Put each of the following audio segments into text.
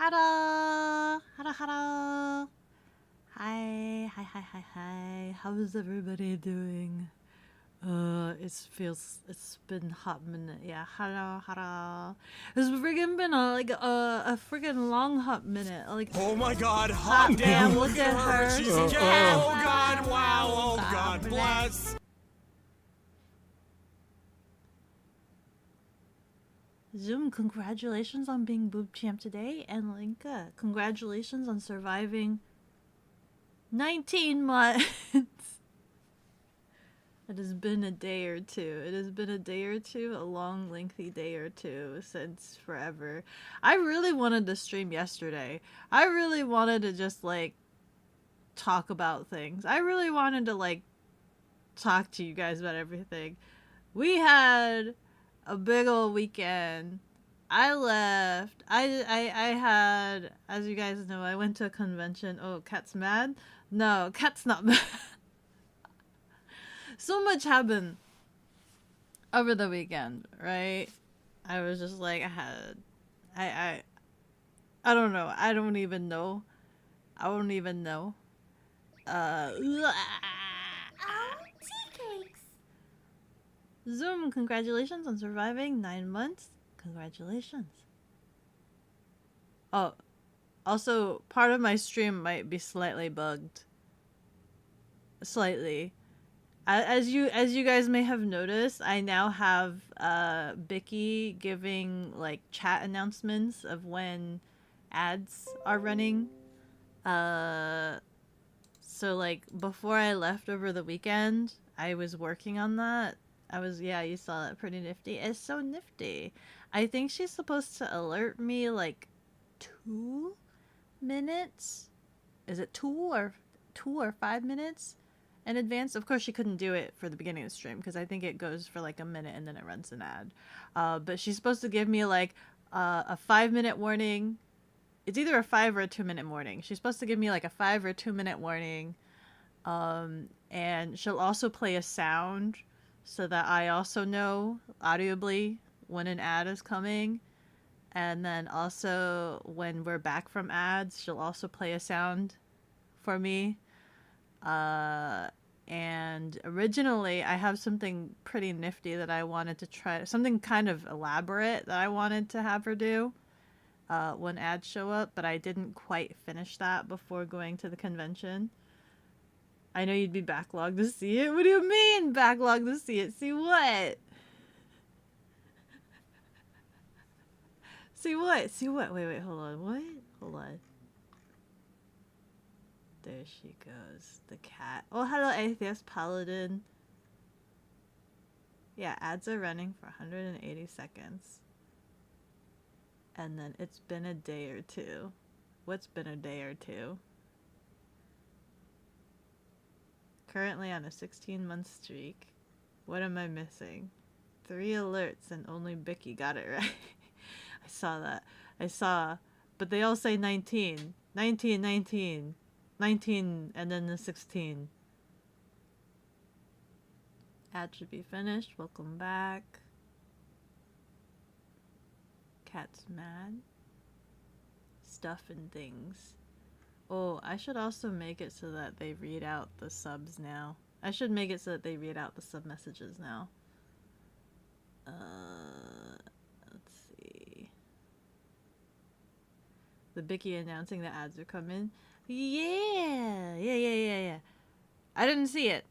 Hello. Hello. Hello. Hi. Hi. Hi. Hi. Hi. How is everybody doing? It's been a hot minute. Yeah. Hello. Hello. It's friggin' been a friggin' long hot minute. Like. Oh my God! Hot damn! Look at her. She's She's oh God! Wow! Oh God! Bless. Zoom, congratulations on being boob champ today, and Linka, congratulations on surviving 19 months. It has been a day or two. It has been a day or two, a long, lengthy day or two since forever. I really wanted to stream yesterday. I really wanted to just, like, talk about things. I really wanted to, like, talk to you guys about everything. We had a big old weekend. I left. I had, as you guys know, I went to a convention. Oh, Cat's mad? No, Cat's not mad. So much happened over the weekend, right? I was just like, I don't know. I don't even know. I don't even know. Oh, tea cakes. Zoom, congratulations on surviving 9 months. Congratulations. Oh, also, part of my stream might be slightly bugged. Slightly. As you guys may have noticed, I now have Bicky giving like chat announcements of when ads are running. So like before I left over the weekend, I was working on that. Yeah, you saw that, pretty nifty. It's so nifty. I think she's supposed to alert me like 2 minutes. Is it 2 or 5 minutes in advance? Of course, she couldn't do it for the beginning of the stream because I think it goes for like a minute and then it runs an ad. But she's supposed to give me like a 5-minute warning. It's either a 5 or a 2-minute warning. She's supposed to give me like a 5 or 2-minute warning. And she'll also play a sound so that I also know audibly when an ad is coming. And then also when we're back from ads, she'll also play a sound for me. And originally I have something pretty nifty that I wanted to try, something kind of elaborate that I wanted to have her do when ads show up, but I didn't quite finish that before going to the convention. I know you'd be backlogged to see it. What do you mean backlogged to see it? See what? See what? See what? Wait, hold on. What? Hold on. There she goes. The cat. Oh, hello, Atheist Paladin. Yeah, ads are running for 180 seconds. And then it's been a day or two. What's been a day or two? Currently on a 16-month streak. What am I missing? 3 alerts and only Bicky got it right. I saw that. I saw. But they all say 19. 19, 19. 19 and then the 16. Ad should be finished. Welcome back. Cat's mad. Stuff and things. Oh, I should also make it so that they read out the subs now. I should make it so that they read out the sub messages now. Let's see. The Bicky announcing the ads are coming. Yeah. I didn't see it.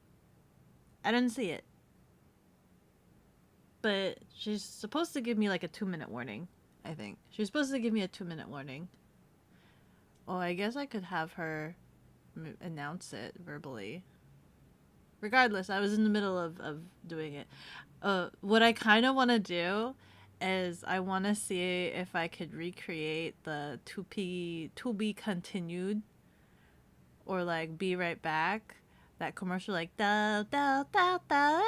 But she's supposed to give me like a 2-minute warning, I think. She's supposed to give me a 2-minute warning. Oh, I guess I could have her announce it verbally. Regardless, I was in the middle of doing it. What I kind of want to do is I want to see if I could recreate the to be continued or like be right back, that commercial like da da da da,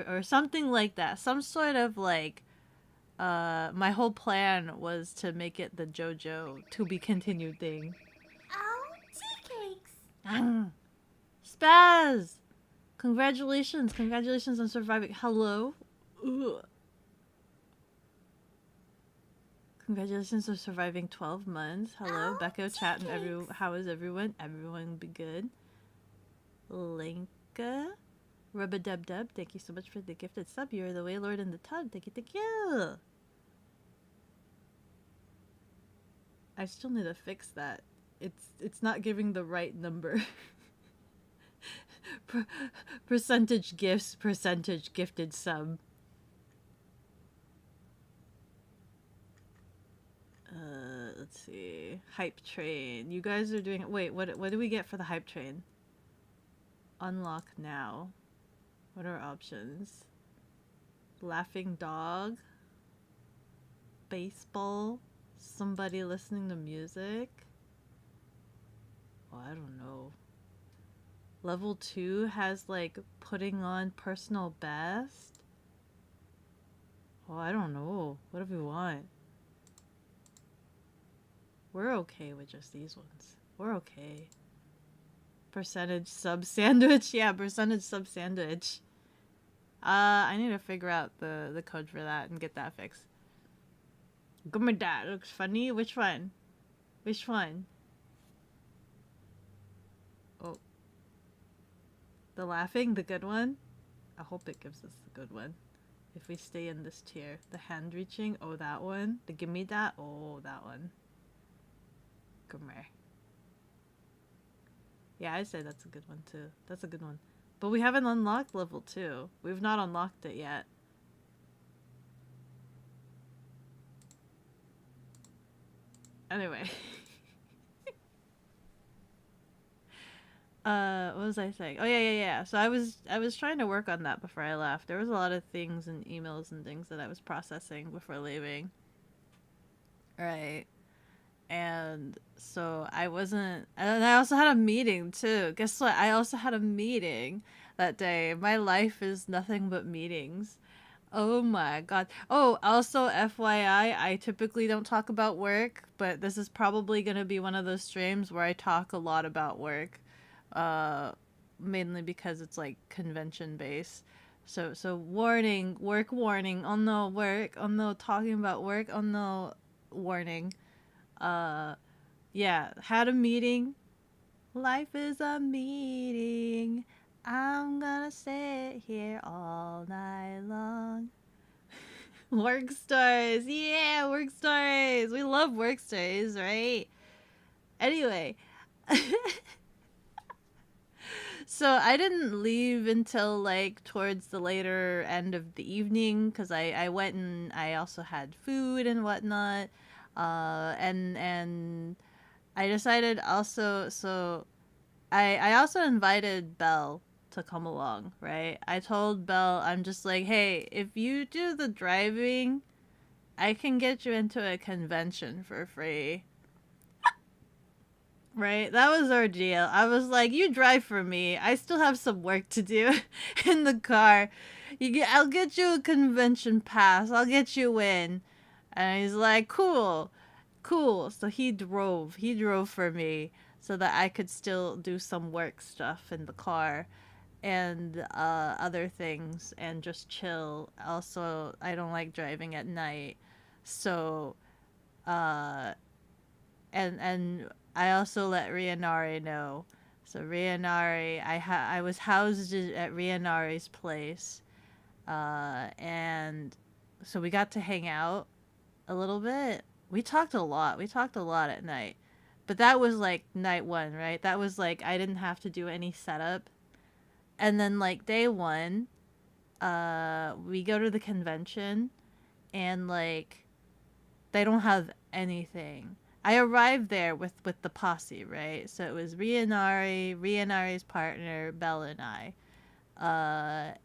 or something like that, some sort of like my whole plan was to make it the JoJo to be continued thing. Oh, tea cakes. Spaz, congratulations on surviving. Hello. Ugh. Congratulations on surviving 12 months. Hello, Oh, Becco, tea chat, and cakes. how is everyone? Everyone be good. Linka, Rub-a-dub-dub, thank you so much for the gifted sub. You're the Waylord in the tub. Thank you, thank you. I still need to fix that. It's not giving the right number. Percentage gifts, percentage gifted sub. Let's see. Hype train. You guys are doing. Wait, what do we get for the hype train? Unlock now. What are options? Laughing dog. Baseball. Somebody listening to music. Oh, I don't know. Level 2 has like putting on personal best. Oh, I don't know. What do we want? We're okay with just these ones. We're okay. Percentage sub sandwich. Yeah, percentage sub sandwich. I need to figure out the code for that and get that fixed. Gummy that looks funny. Which one? Which one? Oh. The laughing, the good one? I hope it gives us the good one. If we stay in this tier. The hand reaching, oh that one. The gimme that, oh that one. Come here. Yeah, I say that's a good one too. That's a good one. But we haven't unlocked level 2. We've not unlocked it yet. Anyway. What was I saying? Oh yeah. So I was trying to work on that before I left. There was a lot of things and emails and things that I was processing before leaving. Right. And so I wasn't, and I also had a meeting too. Guess what? I also had a meeting that day. My life is nothing but meetings. Oh my god. Oh, also FYI, I typically don't talk about work, but this is probably going to be one of those streams where I talk a lot about work. Uh Mainly because it's like convention based. So warning, work warning. Oh no, work. Oh no, talking about work. Oh no, warning. Uh yeah, had a meeting. Life is a meeting. I'm gonna sit here all night long. Work stories. Yeah, work stories. We love work stories, right? Anyway. So I didn't leave until like towards the later end of the evening because I went and I also had food and whatnot. And I decided also, so I also invited Belle to come along, right? I told Belle, I'm just like, hey, if you do the driving, I can get you into a convention for free. Right? That was our deal. I was like, you drive for me. I still have some work to do in the car. I'll get you a convention pass. I'll get you in. And he's like, cool. Cool. So he drove. He drove for me so that I could still do some work stuff in the car and other things and just chill. Also, I don't like driving at night. So, uh, and I also let Rianari know. So Rianari, I was housed at Rianari's place, and so we got to hang out a little bit. We talked a lot. We talked a lot at night, but that was like night one, right? That was like I didn't have to do any setup, and then like day one, we go to the convention, and like they don't have anything. I arrived there with the posse, right? So it was Rianari's partner, Belle, and I.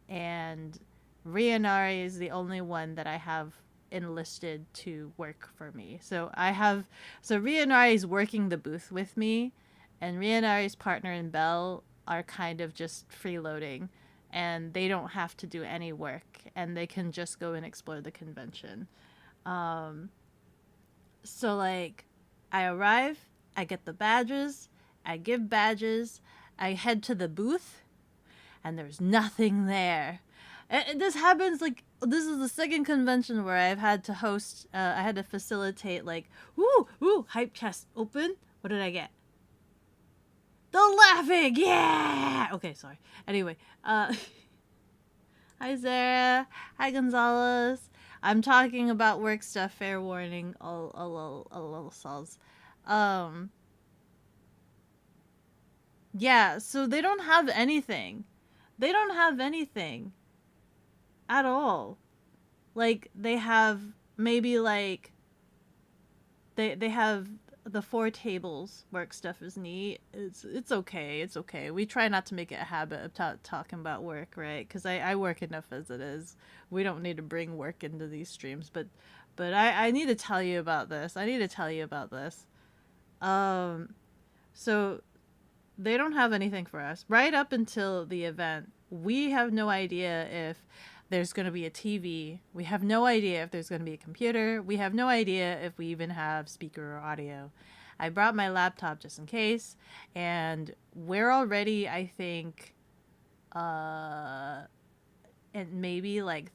And Rianari is the only one that I have enlisted to work for me. So Rianari is working the booth with me, and Rianari's partner and Belle are kind of just freeloading, and they don't have to do any work, and they can just go and explore the convention. Um, so like I arrive, I get the badges, I give badges, I head to the booth, and there's nothing there. And this happens like this is the second convention where I've had to host. I had to facilitate like, ooh, hype chest open. What did I get? The laughing, yeah. Okay, sorry. Anyway, hi Sarah, hi Gonzalez. I'm talking about work stuff. Fair warning, a little salz. Um, yeah. So they don't have anything. They don't have anything at all. Like they have maybe like they have the four tables work stuff is neat. It's okay. It's okay. We try not to make it a habit of talking about work, right? Because I work enough as it is. We don't need to bring work into these streams. But I need to tell you about this. I need to tell you about this. Um, so they don't have anything for us right up until the event. We have no idea if there's going to be a TV. We have no idea if there's going to be a computer. We have no idea if we even have speaker or audio. I brought my laptop just in case, and we're already, I think, and maybe like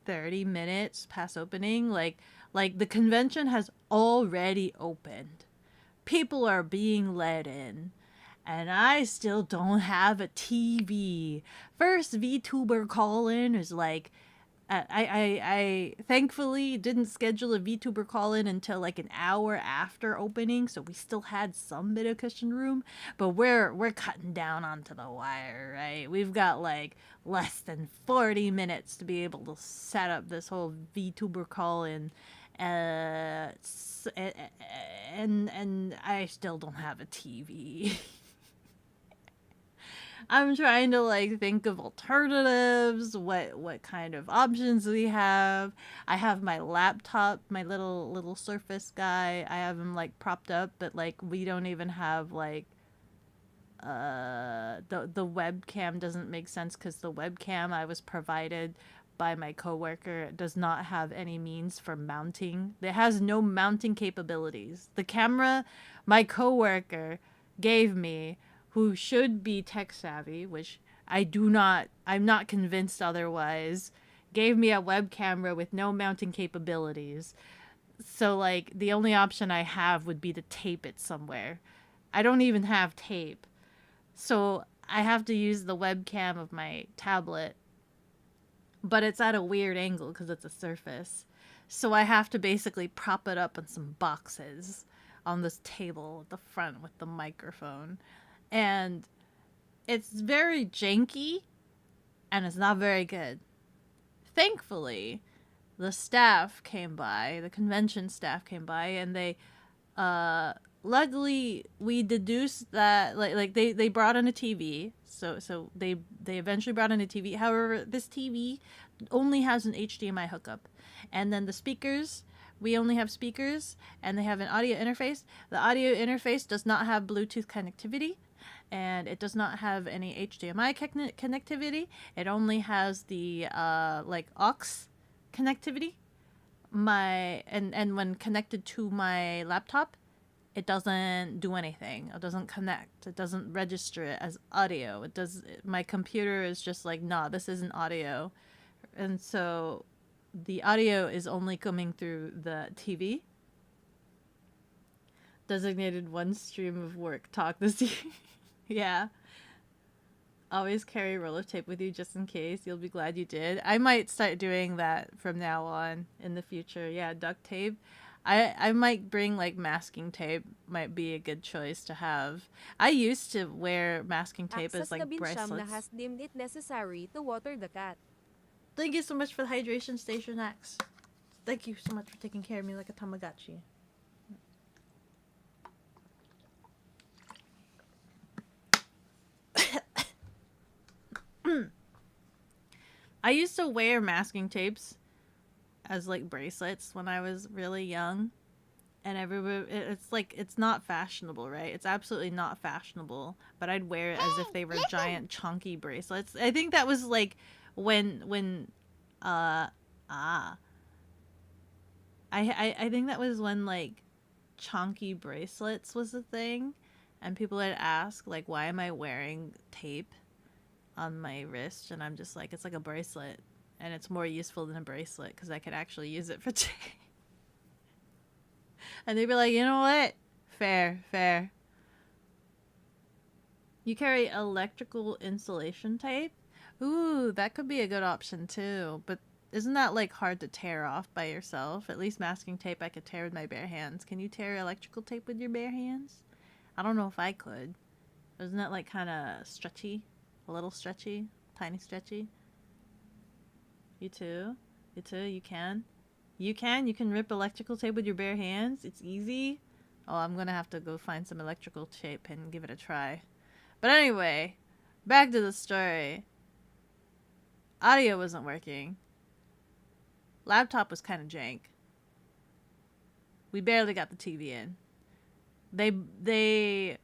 30 minutes past opening. Like the convention has already opened. People are being let in. And I still don't have a TV. First VTuber call in is like, I thankfully didn't schedule a VTuber call in until like an hour after opening, so we still had some bit of cushion room. But we're cutting down onto the wire, right? We've got like less than 40 minutes to be able to set up this whole VTuber call in. And I still don't have a TV. I'm trying to like think of alternatives, what kind of options we have. I have my laptop, my little Surface guy. I have him like propped up, but like we don't even have like the webcam doesn't make sense cuz the webcam I was provided by my coworker does not have any means for mounting. It has no mounting capabilities. The camera my coworker gave me, who should be tech savvy, which I'm not convinced otherwise, gave me a web camera with no mounting capabilities. So like the only option I have would be to tape it somewhere. I don't even have tape. So I have to use the webcam of my tablet, but it's at a weird angle because it's a Surface. So I have to basically prop it up on some boxes on this table at the front with the microphone. And it's very janky and it's not very good. Thankfully, the staff came by, the convention staff came by, and they luckily we deduced that like they brought in a TV. So they eventually brought in a TV. However, this TV only has an HDMI hookup. And then the speakers, we only have speakers and they have an audio interface. The audio interface does not have Bluetooth connectivity and it does not have any HDMI connectivity. It only has the like aux connectivity. And when connected to my laptop, it doesn't do anything. It doesn't connect. It doesn't register it as audio. It does. My computer is just like, nah, this isn't audio, and so the audio is only coming through the TV. Designated one stream of work talk this year. Yeah. Always carry roller tape with you just in case. You'll be glad you did. I might start doing that from now on in the future. Yeah, duct tape. I might bring like masking tape. Might be a good choice to have. I used to wear masking tape as like bracelets. Has deemed it necessary to water the cat. Thank you so much for the hydration station, X. Thank you so much for taking care of me like a Tamagotchi. I used to wear masking tapes as like bracelets when I was really young, and everybody, it's like it's not fashionable, right? It's absolutely not fashionable, but I'd wear it as if they were giant chunky bracelets. I think that was like when I think that was when like chunky bracelets was a thing, and people would ask like, why am I wearing tape on my wrist? And I'm just like, it's like a bracelet. and it's more useful than a bracelet because I could actually use it for tape. And they'd be like, you know what? Fair, fair. You carry electrical insulation tape? Ooh, that could be a good option too. But isn't that like hard to tear off by yourself? At least masking tape I could tear with my bare hands. Can you tear electrical tape with your bare hands? I don't know if I could. Isn't that like kind of stretchy? A little stretchy? Tiny stretchy? You too? You too? You can? You can? You can rip electrical tape with your bare hands? It's easy? Oh, I'm gonna have to go find some electrical tape and give it a try. But anyway, back to the story. Audio wasn't working. Laptop was kind of jank. We barely got the TV in. They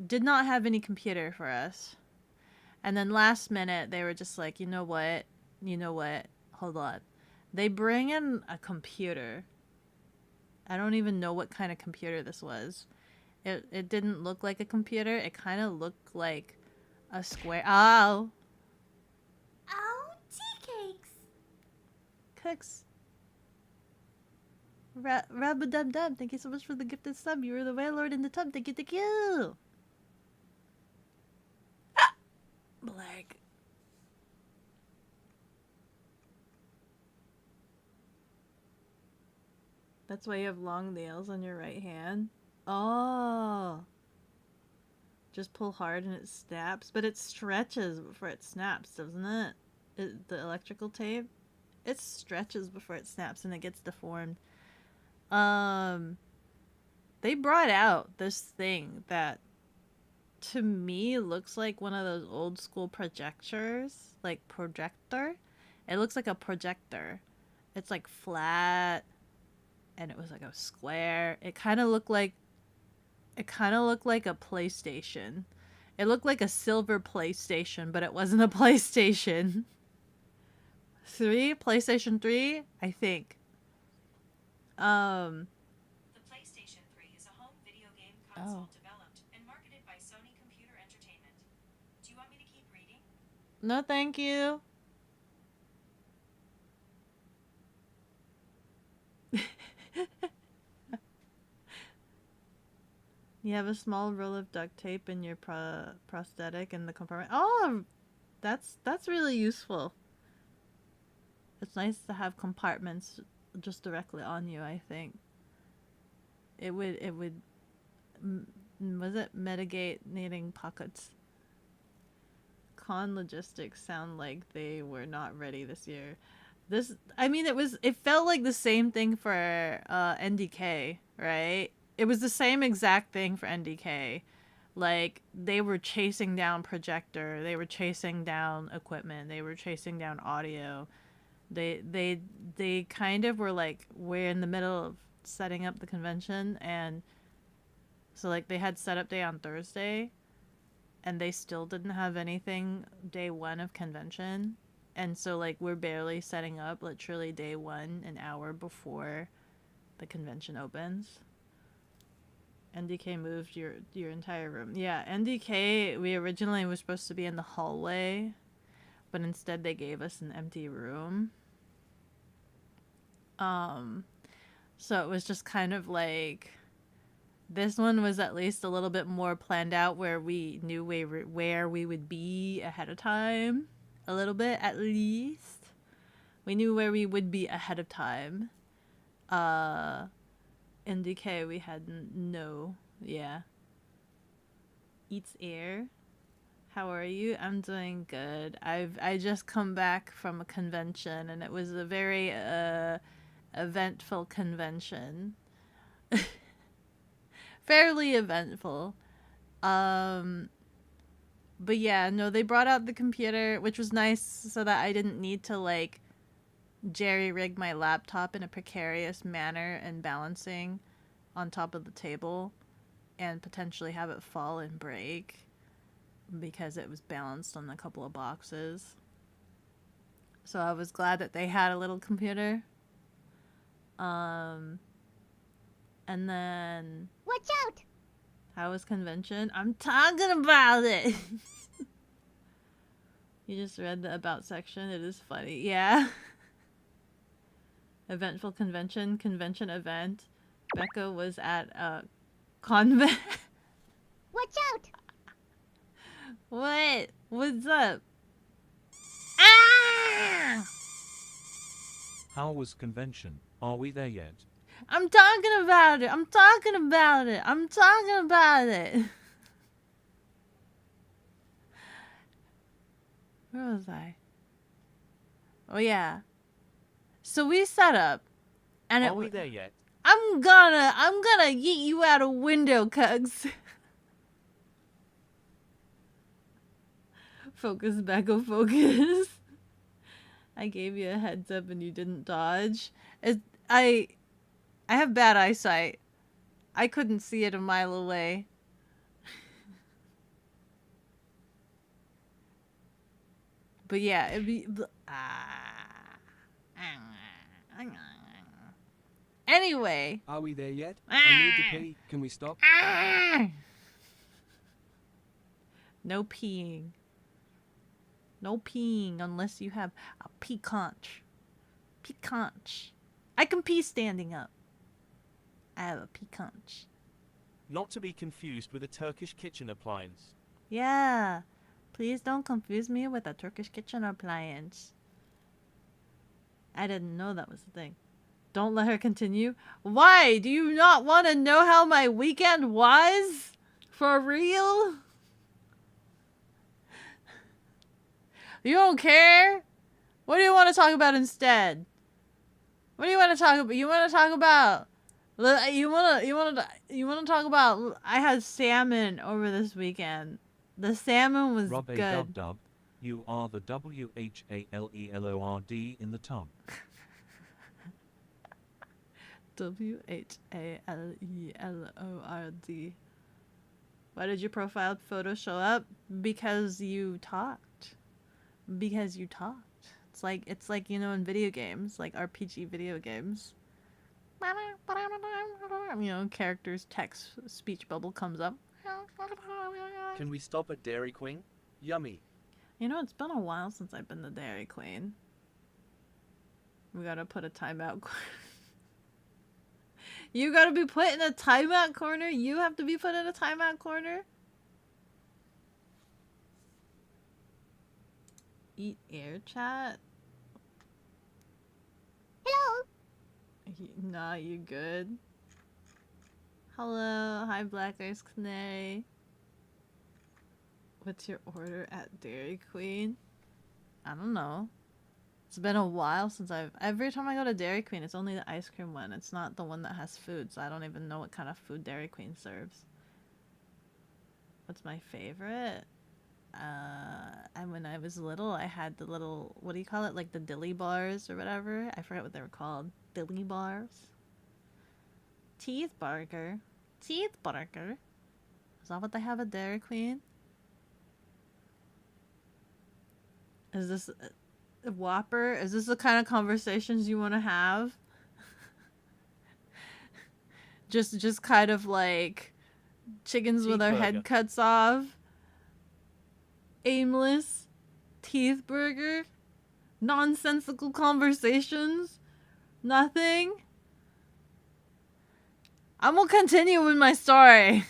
did not have any computer for us. And then last minute, they were just like, you know what? You know what? Hold on. They bring in a computer. I don't even know what kind of computer this was. It didn't look like a computer. It kind of looked like a square. Oh. Oh, tea cakes. Cooks. Rub-a-dub-dub. Thank you so much for the gifted sub. You were the whale in the tub. Thank you, thank you. Ah! Black. That's why you have long nails on your right hand? Oh. Just pull hard and it snaps. But it stretches before it snaps, doesn't it? The electrical tape? It stretches before it snaps and it gets deformed. They brought out this thing that to me looks like one of those old school projectors. Like projector. It looks like a projector. It's like flat. And it was like a square. It kind of looked like a PlayStation. It looked like a silver PlayStation, but it wasn't a PlayStation. PlayStation 3, I think. The PlayStation 3 is a home video game console developed and marketed by Sony Computer Entertainment. Do you want me to keep reading? No, thank you. You have a small roll of duct tape in your prosthetic in the compartment. Oh, that's really useful. It's nice to have compartments just directly on you, I think. It would was it mitigate needing pockets? Con logistics sound like they were not ready this year. It felt like the same thing for NDK, right? It was the same exact thing for NDK. Like, they were chasing down projector, they were chasing down equipment, they were chasing down audio. They kind of were like, we're in the middle of setting up the convention, and so like they had setup day on Thursday, and they still didn't have anything day one of convention. And so like we're barely setting up, literally day one, an hour before the convention opens. NDK moved your entire room. Yeah, NDK, we originally were supposed to be in the hallway, but instead they gave us an empty room. So it was just kind of like, this one was at least a little bit more planned out, where we knew where we would be ahead of time. A little bit, at least. We knew where we would be ahead of time. NDK, we had no. Yeah. Eats air. How are you? I'm doing good. I just come back from a convention, and it was a very eventful convention. Fairly eventful. But yeah, no, they brought out the computer, which was nice, so that I didn't need to like jerry-rig my laptop in a precarious manner and balancing on top of the table and potentially have it fall and break because it was balanced on a couple of boxes. So I was glad that they had a little computer. And then Watch out! how was convention? I'm talking about it. You just read the about section. It is funny. Yeah. Eventful convention. Convention event. Becca was at a convent. Watch out! What? What's up? Ah! How was convention? Are we there yet? I'm talking about it. I'm talking about it. I'm talking about it. Where was I? Oh yeah. So we set up, and Are we there yet? I'm gonna yeet you out a window, Cugs. Focus, Becca, focus. I gave you a heads up and you didn't dodge. I have bad eyesight. I couldn't see it a mile away. But yeah, it'd be. Anyway. Are we there yet? I need to pee. Can we stop? No peeing. No peeing unless you have a pee conch. Pee conch. I can pee standing up. I have a pee conch. Not to be confused with a Turkish kitchen appliance. Yeah. Please don't confuse me with a Turkish kitchen appliance. I didn't know that was the thing. Don't let her continue. Why? Do you not want to know how my weekend was? For real? You don't care? What do you want to talk about instead? What do you want to talk about? You want to talk about? You want to talk about? I had salmon over this weekend. The salmon was Rub a good. dub dub. You are the WHALELORD in the tub. WHALELORD. Why did your profile photo show up? Because you talked. Because you talked. It's like you know in video games, like RPG video games. You know, characters text speech bubble comes up. Can we stop at Dairy Queen? Yummy. You know, it's been a while since I've been to Dairy Queen. We gotta put a timeout. You gotta be put in a timeout corner? You have to be put in a timeout corner? Eat air chat? Hello? Nah, you good? Hello, hi Black Ice Canary. What's your order at Dairy Queen? I don't know. It's been a while since every time I go to Dairy Queen, it's only the ice cream one. It's not the one that has food, so I don't even know what kind of food Dairy Queen serves. What's my favorite? And when I was little, I had the little, what do you call it? Like the dilly bars or whatever. I forget what they were called. Dilly bars? Teeth burger. Teeth burger. Is that what they have at Dairy Queen? Is this a Whopper? Is this the kind of conversations you want to have? just kind of like chickens with their head cuts off. Aimless. Teeth burger. Nonsensical conversations. Nothing. I'm gonna continue with my story.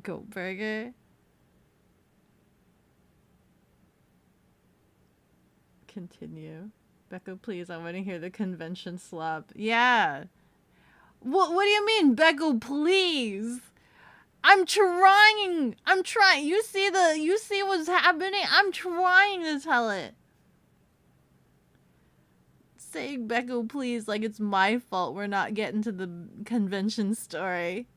Goat burger. Continue. Becca, please, I want to hear the convention slop. Yeah. What do you mean, Becca, please? I'm trying. You see what's happening? I'm trying to tell it. Saying Becca, please, like it's my fault we're not getting to the convention story.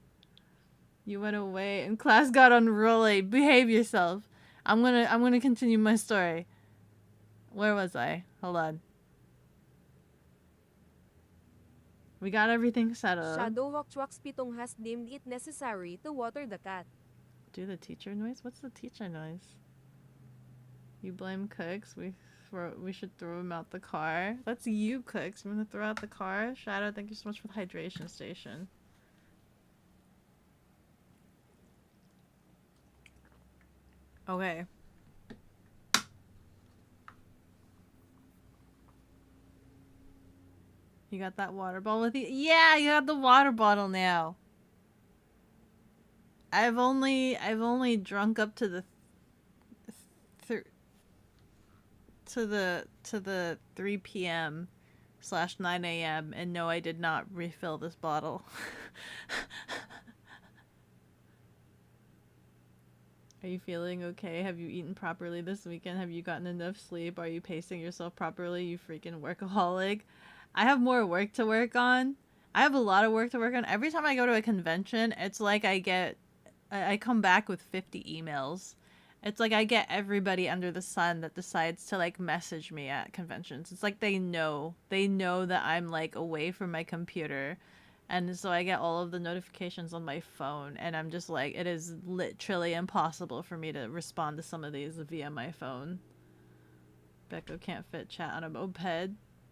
You went away and class got unruly. Behave yourself. I'm gonna continue my story. Where was I? Hold on. We got everything set up. Shadow Wakchwaks Pitong has deemed it necessary to water the cat. Do the teacher noise? What's the teacher noise? You blame Cooks. We should throw him out the car. That's you, Cooks. You wanna throw out the car? Shadow, thank you so much for the hydration station. Okay. You got that water bottle with you? Yeah, you got the water bottle now. I've only drunk up to the th- to the 3 p.m. / 9 a.m. and no, I did not refill this bottle. Are you feeling okay? Have you eaten properly this weekend? Have you gotten enough sleep? Are you pacing yourself properly? You freaking workaholic. I have more work to work on. I have a lot of work to work on. Every time I go to a convention, it's like I come back with 50 emails. It's like I get everybody under the sun that decides to like message me at conventions. It's like they know that I'm like away from my computer. And so I get all of the notifications on my phone, and I'm just like, it is literally impossible for me to respond to some of these via my phone. Becco can't fit chat on a moped.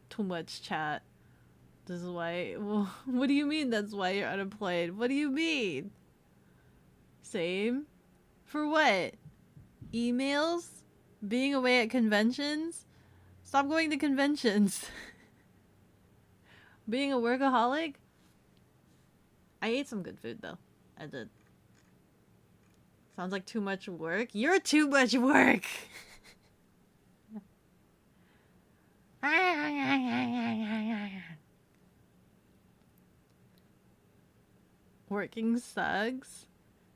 Too much chat. This is why. Well, what do you mean that's why you're unemployed? What do you mean? Same? For what? Emails? Being away at conventions? Stop going to conventions. Being a workaholic? I ate some good food though. I did. Sounds like too much work. You're too much work. Working sucks.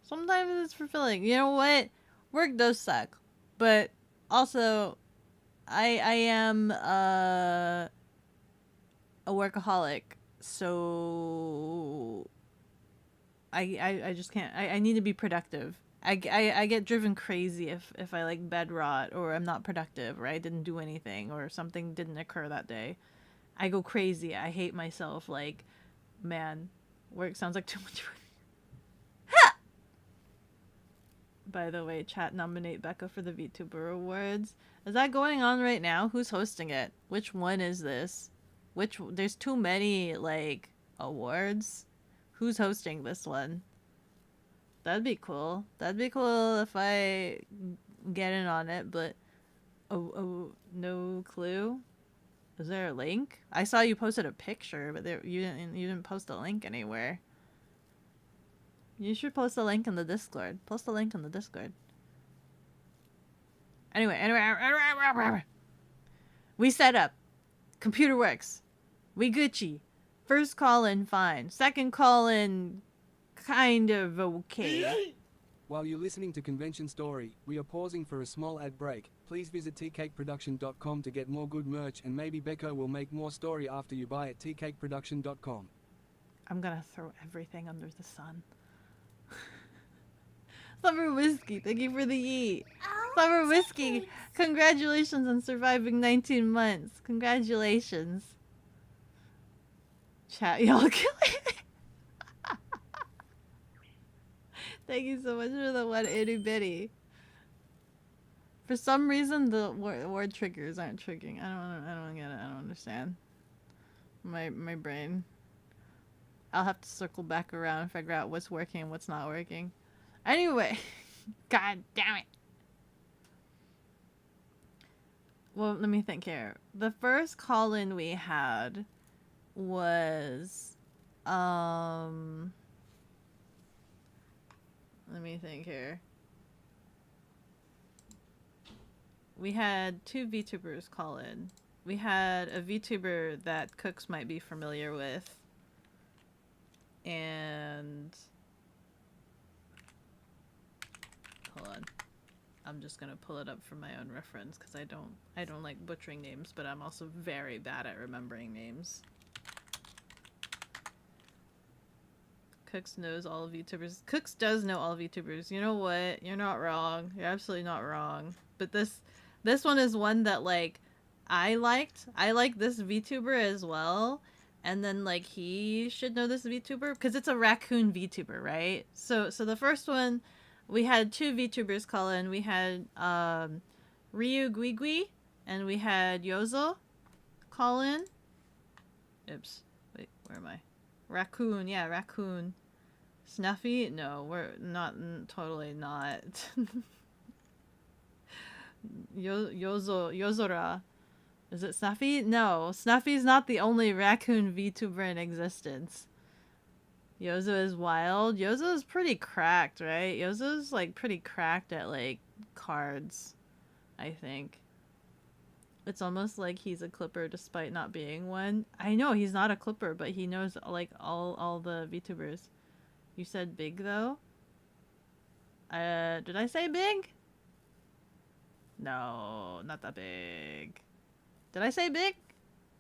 Sometimes it's fulfilling. You know what? Work does suck, but also, I am a workaholic, so I just can't. I need to be productive. I get driven crazy if I like bed rot or I'm not productive or I didn't do anything or something didn't occur that day. I go crazy. I hate myself. Like, man, work sounds like too much work. By the way, chat, nominate Becca for the Vtuber Awards. Is that going on right now? Who's hosting it? Which one is this? There's too many, like, awards. Who's hosting this one? That'd be cool. That'd be cool if I get in on it, but no clue. Is there a link? I saw you posted a picture, but you didn't post a link anywhere. You should post a link in the Discord. Post a link in the Discord. Anyway. We set up. Computer works. We Gucci. First call in, fine. Second call in, kind of okay. While you're listening to Convention Story, we are pausing for a small ad break. Please visit tcakeproduction.com to get more good merch, and maybe Becco will make more story after you buy at tcakeproduction.com. I'm gonna throw everything under the sun. Summer Whiskey, thank you for the yeet. Summer Whiskey, congratulations on surviving 19 months. Congratulations. Chat, y'all killing me. Thank you so much for the one itty bitty. For some reason, the word triggers aren't triggering. I don't get it. I don't understand. My brain. I'll have to circle back around and figure out what's working and what's not working. Anyway, god damn it. Well, let me think here. The first call-in we had was, let me think here. We had 2 VTubers call in. We had a VTuber that Cooks might be familiar with. And hold on. I'm just gonna pull it up for my own reference because I don't like butchering names, but I'm also very bad at remembering names. Cooks knows all of VTubers. Cooks does know all VTubers. You know what? You're not wrong. You're absolutely not wrong. But this one is one that like I liked. I like this VTuber as well. And then like he should know this VTuber because it's a raccoon VTuber, right? So the first one, we had 2 VTubers call in. We had Ryu Guigui and we had Yozo call in. Oops. Wait, where am I? Raccoon, yeah, raccoon. Snuffy? No, we're not, totally not. Yozora. Is it Snuffy? No, Snuffy's not the only raccoon VTuber in existence. Yozo is wild. Yozo is pretty cracked, right? Yozo's like pretty cracked at like cards, I think. It's almost like he's a clipper despite not being one. I know he's not a clipper, but he knows like all the VTubers. You said big though? Did I say big? No, not that big. Did I say big?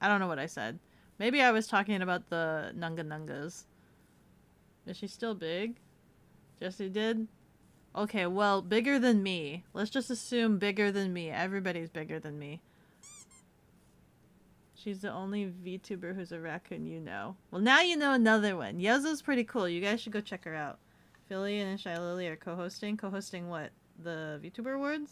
I don't know what I said. Maybe I was talking about the Nunga Nungas. Is she still big? Jesse did? Okay, well, bigger than me. Let's just assume bigger than me. Everybody's bigger than me. She's the only VTuber who's a raccoon you know. Well, now you know another one. Yozo's pretty cool. You guys should go check her out. Philly and Shy Lily are co-hosting. Co-hosting what? The VTuber Awards?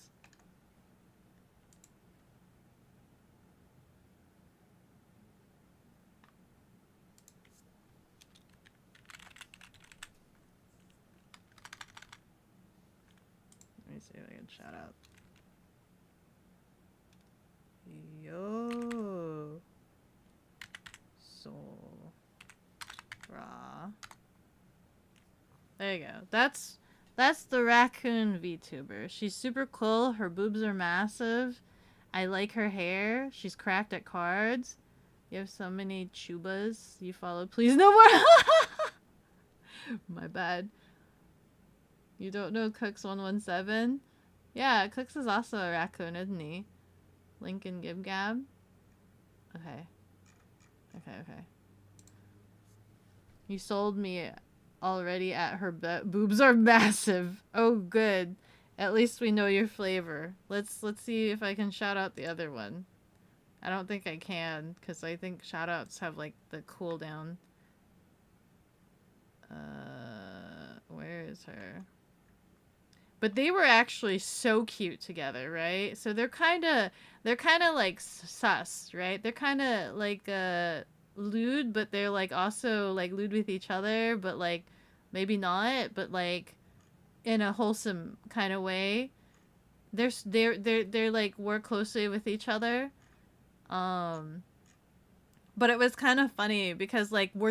Let me see if I can shout out. Yo. Soul. Raw. There you go. That's the raccoon VTuber. She's super cool. Her boobs are massive. I like her hair. She's cracked at cards. You have so many chubas you follow. Please no more. My bad. You don't know Cooks117? Yeah, Cooks is also a raccoon, isn't he? Lincoln Gibgab? Okay. Okay. You sold me already at her boobs are massive. Oh, good. At least we know your flavor. Let's see if I can shout out the other one. I don't think I can, because I think shoutouts have, like, the cooldown. Where is her? But they were actually so cute together, right? So they're kind of like sus, right? They're kind of like lewd, but they're like also like lewd with each other, but like maybe not, but like in a wholesome kind of way. They're like work closely with each other. But it was kind of funny because like we're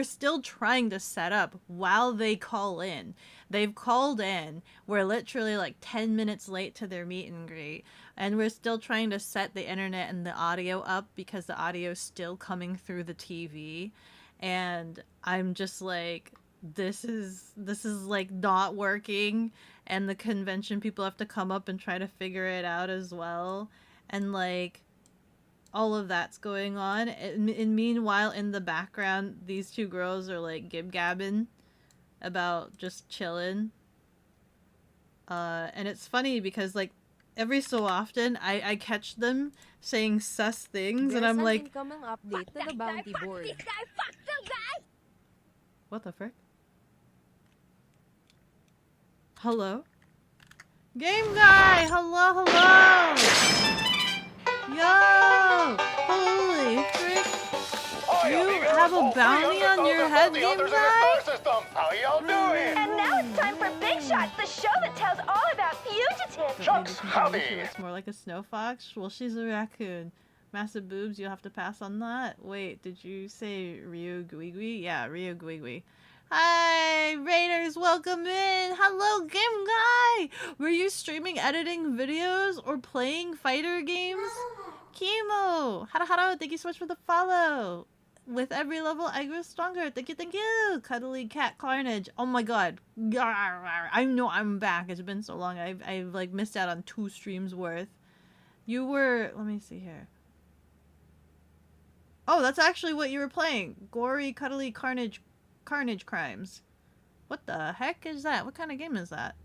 still trying to set up while they call in. They've called in. We're literally like 10 minutes late to their meet and greet. And we're still trying to set the internet and the audio up because the audio is still coming through the TV. And I'm just like, this is like not working. And the convention people have to come up and try to figure it out as well. And like, all of that's going on. And meanwhile, in the background, these two girls are like gib-gabbing about just chilling. And it's funny because like every so often I catch them saying sus things and I'm like, incoming update to the bounty board. what the frick? Hello? Game guy! Hello! Yo! Holy frick! You have a bounty on your head, game guy? How y'all doing? And now it's time for Big Shots, the show that tells all about fugitives. Chuck's She hobby. looks more like a snow fox. Well, she's a raccoon. Massive boobs, you'll have to pass on that. Wait, did you say Ryu Guigui? Yeah, Ryu Guigui. Hi, Raiders, welcome in. Hello, game guy. Were you streaming, editing videos, or playing fighter games? Chemo. Hara, thank you so much for the follow. With every level, I grow stronger. Thank you. Cuddly cat carnage. Oh my god. I know I'm back. It's been so long. I've like missed out on 2 streams worth. You were, let me see here. Oh, that's actually what you were playing. Gory, cuddly carnage crimes. What the heck is that? What kind of game is that?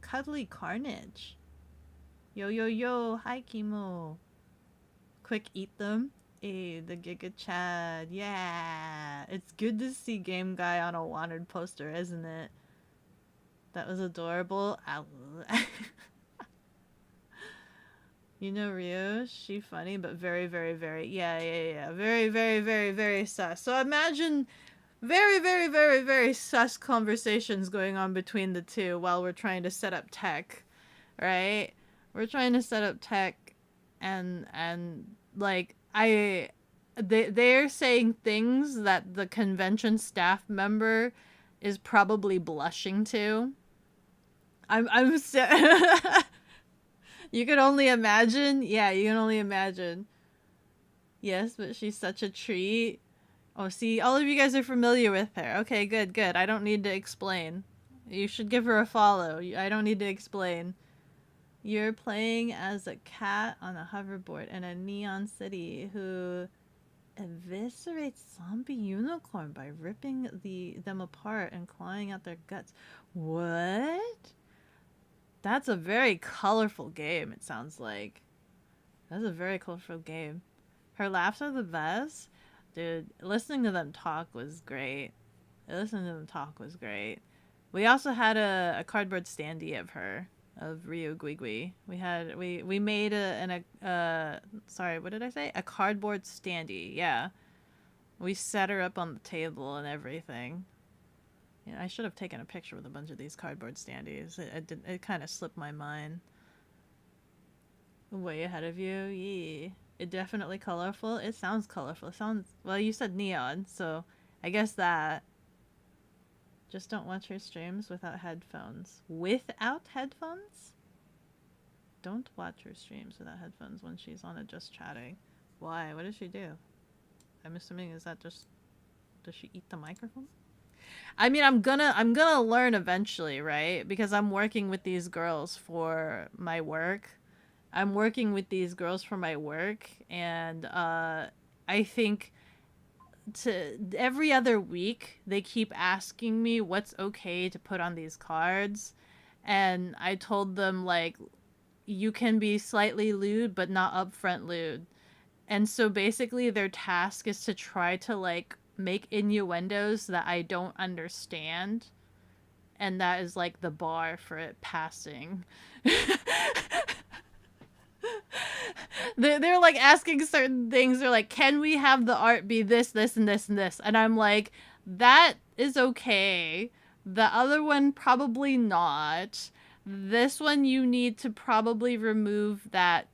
Cuddly carnage. Yo. Hi, Chemo. Quick eat them. Hey, the Giga Chad. Yeah. It's good to see Game Guy on a wanted poster, isn't it? That was adorable. You know Ryo? She funny, but very, very, very... Yeah. Very, very, very, very sus. So imagine very, very, very, very sus conversations going on between the two while we're trying to set up tech. Right? we're trying to set up tech, and like they're saying things that the convention staff member is probably blushing to. I'm so you can only imagine. Yeah, you can only imagine. Yes, but she's such a treat. Oh, see, all of you guys are familiar with her. Okay, good, good. I don't need to explain. You should give her a follow. I don't need to explain. You're playing as a cat on a hoverboard in a neon city who eviscerates zombie unicorn by ripping them apart and clawing out their guts. What? That's a very colorful game, it sounds like. That's a very colorful game. Her laughs are the best. Dude, listening to them talk was great. Listening to them talk was great. We also had a cardboard standee of her, of Ryu Guigui. We made sorry, what did I say? A cardboard standee, yeah. We set her up on the table and everything. Yeah, I should have taken a picture with a bunch of these cardboard standees. It kind of slipped my mind. Way ahead of you, yeah. It definitely colorful. It sounds colorful. It sounds, well, you said neon, so I guess that. Just don't watch her streams without headphones. Without headphones? Don't watch her streams without headphones when she's on it just chatting. Why? What does she do? I'm assuming, is that just, does she eat the microphone? I mean, I'm gonna learn eventually, right? Because I'm working with these girls for my work. And I think every other week they keep asking me what's okay to put on these cards, and I told them, like, you can be slightly lewd but not upfront lewd. And so basically their task is to try to, like, make innuendos that I don't understand, and that is like the bar for it passing. They're like asking certain things. They're like, can we have the art be this, this, and this, and this? And I'm like, that is okay. The other one, probably not. This one, you need to probably remove that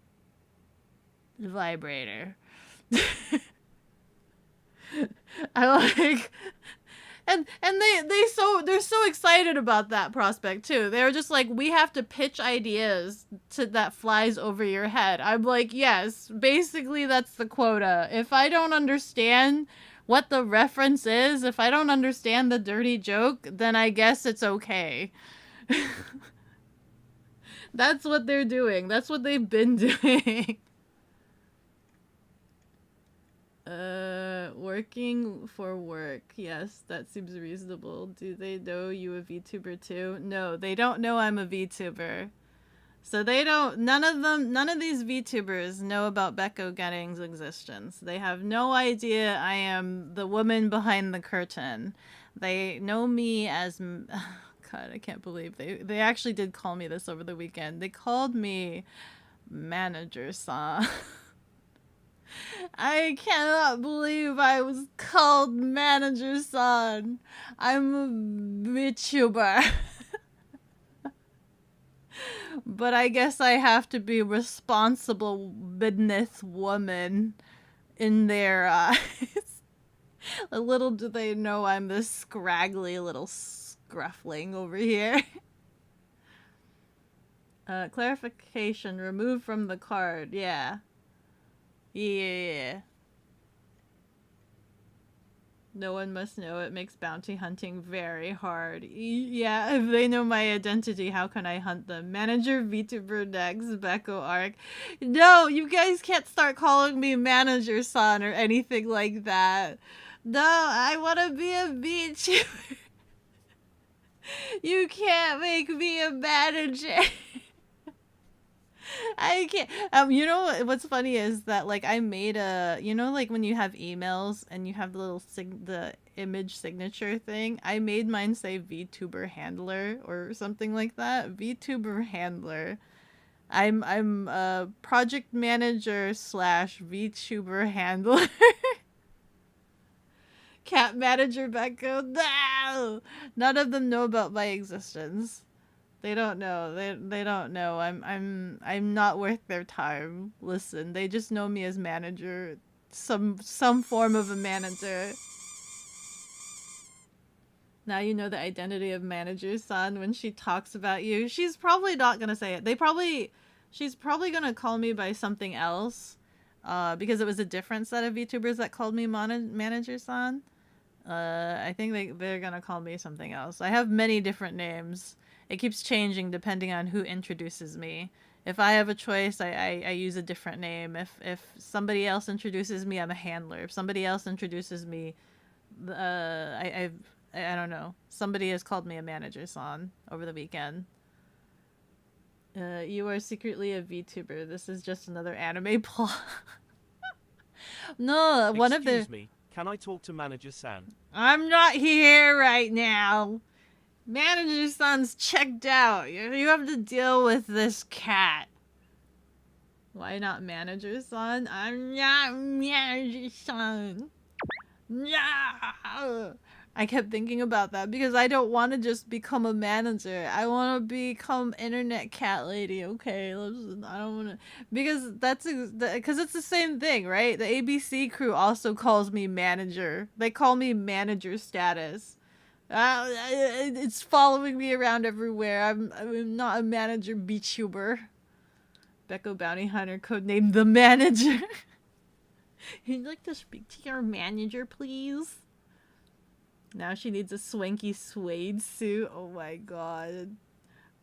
vibrator. I like... And they're so excited about that prospect too. They're just like, we have to pitch ideas that flies over your head. I'm like, yes, basically that's the quota. If I don't understand what the reference is, if I don't understand the dirty joke, then I guess it's okay. That's what they're doing. That's what they've been doing. Working for work. Yes, that seems reasonable. Do they know you a VTuber too? No, they don't know I'm a VTuber. So they don't, none of these VTubers know about bekogenning's existence. They have no idea I am the woman behind the curtain. They know me as, God, I can't believe they actually did call me this over the weekend. They called me Manager-san. I cannot believe I was called Manager-san. I'm a VTuber. But I guess I have to be responsible business woman in their eyes. Little do they know I'm this scraggly little scruffling over here. Clarification, remove from the card, yeah. Yeah. No one must know. It makes bounty hunting very hard. Yeah, if they know my identity, how can I hunt them? Manager VTuber next, Beko Arc. No, you guys can't start calling me Manager-san or anything like that. No, I want to be a VTuber. You can't make me a manager. I can't. You know what's funny is that, like, I made a, you know, like when you have emails and you have the little the image signature thing. I made mine say VTuber handler or something like that. VTuber handler. I'm a project manager / VTuber handler. Cat manager Becco. No, none of them know about my existence. They don't know. They don't know. I'm not worth their time. Listen, they just know me as manager. Some form of a manager. Now you know the identity of manager son when she talks about you. She's probably not gonna say it. She's probably gonna call me by something else. Because it was a different set of VTubers that called me manager son. I think they're gonna call me something else. I have many different names. It keeps changing depending on who introduces me. If I have a choice, I use a different name. If somebody else introduces me, I'm a handler. If somebody else introduces me, I don't know. Somebody has called me a manager son over the weekend. You are secretly a VTuber. This is just another anime plot. No, one of the... Excuse me, can I talk to Manager San? I'm not here right now. Manager son's checked out. You have to deal with this cat. Why not manager son? I'm not manager son. Yeah. I kept thinking about that because I don't want to just become a manager. I want to become internet cat lady. Okay, listen, I don't want to, because because it's the same thing, right? The ABC crew also calls me manager. They call me manager status. It's following me around everywhere. I'm not a manager VTuber. Beko Bounty Hunter, codenamed the manager. You'd like to speak to your manager, please? Now she needs a swanky suede suit. Oh my god.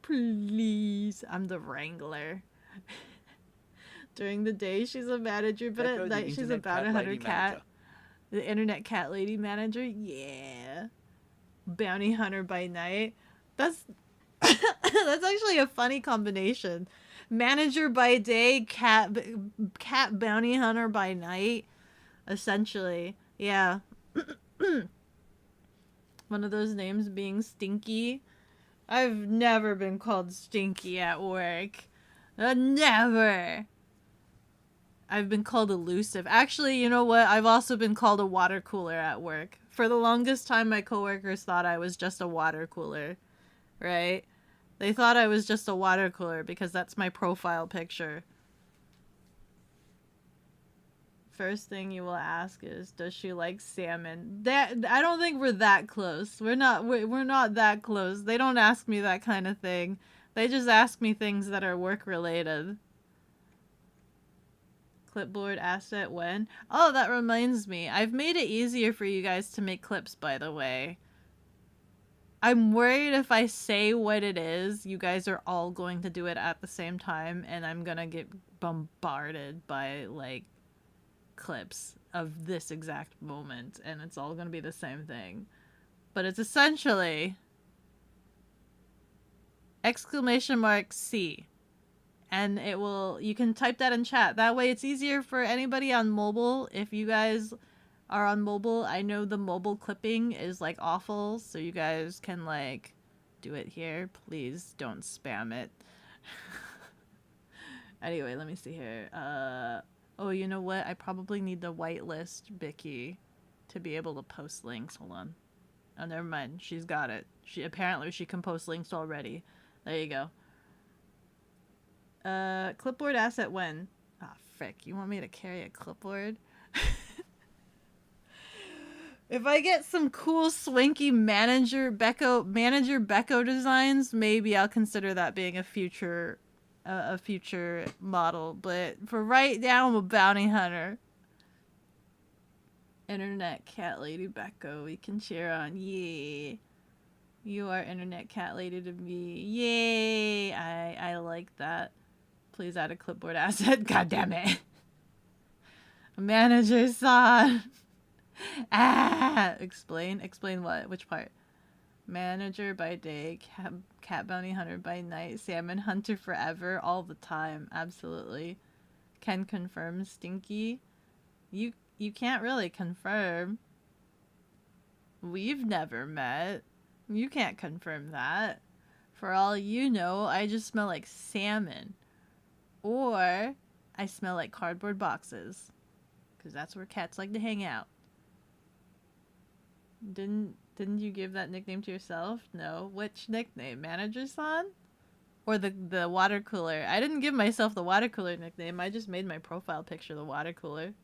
Please. I'm the wrangler. During the day, she's a manager, but Beko, at the night, she's internet about cat a hunter lady cat. manager. The internet cat lady manager? Yeah. Bounty hunter by night. That's that's actually a funny combination. Manager by day, cat bounty hunter by night. Essentially. Yeah. One of those names being Stinky. I've never been called Stinky at work. Never. I've been called elusive. Actually, you know what? I've also been called a water cooler at work. For the longest time, my coworkers thought I was just a water cooler. Right? They thought I was just a water cooler because that's my profile picture. First thing you will ask is, does she like salmon? That I don't think we're that close. We're not that close. They don't ask me that kind of thing. They just ask me things that are work related. Clipboard asset when? Oh, that reminds me. I've made it easier for you guys to make clips, by the way. I'm worried if I say what it is, you guys are all going to do it at the same time, and I'm gonna get bombarded by, like, clips of this exact moment, and it's all gonna be the same thing. But it's essentially !C. And it will, you can type that in chat. That way it's easier for anybody on mobile. If you guys are on mobile, I know the mobile clipping is like awful, so you guys can like do it here. Please don't spam it. Anyway, let me see here. Oh, you know what? I probably need the whitelist Bicky to be able to post links. Hold on. Oh, never mind. She's got it. Apparently she can post links already. There you go. Clipboard asset when? Ah, frick. You want me to carry a clipboard? If I get some cool swanky manager Beko designs, maybe I'll consider that being a future model. But for right now, I'm a bounty hunter. Internet cat lady Beko, we can cheer on. Yay. You are internet cat lady to me. Yay. I like that. Please add a clipboard asset. God damn it. Manager son. Ah. Explain what? Which part? Manager by day, cat bounty hunter by night, salmon hunter forever, all the time. Absolutely. Can confirm Stinky. You can't really confirm. We've never met. You can't confirm that. For all you know, I just smell like salmon. Or I smell like cardboard boxes. Because that's where cats like to hang out. Didn't you give that nickname to yourself? No. Which nickname? Manager son? Or the water cooler. I didn't give myself the water cooler nickname. I just made my profile picture the water cooler.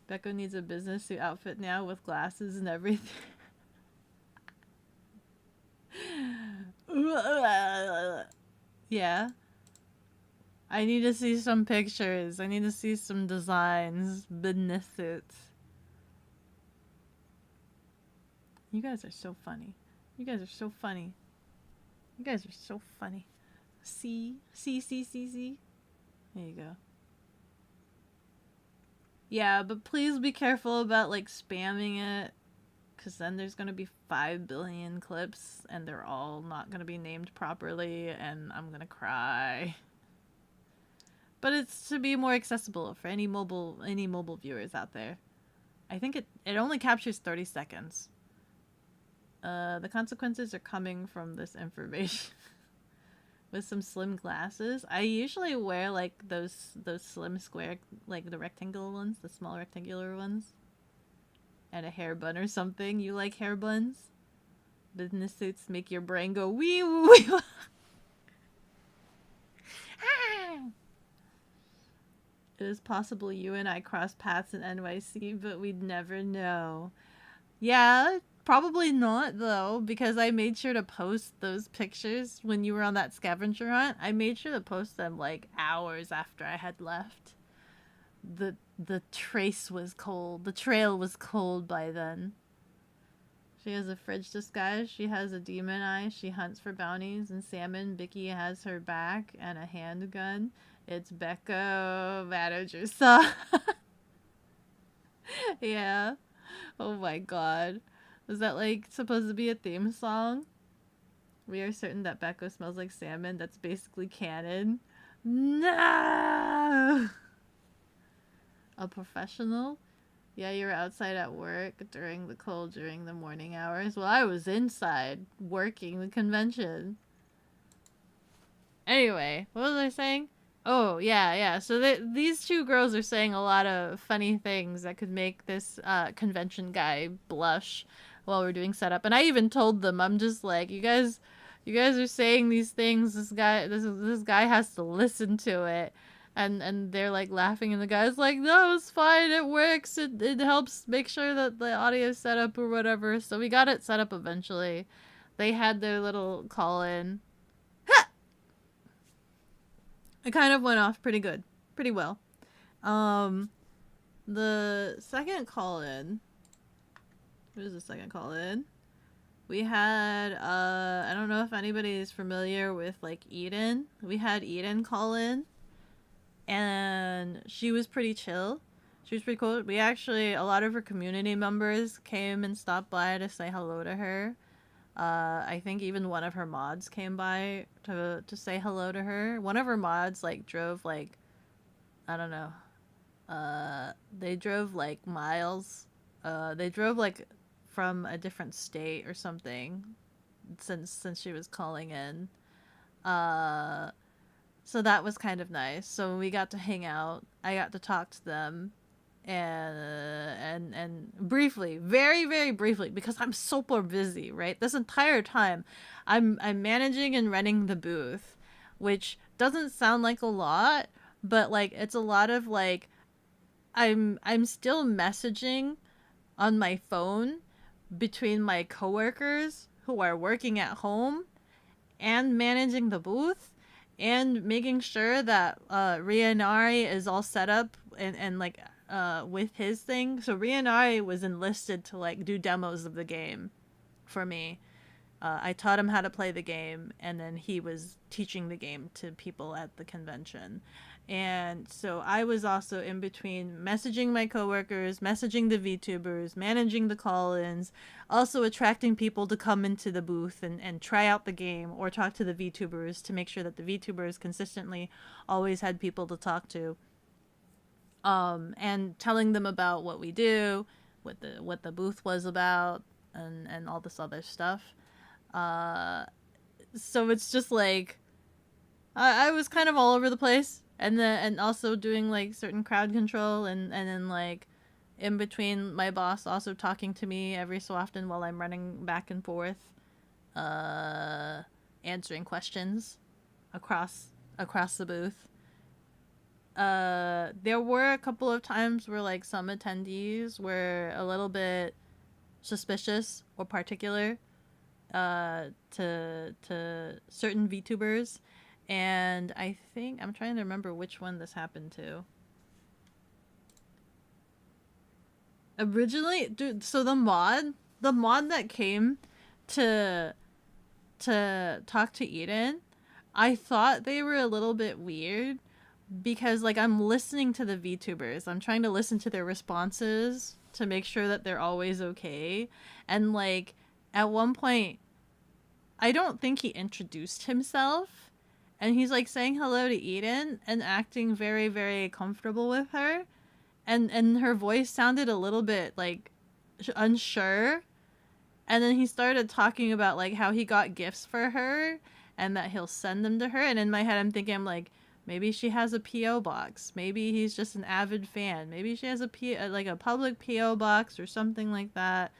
Becco needs a business suit outfit now with glasses and everything. Yeah. I need to see some pictures. I need to see some designs. Business suits. You guys are so funny. You guys are so funny. You guys are so funny. See? See? There you go. Yeah, but please be careful about, like, spamming it. Because then there's going to be 5 billion clips, and they're all not going to be named properly, and I'm going to cry. But it's to be more accessible for any mobile viewers out there. I think it only captures 30 seconds. The consequences are coming from this information. With some slim glasses. I usually wear like those slim square, like the rectangular ones, the small rectangular ones. And a hair bun or something. You like hair buns? Business suits make your brain go wee woo wee woo. It is possible you and I cross paths in NYC, but we'd never know. Yeah, probably not though, because I made sure to post those pictures when you were on that scavenger hunt. I made sure to post them like hours after I had left. The trace was cold. The trail was cold by then. She has a fridge disguise. She has a demon eye. She hunts for bounties and salmon. Vicky has her back and a handgun. It's Becco, manager saw. Yeah. Oh my god. Was that like supposed to be a theme song? We are certain that Becco smells like salmon. That's basically canon. No! A professional? Yeah, you were outside at work during the cold during the morning hours. Well, I was inside working the convention. Anyway, what was I saying? Oh, yeah. So these two girls are saying a lot of funny things that could make this convention guy blush while we're doing setup. And I even told them, I'm just like, you guys are saying these things. This guy has to listen to it. And they're like laughing, and the guy's like, no, it's fine, it works, it helps make sure that the audio is set up or whatever. So we got it set up eventually. They had their little call-in. It kind of went off pretty good. Pretty well. The second call-in. What is the second call-in? We had, I don't know if anybody is familiar with, like, Eden. We had Eden call in. And she was pretty chill. She was pretty cool. We actually, a lot of her community members came and stopped by to say hello to her. I think even one of her mods came by to say hello to her. One of her mods, like, drove, like, I don't know. They drove, like, miles. They drove, like, from a different state or something since she was calling in. So that was kind of nice. So we got to hang out. I got to talk to them. And briefly, very, very briefly, because I'm super busy, right? This entire time, I'm managing and running the booth, which doesn't sound like a lot, but like it's a lot of like I'm still messaging on my phone between my coworkers who are working at home and managing the booth and making sure that Rianari is all set up and like with his thing. So Rianari was enlisted to like do demos of the game for me. I taught him how to play the game, and then he was teaching the game to people at the convention. And so I was also in between messaging my coworkers, messaging the VTubers, managing the call-ins, also attracting people to come into the booth and try out the game or talk to the VTubers to make sure that the VTubers consistently always had people to talk to. And telling them about what we do, what the booth was about, and all this other stuff. So it's just like I was kind of all over the place, and also doing like certain crowd control, and then like in between my boss also talking to me every so often while I'm running back and forth, answering questions across the booth. There were a couple of times where like some attendees were a little bit suspicious or particular to certain VTubers, and I think I'm trying to remember which one this happened to. Originally, dude, so the mod that came to talk to Eden, I thought they were a little bit weird because like I'm listening to the VTubers. I'm trying to listen to their responses to make sure that they're always okay. And like at one point I don't think he introduced himself, and he's like saying hello to Eden and acting very, very comfortable with her. And her voice sounded a little bit like unsure. And then he started talking about like how he got gifts for her and that he'll send them to her. And in my head, I'm thinking, I'm like, maybe she has a PO box. Maybe he's just an avid fan. Maybe she has like a public PO box or something like that.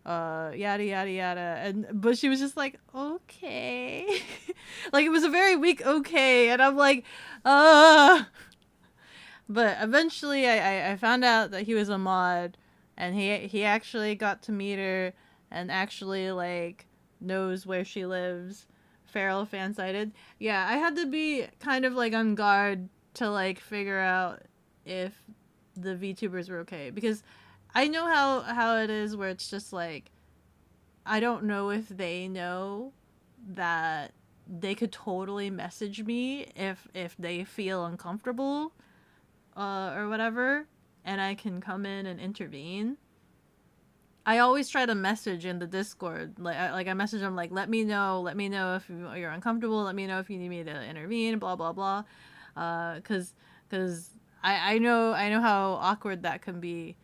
Yada yada yada. But she was just like, okay. Like it was a very weak okay, and I'm like, But eventually I found out that he was a mod, and he actually got to meet her and actually like knows where she lives. Feral fan sighted. Yeah, I had to be kind of like on guard to like figure out if the VTubers were okay, because I know how it is where it's just like I don't know if they know that they could totally message me if they feel uncomfortable or whatever, and I can come in and intervene. I always try to message in the Discord, I message them like, let me know if you're uncomfortable, let me know if you need me to intervene, blah blah blah, cause I know how awkward that can be,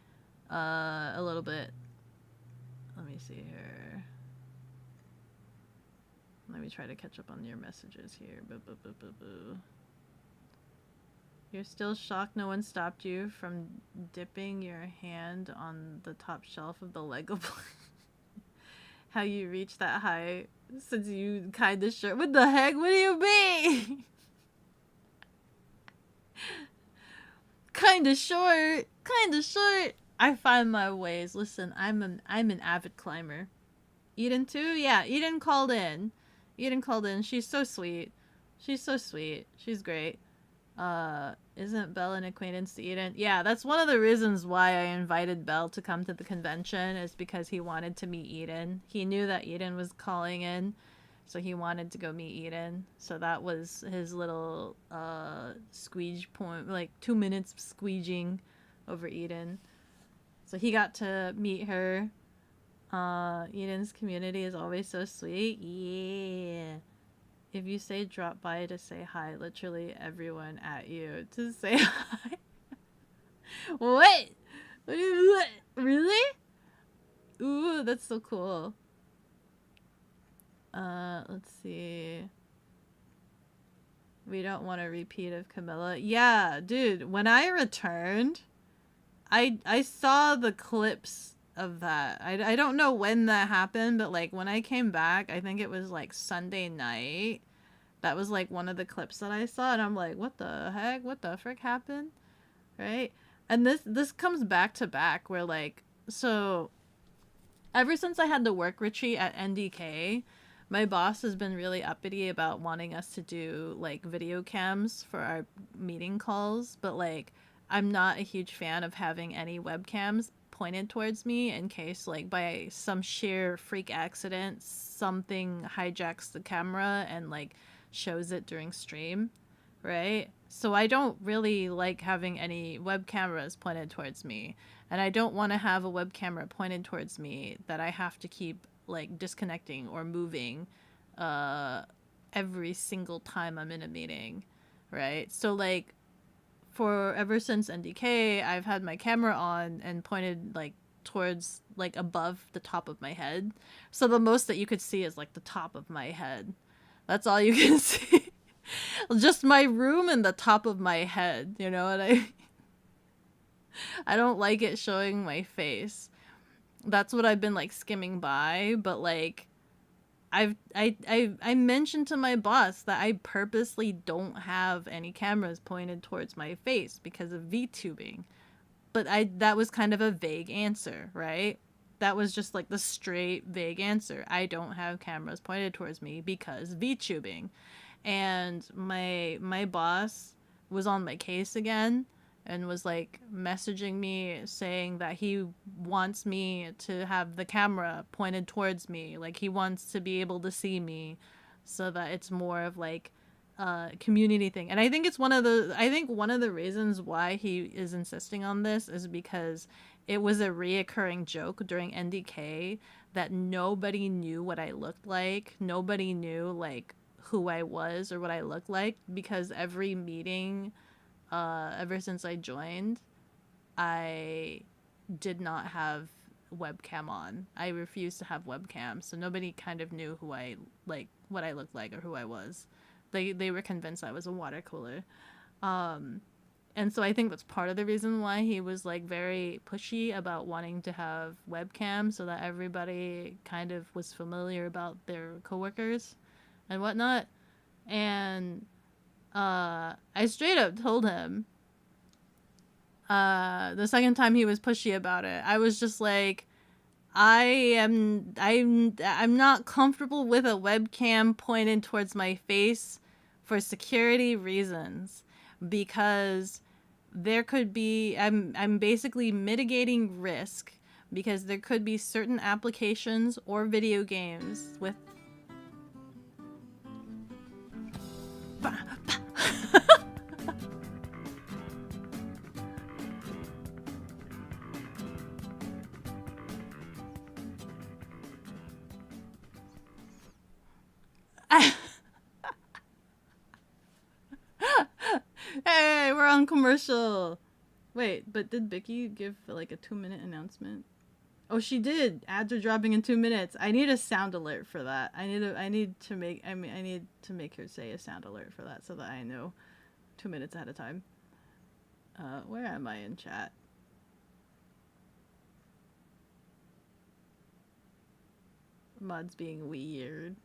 a little bit. Let me see here. Let me try to catch up on your messages here. Boo. You're still shocked no one stopped you from dipping your hand on the top shelf of the Lego block. How you reached that high since you kinda sure. What the heck? What do you mean? Kinda short. I find my ways. Listen, I'm an avid climber. Eden too? Yeah, Eden called in. She's so sweet. She's great. Isn't Belle an acquaintance to Eden? Yeah, that's one of the reasons why I invited Belle to come to the convention, is because he wanted to meet Eden. He knew that Eden was calling in, so he wanted to go meet Eden. So that was his little squeege point, like 2 minutes squeeging over Eden. So he got to meet her. Eden's community is always so sweet. Yeah. If you say drop by to say hi, literally everyone at you to say hi. What? Really? Ooh, that's so cool. Let's see. We don't want a repeat of Camilla. Yeah, dude, when I returned, I saw the clips of that. I don't know when that happened, but like when I came back, I think it was like Sunday night. That was like one of the clips that I saw, and I'm like, what the heck? What the frick happened? Right? And this comes back to back where like, so ever since I had the work retreat at NDK, my boss has been really uppity about wanting us to do like video cams for our meeting calls, but like I'm not a huge fan of having any webcams pointed towards me in case like by some sheer freak accident something hijacks the camera and like shows it during stream, right? So I don't really like having any web cameras pointed towards me, and I don't want to have a web camera pointed towards me that I have to keep like disconnecting or moving every single time I'm in a meeting, right? So like for ever since NDK, I've had my camera on and pointed like towards like above the top of my head. So the most that you could see is like the top of my head. That's all you can see. Just my room and the top of my head, you know what I don't like it showing my face. That's what I've been like skimming by, but like I mentioned to my boss that I purposely don't have any cameras pointed towards my face because of VTubing. But that was kind of a vague answer, right? That was just like the straight vague answer. I don't have cameras pointed towards me because VTubing. And my boss was on my case again and was like messaging me saying that he wants me to have the camera pointed towards me, like he wants to be able to see me so that it's more of like a community thing. And I think one of the reasons why he is insisting on this is because it was a reoccurring joke during NDK that nobody knew what I looked like. Nobody knew like who I was or what I looked like, because every meeting ever since I joined, I did not have webcam on. I refused to have webcam, so nobody kind of knew who I like, what I looked like, or who I was. They were convinced I was a water cooler. And so I think that's part of the reason why he was like very pushy about wanting to have webcam, so that everybody kind of was familiar about their coworkers and whatnot. And I straight up told him the second time he was pushy about it, I was just like, I'm not comfortable with a webcam pointed towards my face for security reasons, because there could be, I'm basically mitigating risk, because there could be certain applications or video games with Hey, we're on commercial. Wait, but did Vicky give like a 2-minute announcement? Oh, she did. Ads are dropping in 2 minutes. I need a sound alert for that. I need to make her say a sound alert for that so that I know 2 minutes ahead of time. Where am I in chat? Mods being weird.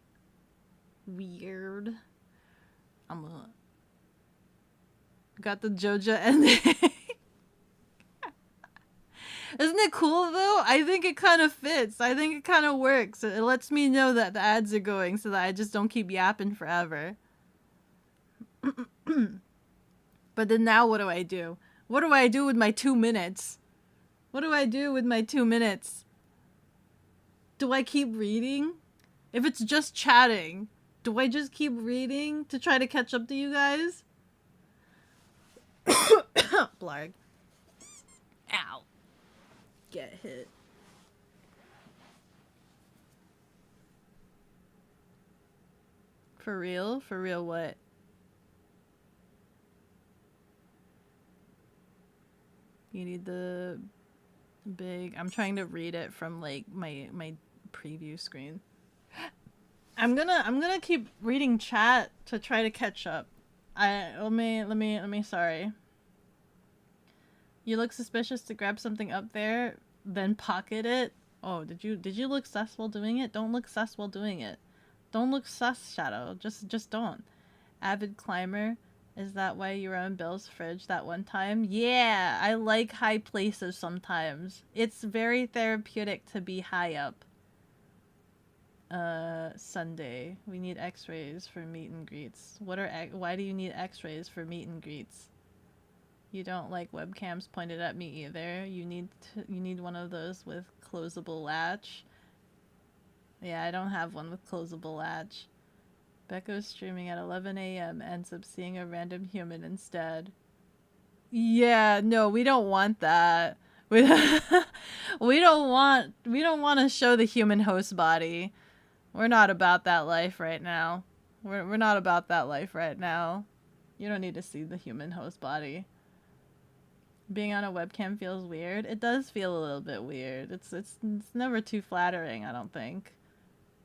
Weird. Got the Joja ending. Isn't it cool though? I think it kind of fits. I think it kind of works. It lets me know that the ads are going so that I just don't keep yapping forever. But then now what do I do? What do I do with my 2 minutes? What do I do with my 2 minutes? Do I keep reading? If it's just chatting, do I just keep reading to try to catch up to you guys? Blarg. Ow. Get hit. For real? For real what? You need the big... I'm trying to read it from like my preview screen. I'm gonna keep reading chat to try to catch up. Let me sorry. You look suspicious to grab something up there, then pocket it. Oh, did you look sus while doing it? Don't look sus while doing it. Don't look sus, Shadow. Just don't. Avid climber. Is that why you were on Bill's fridge that one time? Yeah, I like high places sometimes. It's very therapeutic to be high up. Sunday. We need x-rays for meet and greets. Why do you need x-rays for meet and greets? You don't like webcams pointed at me either. You need one of those with closable latch. Yeah, I don't have one with closable latch. Becco's streaming at 11 a.m. ends up seeing a random human instead. Yeah, no, we don't want that. We don't want to show the human host body. We're not about that life right now. We're not about that life right now. You don't need to see the human host body. Being on a webcam feels weird. It does feel a little bit weird. It's never too flattering, I don't think.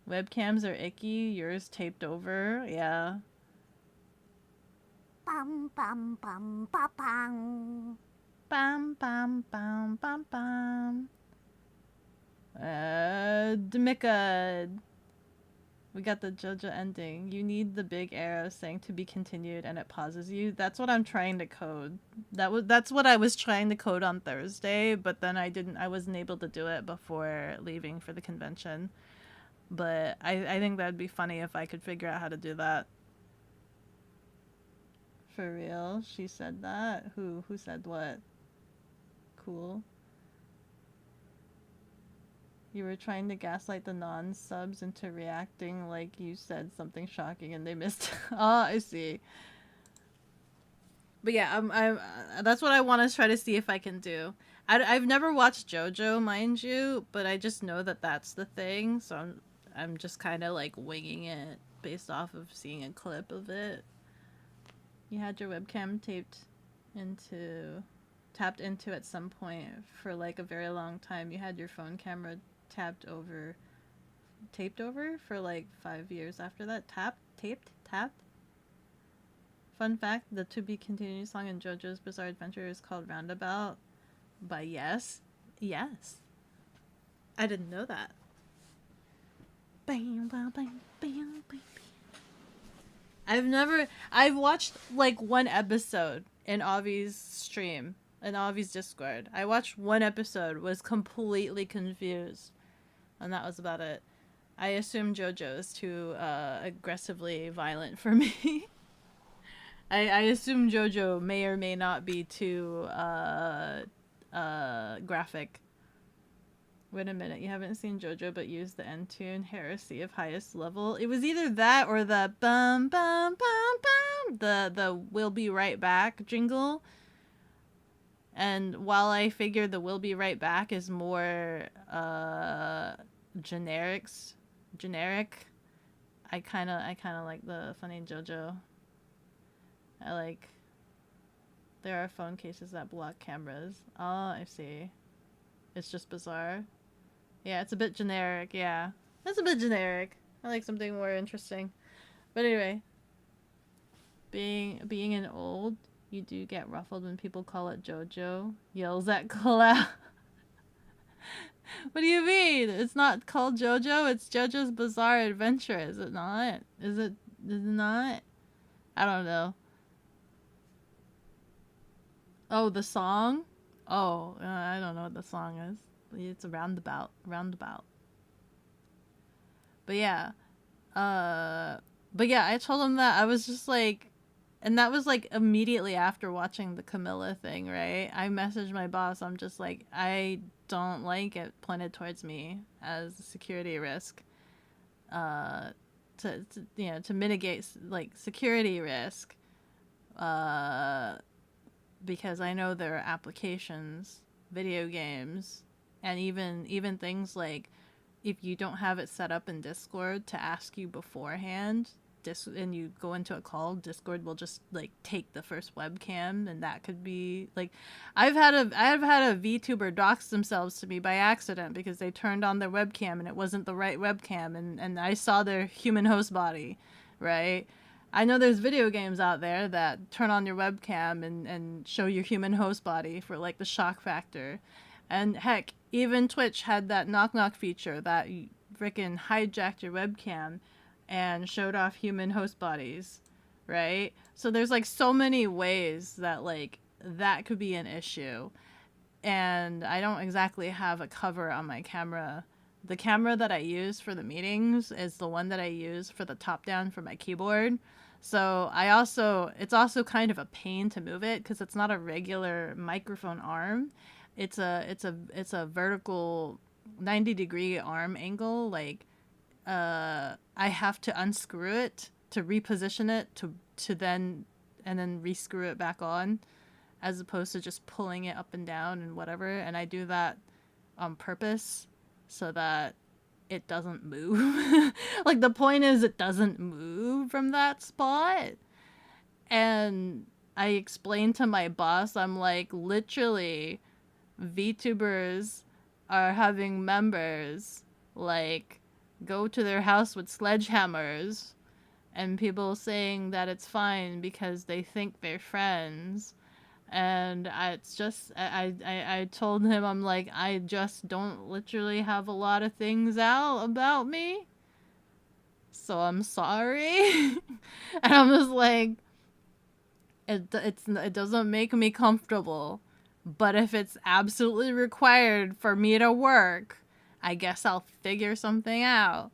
Webcams are icky. Yours taped over. Yeah. Bum bum bum ba bum. Bam bam bam bam bam. Demika. We got the JoJo ending. You need the big arrow saying to be continued and it pauses you. That's what I'm trying to code. That's what I was trying to code on Thursday, but then I wasn't able to do it before leaving for the convention. But I think that'd be funny if I could figure out how to do that. For real? She said that? Who said what? Cool. You were trying to gaslight the non-subs into reacting like you said something shocking and they missed. Oh, I see. But yeah, I'm that's what I want to try to see if I can do. I've never watched JoJo, mind you, but I just know that that's the thing, so I'm just kind of like winging it based off of seeing a clip of it. You had your webcam tapped into at some point for like a very long time. You had your phone camera taped over for like 5 years after that. Tapped. Fun fact, the to be continued song in JoJo's Bizarre Adventure is called Roundabout by Yes. Yes. I didn't know that. Bam, bam, bam, bam, bam. I've watched like one episode in Avi's stream, in Avi's Discord. I watched one episode, was completely confused, and that was about it. I assume JoJo is too aggressively violent for me. I assume JoJo may or may not be too graphic. Wait a minute, you haven't seen JoJo but used the end tune, Heresy of Highest Level. It was either that or the bum bum bum bum, the We'll Be Right Back jingle. And while I figure the We'll Be Right Back is more generic, I kind of like the funny JoJo. There are phone cases that block cameras. Oh, I see. It's just bizarre. Yeah, it's a bit generic, yeah. That's a bit generic. I like something more interesting. But anyway. Being an old, you do get ruffled when people call it JoJo. Yells at Cloud. What do you mean? It's not called JoJo, it's JoJo's Bizarre Adventure, is it not? Is it not? I don't know. Oh, the song? Oh, I don't know what the song is. It's a roundabout. But yeah. I told him that I was just like, and that was like immediately after watching the Camilla thing, right? I messaged my boss. I'm just like, I don't like it pointed towards me as a security risk. To mitigate like security risk. Because I know there are applications, video games, and even things like if you don't have it set up in Discord to ask you beforehand, and you go into a call, Discord will just like take the first webcam, and that could be like I've had a Vtuber dox themselves to me by accident because they turned on their webcam and it wasn't the right webcam, and I saw their human host body, right? I know there's video games out there that turn on your webcam and show your human host body for like the shock factor. And heck, even Twitch had that knock feature that freaking hijacked your webcam and showed off human host bodies, right? So there's like so many ways that like that could be an issue. And I don't exactly have a cover on my camera. The camera that I use for the meetings is the one that I use for the top down for my keyboard. So it's also kind of a pain to move it because it's not a regular microphone arm. It's a vertical 90-degree arm angle. Like, I have to unscrew it to reposition it to then rescrew it back on, as opposed to just pulling it up and down and whatever. And I do that on purpose so that it doesn't move. Like, the point is it doesn't move from that spot. And I explained to my boss, I'm like, literally, VTubers are having members, like, go to their house with sledgehammers, and people saying that it's fine because they think they're friends. And I told him, I'm like, I just don't literally have a lot of things out about me. So I'm sorry. And I'm just like, it doesn't make me comfortable. But if it's absolutely required for me to work, I guess I'll figure something out.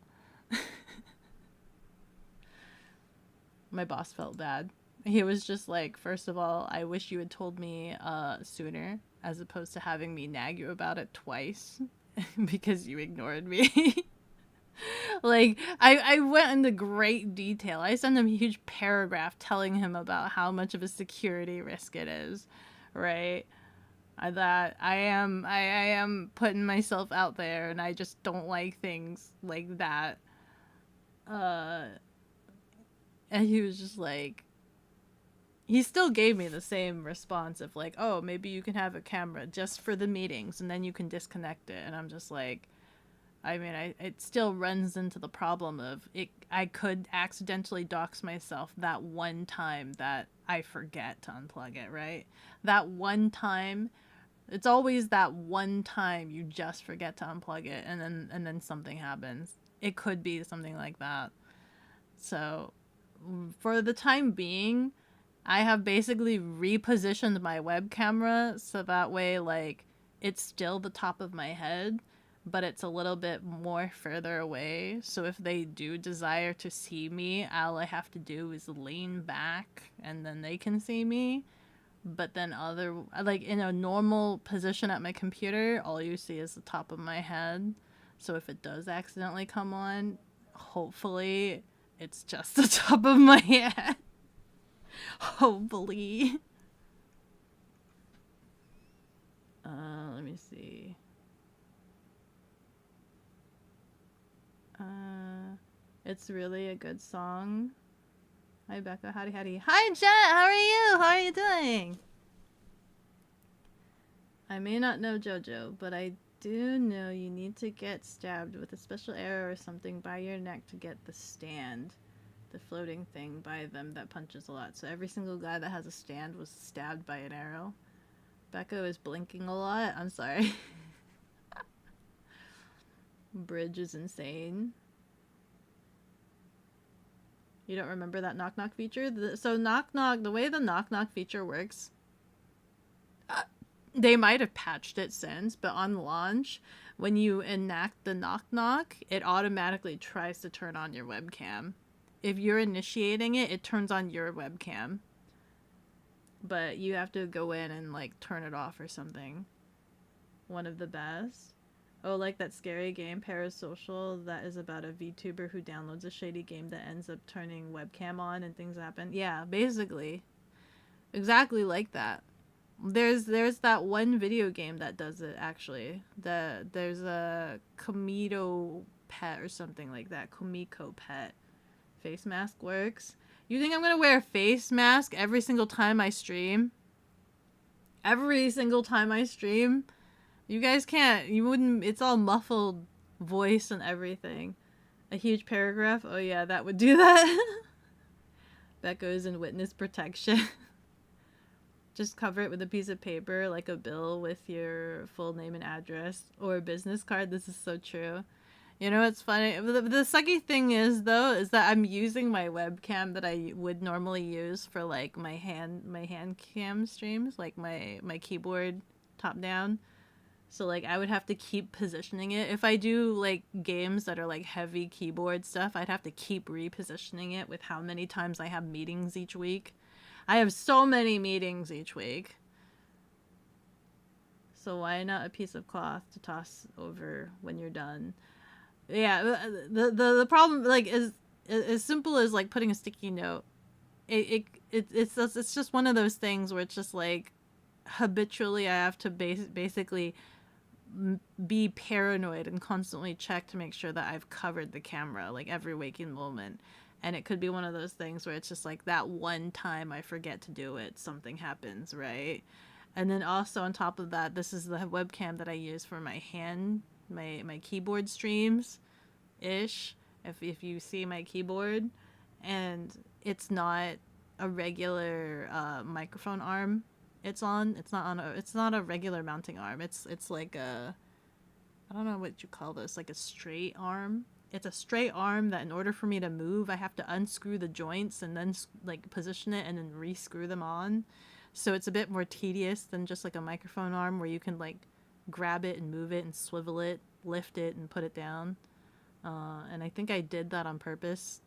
My boss felt bad. He was just like, first of all, I wish you had told me sooner, as opposed to having me nag you about it twice because you ignored me. Like, I went into great detail. I sent him a huge paragraph telling him about how much of a security risk it is, right? That I am putting myself out there, and I just don't like things like that. And he was just like, he still gave me the same response of like, oh, maybe you can have a camera just for the meetings, and then you can disconnect it. And I'm just like, I mean, it still runs into the problem of it. I could accidentally dox myself that one time that I forget to unplug it, right? That one time, it's always that one time you just forget to unplug it, and then something happens. It could be something like that. So, for the time being, I have basically repositioned my web camera so that way, like, it's still the top of my head, but it's a little bit more further away. So if they do desire to see me, all I have to do is lean back and then they can see me. But then like in a normal position at my computer, all you see is the top of my head. So if it does accidentally come on, hopefully it's just the top of my head. Hopefully. Let me see. It's really a good song. Hi, Becca. Howdy, howdy. Hi, Jet. How are you? How are you doing? I may not know JoJo, but I do know you need to get stabbed with a special arrow or something by your neck to get the stand. The floating thing by them that punches a lot. So every single guy that has a stand was stabbed by an arrow. Becca is blinking a lot. I'm sorry. Bridge is insane. You don't remember that knock knock feature? So knock knock, the way the knock knock feature works, they might have patched it since, but on launch, when you enact the knock knock, it automatically tries to turn on your webcam. If you're initiating it, it turns on your webcam. But you have to go in and like turn it off or something. One of the best. Oh, like that scary game, Parasocial, that is about a VTuber who downloads a shady game that ends up turning webcam on and things happen. Yeah, basically. Exactly like that. There's that one video game that does it, actually. There's a Komodo pet or something like that. Komiko pet. Face mask works. You think I'm gonna wear a face mask every single time I stream? Every single time I stream? You guys can't. You wouldn't. It's all muffled voice and everything. A huge paragraph? Oh yeah, that would do that. Becca is in witness protection. Just cover it with a piece of paper, like a bill with your full name and address. Or a business card. This is so true. You know what's funny? The sucky thing is, though, is that I'm using my webcam that I would normally use for, like, my hand cam streams. Like, my keyboard top down. So, like, I would have to keep positioning it. If I do, like, games that are, like, heavy keyboard stuff, I'd have to keep repositioning it with how many times I have meetings each week. I have so many meetings each week. So why not a piece of cloth to toss over when you're done? Yeah, the problem, like, is as simple as, like, putting a sticky note. It's just one of those things where it's just, like, habitually I have to basically be paranoid and constantly check to make sure that I've covered the camera, like, every waking moment. And it could be one of those things where it's just like that one time I forget to do it, something happens, right? And then also on top of that, this is the webcam that I use for my my keyboard streams ish. If you see my keyboard, and it's not a regular microphone arm. It's not a regular mounting arm. It's like a, I don't know what you call this, like a straight arm. it's a straight arm that in order for me to move, I have to unscrew the joints and then like position it and then re-screw them on. So it's a bit more tedious than just like a microphone arm where you can like grab it and move it and swivel it, lift it and put it down. And I think I did that on purpose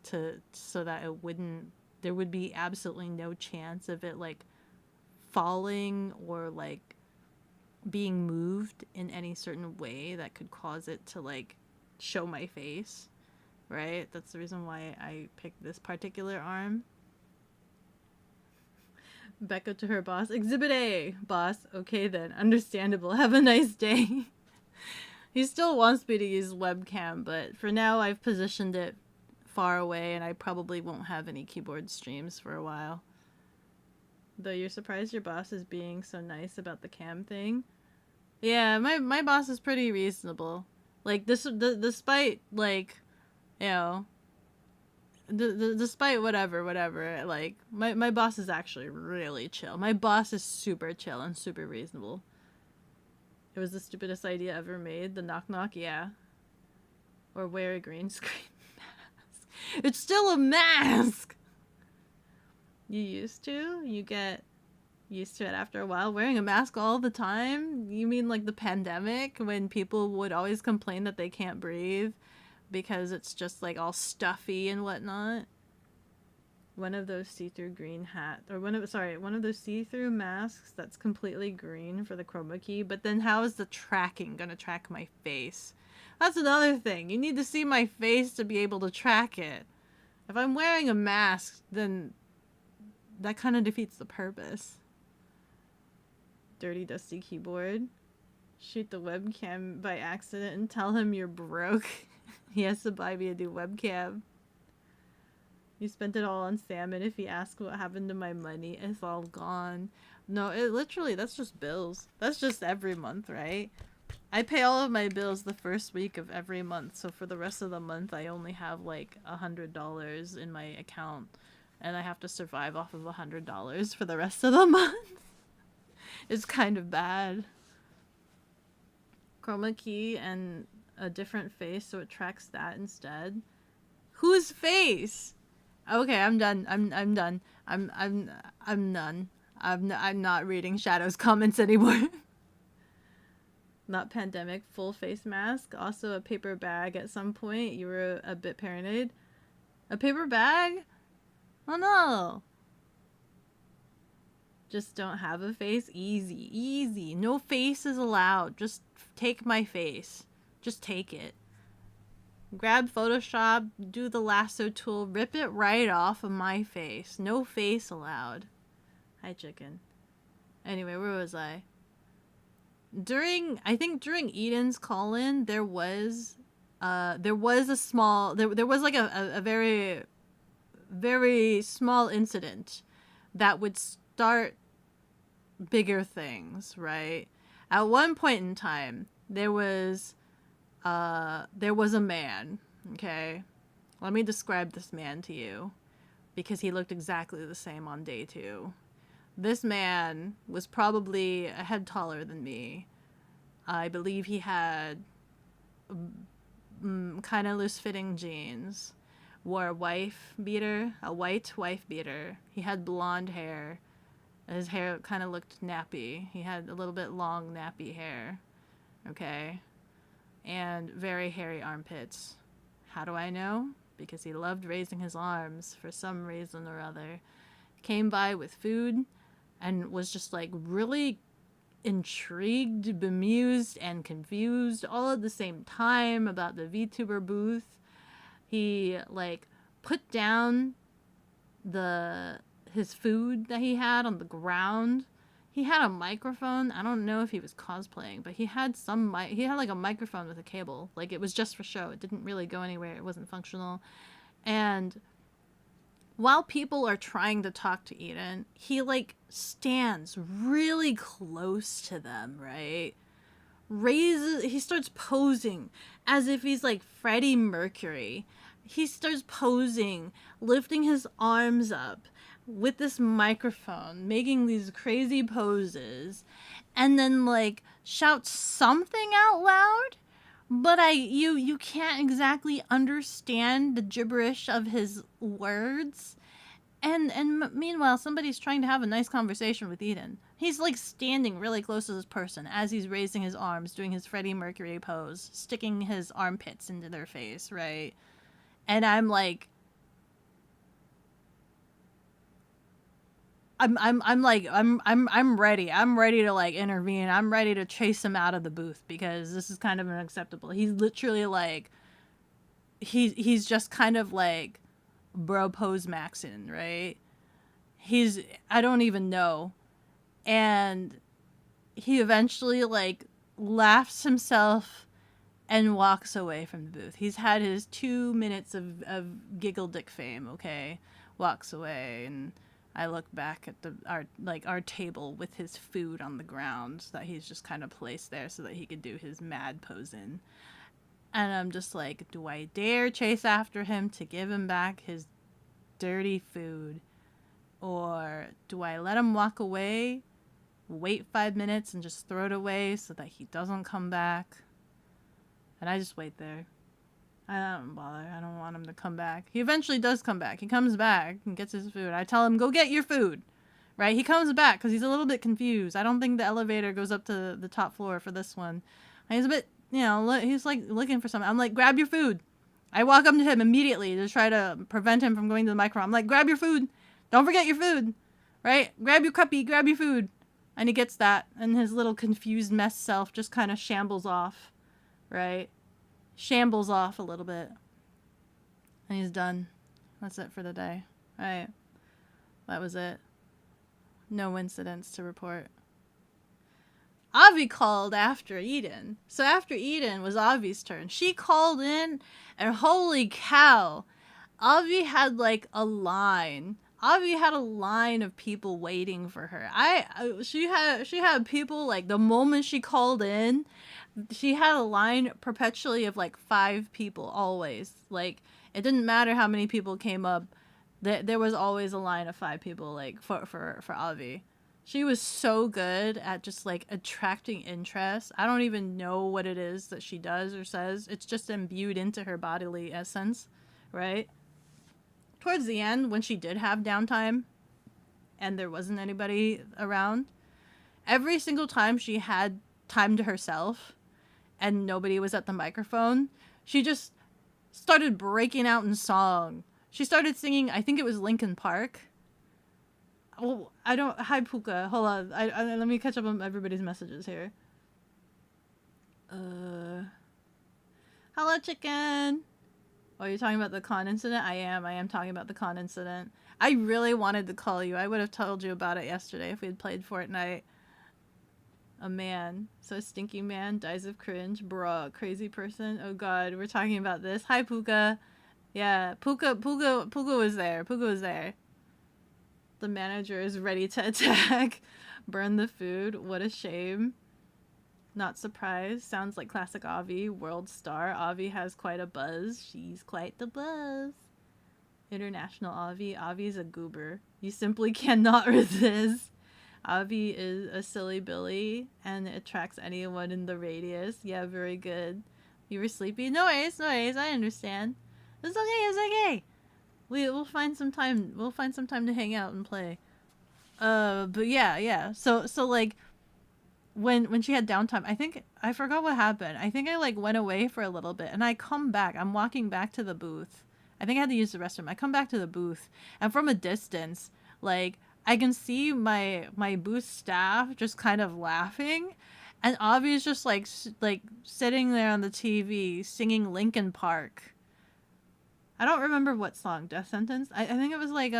so that there would be absolutely no chance of it like falling or like being moved in any certain way that could cause it to like show my face, right? That's the reason why I picked this particular arm. Becca to her boss, Exhibit A, boss. Okay then, understandable. Have a nice day. He still wants me to use webcam, but for now I've positioned it far away and I probably won't have any keyboard streams for a while. Though you're surprised your boss is being so nice about the cam thing. Yeah, my boss is pretty reasonable. Like, despite, like, you know, despite whatever, like, my boss is actually really chill. My boss is super chill and super reasonable. It was the stupidest idea ever made. The knock knock, yeah. Or wear a green screen mask. It's still a mask! You used to? You get used to it after a while? Wearing a mask all the time? You mean like the pandemic when people would always complain that they can't breathe because it's just like all stuffy and whatnot? One of those see-through green hat, or one of those see-through masks that's completely green for the chroma key, but then how is the tracking gonna track my face? That's another thing. You need to see my face to be able to track it. If I'm wearing a mask, then that kind of defeats the purpose. Dirty, dusty keyboard. Shoot the webcam by accident and tell him you're broke. He has to buy me a new webcam. You spent it all on salmon. If he asks what happened to my money, it's all gone. No, it literally, that's just bills. That's just every month, right? I pay all of my bills the first week of every month. So for the rest of the month, I only have like $100 in my account. And I have to survive off of $100 for the rest of the month. It's kind of bad. Chroma key and a different face so it tracks that instead. Whose face? Okay, I'm done. I'm done. I'm done. I'm not reading Shadow's comments anymore. Not pandemic, full face mask. Also a paper bag at some point. You were a bit paranoid. A paper bag? Oh no. Just don't have a face. Easy, easy. No face is allowed. Just take my face. Just take it. Grab Photoshop, do the lasso tool, rip it right off of my face. No face allowed. Hi, chicken. Anyway, where was I? I think during Eden's call-in, there was a very, very small incident that would start bigger things, right? At one point in time, there was a man, okay? Let me describe this man to you, because he looked exactly the same on day 2. This man was probably a head taller than me. I believe he had kind of loose-fitting jeans, wore a white wife beater. He had blonde hair. His hair kind of looked nappy. He had a little bit long, nappy hair, okay? And very hairy armpits. How do I know? Because he loved raising his arms for some reason or other. Came by with food and was just like really intrigued, bemused, and confused all at the same time about the Vtuber booth. He like put down his food that he had on the ground. He had a microphone. I don't know if he was cosplaying, but he had like a microphone with a cable. Like it was just for show. It didn't really go anywhere. It wasn't functional. And while people are trying to talk to Eden, he like stands really close to them, right? He starts posing as if he's like Freddie Mercury. He starts posing, lifting his arms up with this microphone, making these crazy poses, and then like shouts something out loud, but you can't exactly understand the gibberish of his words. And meanwhile, somebody's trying to have a nice conversation with Eden. He's like standing really close to this person as he's raising his arms, doing his Freddie Mercury pose, sticking his armpits into their face, right? And I'm like, I'm ready. I'm ready to like intervene. I'm ready to chase him out of the booth because this is kind of unacceptable. He's literally like, he's just kind of like bro pose maxing, right? I don't even know. And he eventually like laughs himself and walks away from the booth. He's had his 2 minutes of giggle dick fame, okay? Walks away, and I look back at our table with his food on the ground that he's just kind of placed there so that he could do his mad pose in. And I'm just like, do I dare chase after him to give him back his dirty food? Or do I let him walk away, wait 5 minutes, and just throw it away so that he doesn't come back? And I just wait there. I don't bother. I don't want him to come back. He eventually does come back. He comes back and gets his food. I tell him, go get your food. Right? He comes back because he's a little bit confused. I don't think the elevator goes up to the top floor for this one. And he's a bit, he's like looking for something. I'm like, grab your food. I walk up to him immediately to try to prevent him from going to the microphone. I'm like, grab your food. Don't forget your food. Right? Grab your cuppy. Grab your food. And he gets that. And his little confused mess self just kind of shambles off. Right? Shambles off a little bit. And he's done. That's it for the day. Right. That was it. No incidents to report. Avi called after Eden. So after Eden was Avi's turn. She called in, and holy cow, Avi had like a line. Avi had a line of people waiting for her. She had people like the moment she called in, she had a line perpetually of like 5 people always. Like it didn't matter how many people came up. There was always a line of 5 people like for Avi. She was so good at just like attracting interest. I don't even know what it is that she does or says. It's just imbued into her bodily essence, right? Towards the end, when she did have downtime and there wasn't anybody around, every single time she had time to herself and nobody was at the microphone, she just started breaking out in song. She started singing, I think it was Linkin Park. Oh, I don't... Hi, Puka. Hold on. Let me catch up on everybody's messages here. Hello, chicken. Oh, you're talking about the con incident? I am talking about the con incident. I really wanted to call you. I would have told you about it yesterday if we had played Fortnite. A man. So stinky man dies of cringe. Bruh. Crazy person. Oh god, we're talking about this. Hi, Puka. Yeah, Puka was there. Puka was there. The manager is ready to attack. Burn the food. What a shame. Not surprised. Sounds like classic Avi. World star. Avi has quite a buzz. She's quite the buzz. International Avi. Avi's a goober. You simply cannot resist. Avi is a silly Billy and attracts anyone in the radius. Yeah, very good. You were sleepy? No worries, no worries. I understand. It's okay, it's okay. We'll find some time. We'll find some time to hang out and play. But yeah. So like, when she had downtime, I forgot what happened. I think I like went away for a little bit, and I come back. I'm walking back to the booth. I think I had to use the restroom. I come back to the booth, and from a distance, like I can see my booth staff just kind of laughing, and Avi's just like sitting there on the TV singing Linkin Park. I don't remember what song. Death Sentence? I think it was like,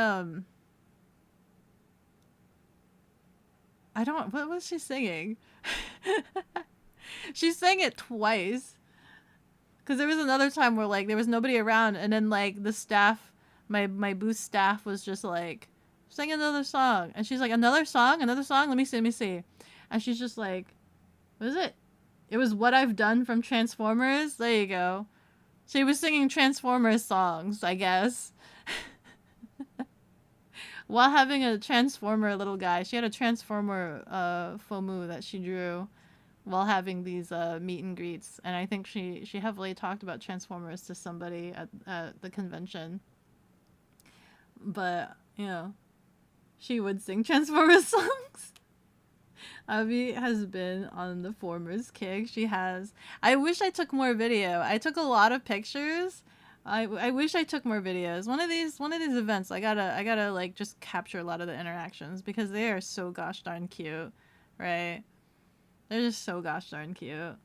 what was she singing? She sang it twice. Because there was another time where, like, there was nobody around, and then, like, the staff, my booth staff was just like, sing another song. And she's like, another song? Another song? Let me see. And she's just like, what is it? It was What I've Done from Transformers. There you go. She was singing Transformers songs, I guess. While having a Transformer little guy. She had a Transformer FOMU that she drew. while having these meet and greets, and I think she heavily talked about Transformers to somebody at the convention. But she would sing Transformers songs. Avi has been on the Formers kick. She has. I wish I took more video. I took a lot of pictures. I wish I took more videos. One of these events, I gotta like just capture a lot of the interactions because they are so gosh darn cute, right? They're just so gosh darn cute.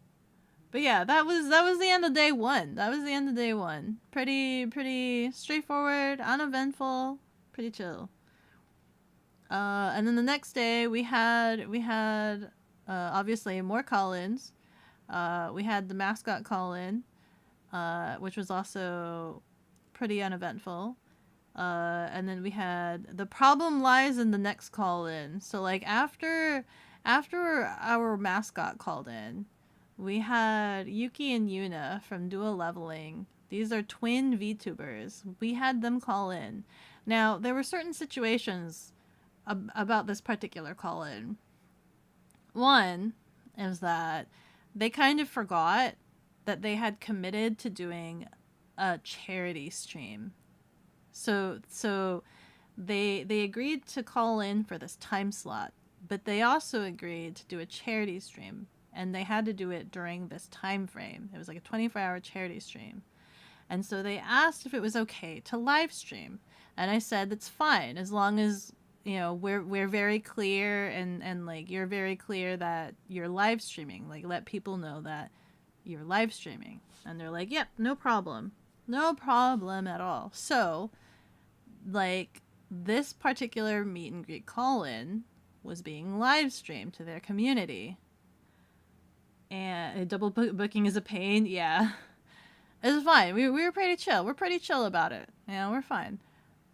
But yeah, that was the end of day one. That was the end of day one. Pretty straightforward, uneventful, pretty chill. And then the next day we had obviously more call-ins. We had the mascot call-in, which was also pretty uneventful. And then we had the problem lies in the next call-in. So like after our mascot called in, we had Yuki and Yuna from Dual Leveling. These are twin VTubers. We had them call in. Now, there were certain situations about this particular call-in. One is that they kind of forgot that they had committed to doing a charity stream. So they agreed to call in for this time slot, but they also agreed to do a charity stream, and they had to do it during this time frame. It was like a 24-hour charity stream. And so they asked if it was okay to live stream. And I said that's fine as long as we're very clear and like you're very clear that you're live streaming. Like let people know that you're live streaming. And they're like, "Yep, no problem. No problem at all." So like this particular meet and greet call-in was being live streamed to their community. And double booking is a pain. Yeah. It's fine. We were pretty chill. We're pretty chill about it. We're fine.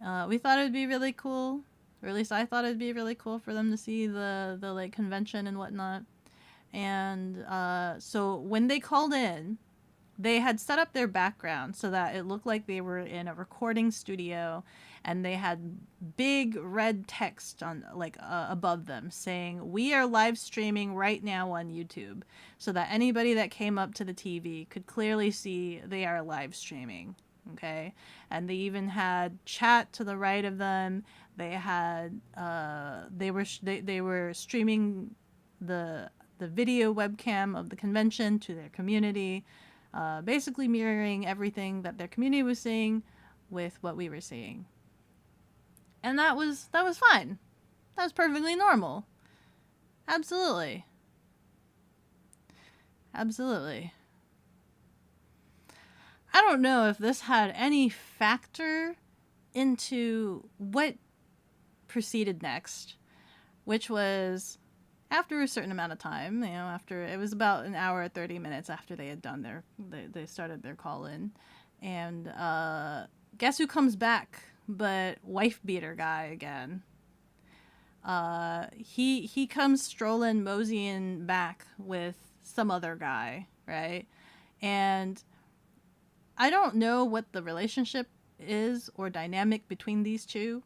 We thought it'd be really cool, or at least I thought it'd be really cool for them to see the like convention and whatnot. And so when they called in, they had set up their background so that it looked like they were in a recording studio, and they had big red text on like above them saying, "We are live streaming right now on YouTube," so that anybody that came up to the TV could clearly see they are live streaming. Okay, and they even had chat to the right of them. They had they were streaming the video webcam of the convention to their community. Basically mirroring everything that their community was seeing with what we were seeing. And that was fine. That was perfectly normal. Absolutely. Absolutely. I don't know if this had any factor into what proceeded next, which was after a certain amount of time, after it was about an hour 30 minutes after they had done they started their call in, and guess who comes back but wife beater guy again. He comes strolling, moseying back with some other guy, right? And I don't know what the relationship is or dynamic between these two.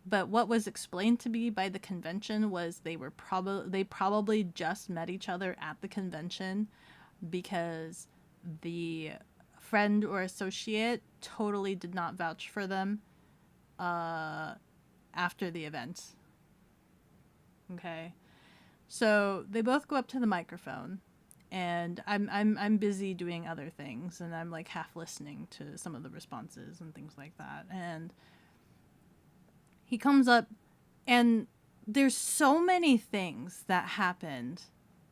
But what was explained to me by the convention was they probably just met each other at the convention because the friend or associate totally did not vouch for them after the event. Okay, so they both go up to the microphone, and I'm busy doing other things, and I'm like half listening to some of the responses and things like that, and he comes up, and there's so many things that happened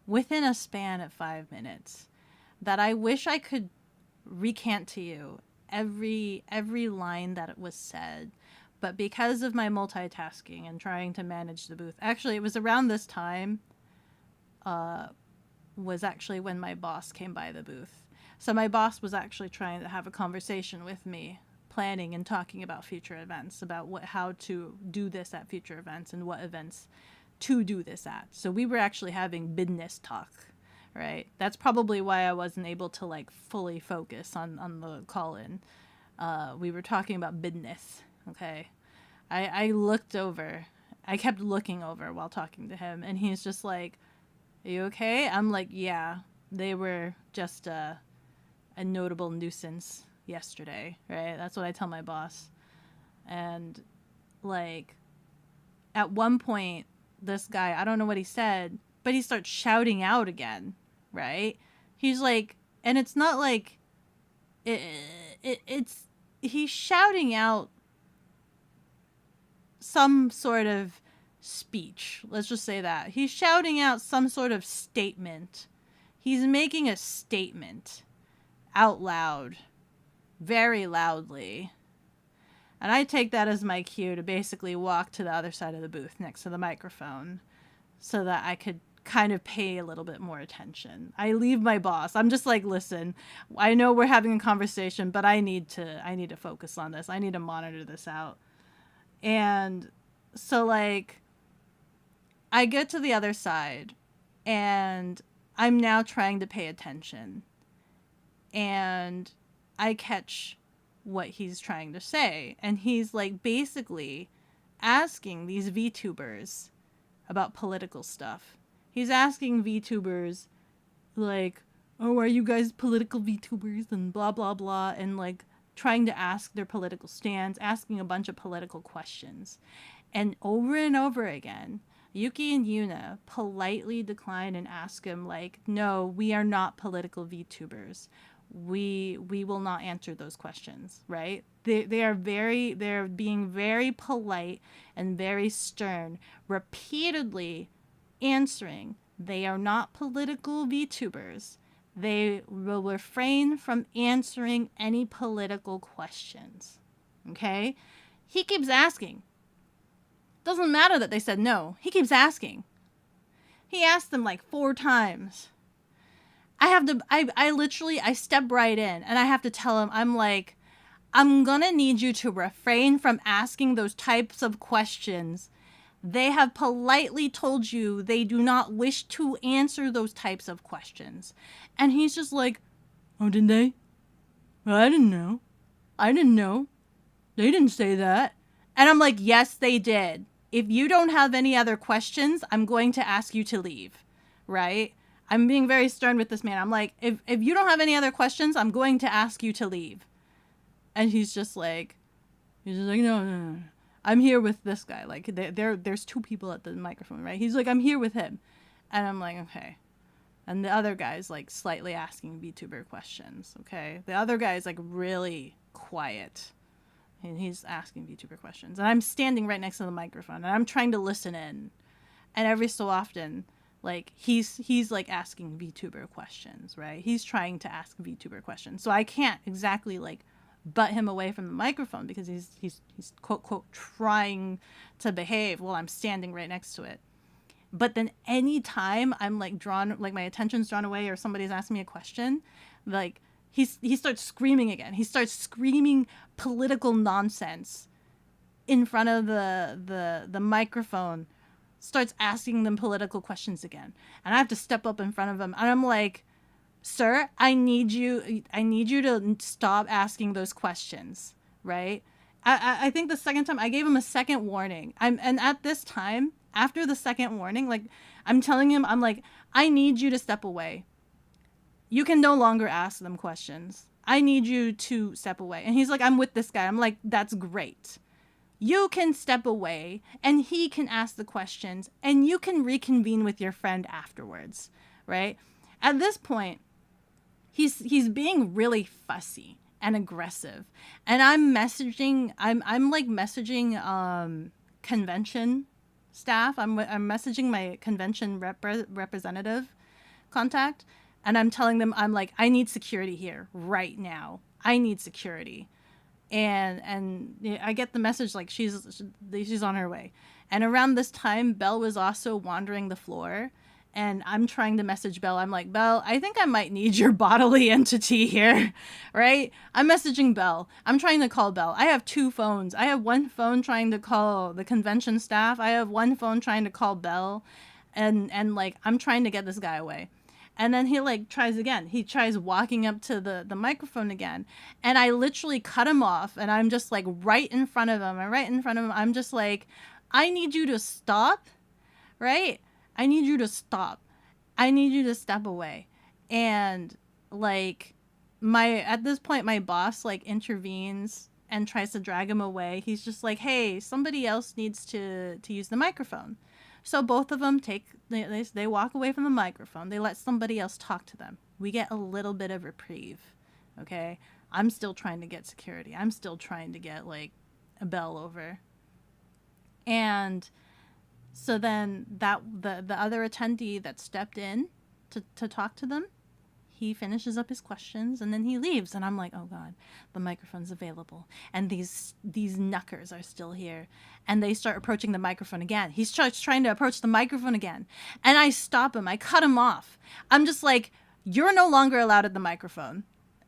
within a span of 5 minutes that I wish I could recant to you every line that was said. But because of my multitasking and trying to manage the booth, actually, it was around this time was actually when my boss came by the booth. So my boss was actually trying to have a conversation with me, planning and talking about future events, about how to do this at future events and what events to do this at. So we were actually having business talk, right? That's probably why I wasn't able to like fully focus on the call-in. We were talking about business, okay? I looked over. I kept looking over while talking to him, and he's just like, Are you okay? I'm like, yeah, they were just a notable nuisance yesterday, right? That's what I tell my boss. And like at one point, this guy, I don't know what he said, but he starts shouting out again, right? He's like, and it's not like it's he's shouting out some sort of speech. Let's just say that. He's shouting out some sort of statement. He's making a statement out loud, very loudly. And I take that as my cue to basically walk to the other side of the booth next to the microphone so that I could kind of pay a little bit more attention. I leave my boss. I'm just like, listen, I know we're having a conversation, but I need to focus on this. I need to monitor this out. And so like I get to the other side and I'm now trying to pay attention. And I catch what he's trying to say. And he's like basically asking these VTubers about political stuff. He's asking VTubers like, oh, are you guys political VTubers and blah, blah, blah. And like trying to ask their political stance, asking a bunch of political questions. And over again, Yuki and Yuna politely decline and ask him like, no, we are not political VTubers. We will not answer those questions, right? They're being very polite and very stern, repeatedly answering they are not political VTubers. They will refrain from answering any political questions. Okay? He keeps asking. Doesn't matter that they said no. He keeps asking. He asked them like 4 times. I step right in and I have to tell him, I'm like, I'm gonna need you to refrain from asking those types of questions. They have politely told you they do not wish to answer those types of questions. And he's just like, oh, did they? Well, I didn't know. They didn't say that. And I'm like, yes, they did. If you don't have any other questions, I'm going to ask you to leave, right? I'm being very stern with this man. I'm like, if you don't have any other questions, I'm going to ask you to leave. And he's just like, no. I'm here with this guy. Like, there's 2 people at the microphone, right? He's like, I'm here with him. And I'm like, okay. And the other guy's, like, slightly asking VTuber questions, okay? The other guy's, like, really quiet. And he's asking VTuber questions. And I'm standing right next to the microphone. And I'm trying to listen in. And every so often, like, he's like, asking VTuber questions, right? He's trying to ask VTuber questions. So I can't exactly, like, butt him away from the microphone because he's quote quote trying to behave while I'm standing right next to it. But then anytime I'm like my attention's drawn away or somebody's asking me a question, like he starts screaming again. He starts screaming political nonsense in front of the microphone, starts asking them political questions again. And I have to step up in front of him and I'm like, sir, I need you to stop asking those questions, right? I think the second time I gave him a second warning. And at this time, after the second warning, like I'm telling him, I'm like, I need you to step away. You can no longer ask them questions. I need you to step away. And he's like, I'm with this guy. I'm like, that's great. You can step away and he can ask the questions and you can reconvene with your friend afterwards, right? At this point, he's being really fussy and aggressive. And I'm messaging convention staff. I'm messaging my convention representative contact and I'm telling them, I'm like, I need security here right now. I need security. And I get the message like she's on her way. And around this time, Belle was also wandering the floor. And I'm trying to message Belle. I'm like, Belle, I think I might need your bodily entity here, right? I'm messaging Belle. I'm trying to call Belle. I have 2 phones. I have one phone trying to call the convention staff. I have one phone trying to call Belle. And like, I'm trying to get this guy away. And then he like tries again. He tries walking up to the microphone again. And I literally cut him off. And I'm just like right in front of him. I'm just like, I need you to stop, right? I need you to stop. I need you to step away. And like at this point my boss like intervenes and tries to drag him away. He's just like, "Hey, somebody else needs to use the microphone." So both of them they walk away from the microphone. They let somebody else talk to them. We get a little bit of reprieve. Okay? I'm still trying to get security. I'm still trying to get like a bell over. And so then the other attendee that stepped in to talk to them, he finishes up his questions and then he leaves. And I'm like, oh God, the microphone's available. And these knuckers are still here. And they start approaching the microphone again. He starts trying to approach the microphone again. And I stop him. I cut him off. I'm just like, you're no longer allowed at the microphone.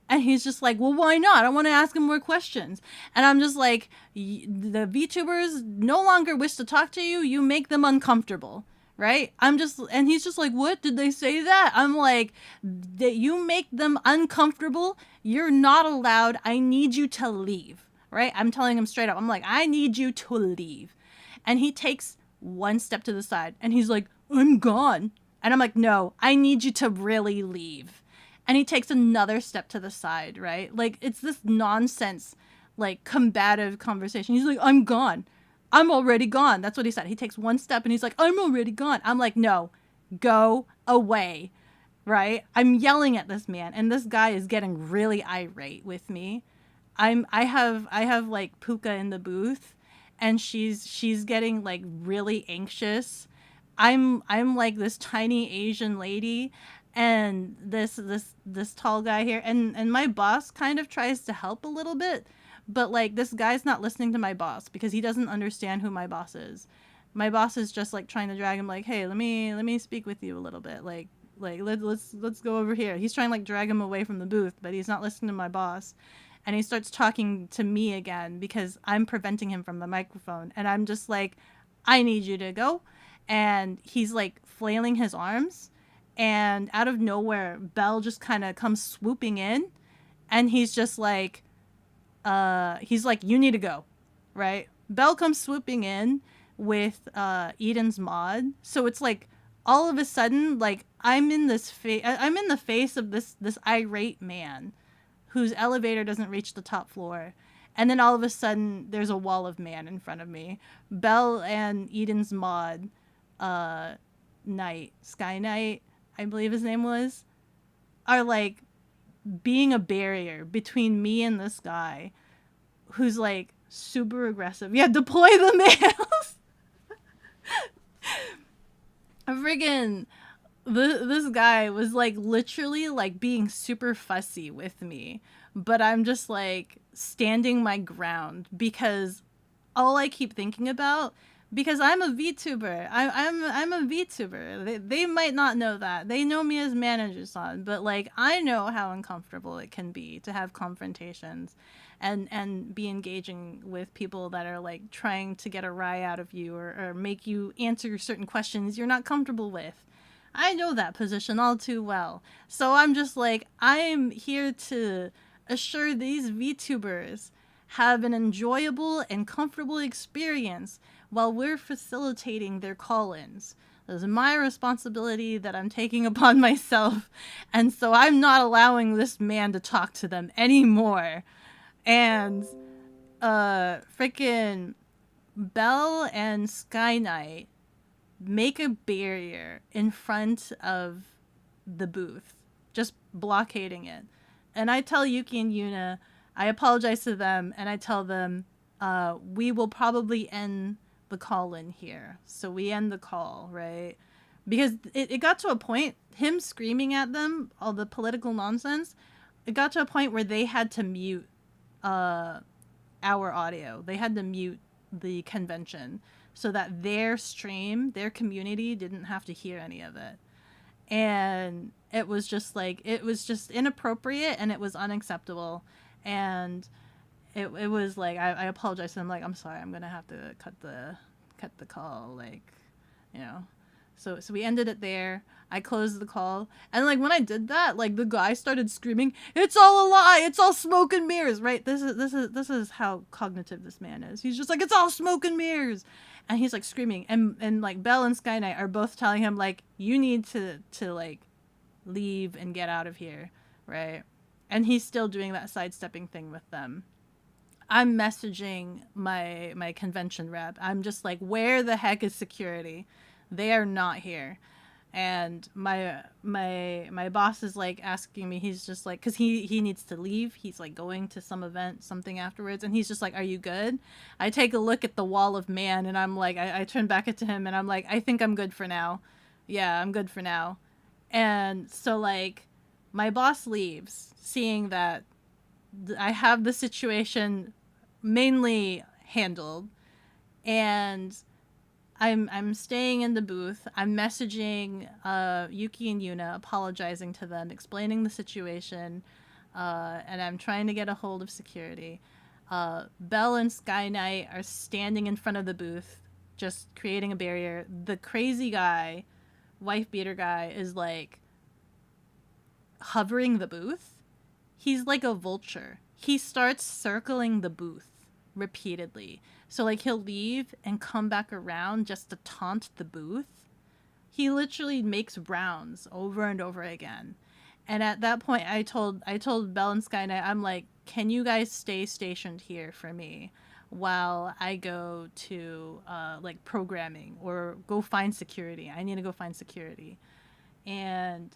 And he's just like, well, why not? I want to ask him more questions. And I'm just like, the VTubers no longer wish to talk to you. You make them uncomfortable, right? And he's just like, what? Did they say that? I'm like, that you make them uncomfortable. You're not allowed. I need you to leave, right? I'm telling him straight up. I'm like, I need you to leave. And he takes one step to the side and he's like, I'm gone. And I'm like, no, I need you to really leave. And he takes another step to the side, right? Like, it's this nonsense, like, combative conversation. He's like, I'm gone. I'm already gone. That's what he said. He takes one step and he's like, I'm already gone. I'm like, no, go away, right? I'm yelling at this man. And this guy is getting really irate with me. I have like Puka in the booth and she's getting like really anxious. I'm like this tiny Asian lady and this tall guy here, and my boss kind of tries to help a little bit, but like this guy's not listening to my boss because he doesn't understand who my boss is. My boss is just like trying to drag him like, hey, let me speak with you a little bit, like let's go over here. He's trying to like drag him away from the booth, but he's not listening to my boss. And he starts talking to me again because I'm preventing him from the microphone, and I'm just like, I need you to go. And he's like flailing his arms. And out of nowhere, Belle just kind of comes swooping in. And he's just like, you need to go, right? Belle comes swooping in with Eden's mod. So it's like, all of a sudden, like, I'm in the face of this irate man whose elevator doesn't reach the top floor. And then all of a sudden, there's a wall of man in front of me. Belle and Eden's mod, Sky Knight, I believe his name was, are like being a barrier between me and this guy who's like super aggressive. Yeah, deploy the males. Friggin' this guy was like literally like being super fussy with me, but I'm just like standing my ground because all I keep thinking about, because I'm a VTuber. I'm a VTuber. They might not know that. They know me as Manager-san, but like I know how uncomfortable it can be to have confrontations and be engaging with people that are like trying to get a rise out of you or make you answer certain questions you're not comfortable with. I know that position all too well. So I'm just like, I'm here to assure these VTubers have an enjoyable and comfortable experience while we're facilitating their call-ins. This is my responsibility that I'm taking upon myself, and so I'm not allowing this man to talk to them anymore. And freaking Belle and Sky Knight make a barrier in front of the booth, just blockading it. And I tell Yuki and Yuna, I apologize to them, and I tell them, we will probably end the call in here. So we end the call, right? Because it got to a point, him screaming at them, all the political nonsense, it got to a point where they had to mute our audio. They had to mute the convention so that their stream, their community didn't have to hear any of it. And it was just like, it was just inappropriate and it was unacceptable. And it was like, I apologize to them, like, I'm sorry, I'm gonna have to cut the call, like, you know, So we ended it there. I closed the call, and like when I did that, like the guy started screaming, "It's all a lie! It's all smoke and mirrors!" Right? This is how cognitive this man is. He's just like, "It's all smoke and mirrors," and he's like screaming, and like Belle and Sky Knight are both telling him like, "You need to like leave and get out of here," right? And he's still doing that sidestepping thing with them. I'm messaging my convention rep. I'm just like, "Where the heck is security? They are not here." And my boss is like asking me, he's just like, because he needs to leave, he's like going to some event, something afterwards, and he's just like, "Are you good?" I take a look at the wall of man, and I'm like, I turn back to him, and I'm like, "I think I'm good for now. Yeah, I'm good for now." And so like my boss leaves, seeing that I have the situation mainly handled, and I'm staying in the booth. I'm messaging Yuki and Yuna, apologizing to them, explaining the situation, and I'm trying to get a hold of security. Belle and Sky Knight are standing in front of the booth, just creating a barrier. The crazy guy, wife beater guy, is like hovering the booth. He's like a vulture. He starts circling the booth repeatedly. So like he'll leave and come back around just to taunt the booth. He literally makes rounds over and over again. And at that point I told Belle and Sky Knight, I'm like, "Can you guys stay stationed here for me while I go to like programming or go find security? I need to go find security." And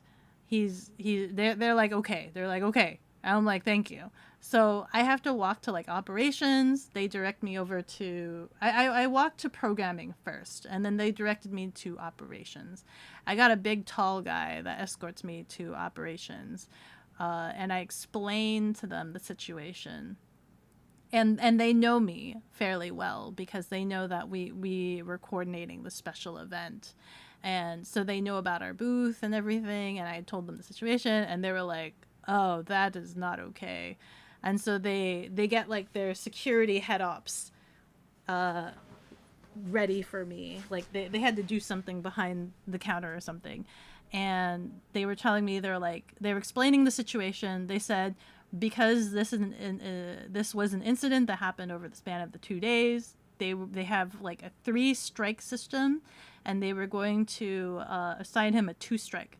they're like, "Okay." They're like, "Okay." And I'm like, "Thank you." So I have to walk to like operations. They direct me over to I walked to programming first, and then they directed me to operations. I got a big tall guy that escorts me to operations, and I explain to them the situation. And they know me fairly well because they know that we were coordinating the special event. And so they know about our booth and everything, and I told them the situation, and they were like, "Oh, that is not okay." And so they get like their security head ops ready for me. Like they had to do something behind the counter or something. And they were telling me, they were explaining the situation. They said, because this was an incident that happened over the span of the 2 days, they have like a 3 strike system, and they were going to assign him a 2 strike.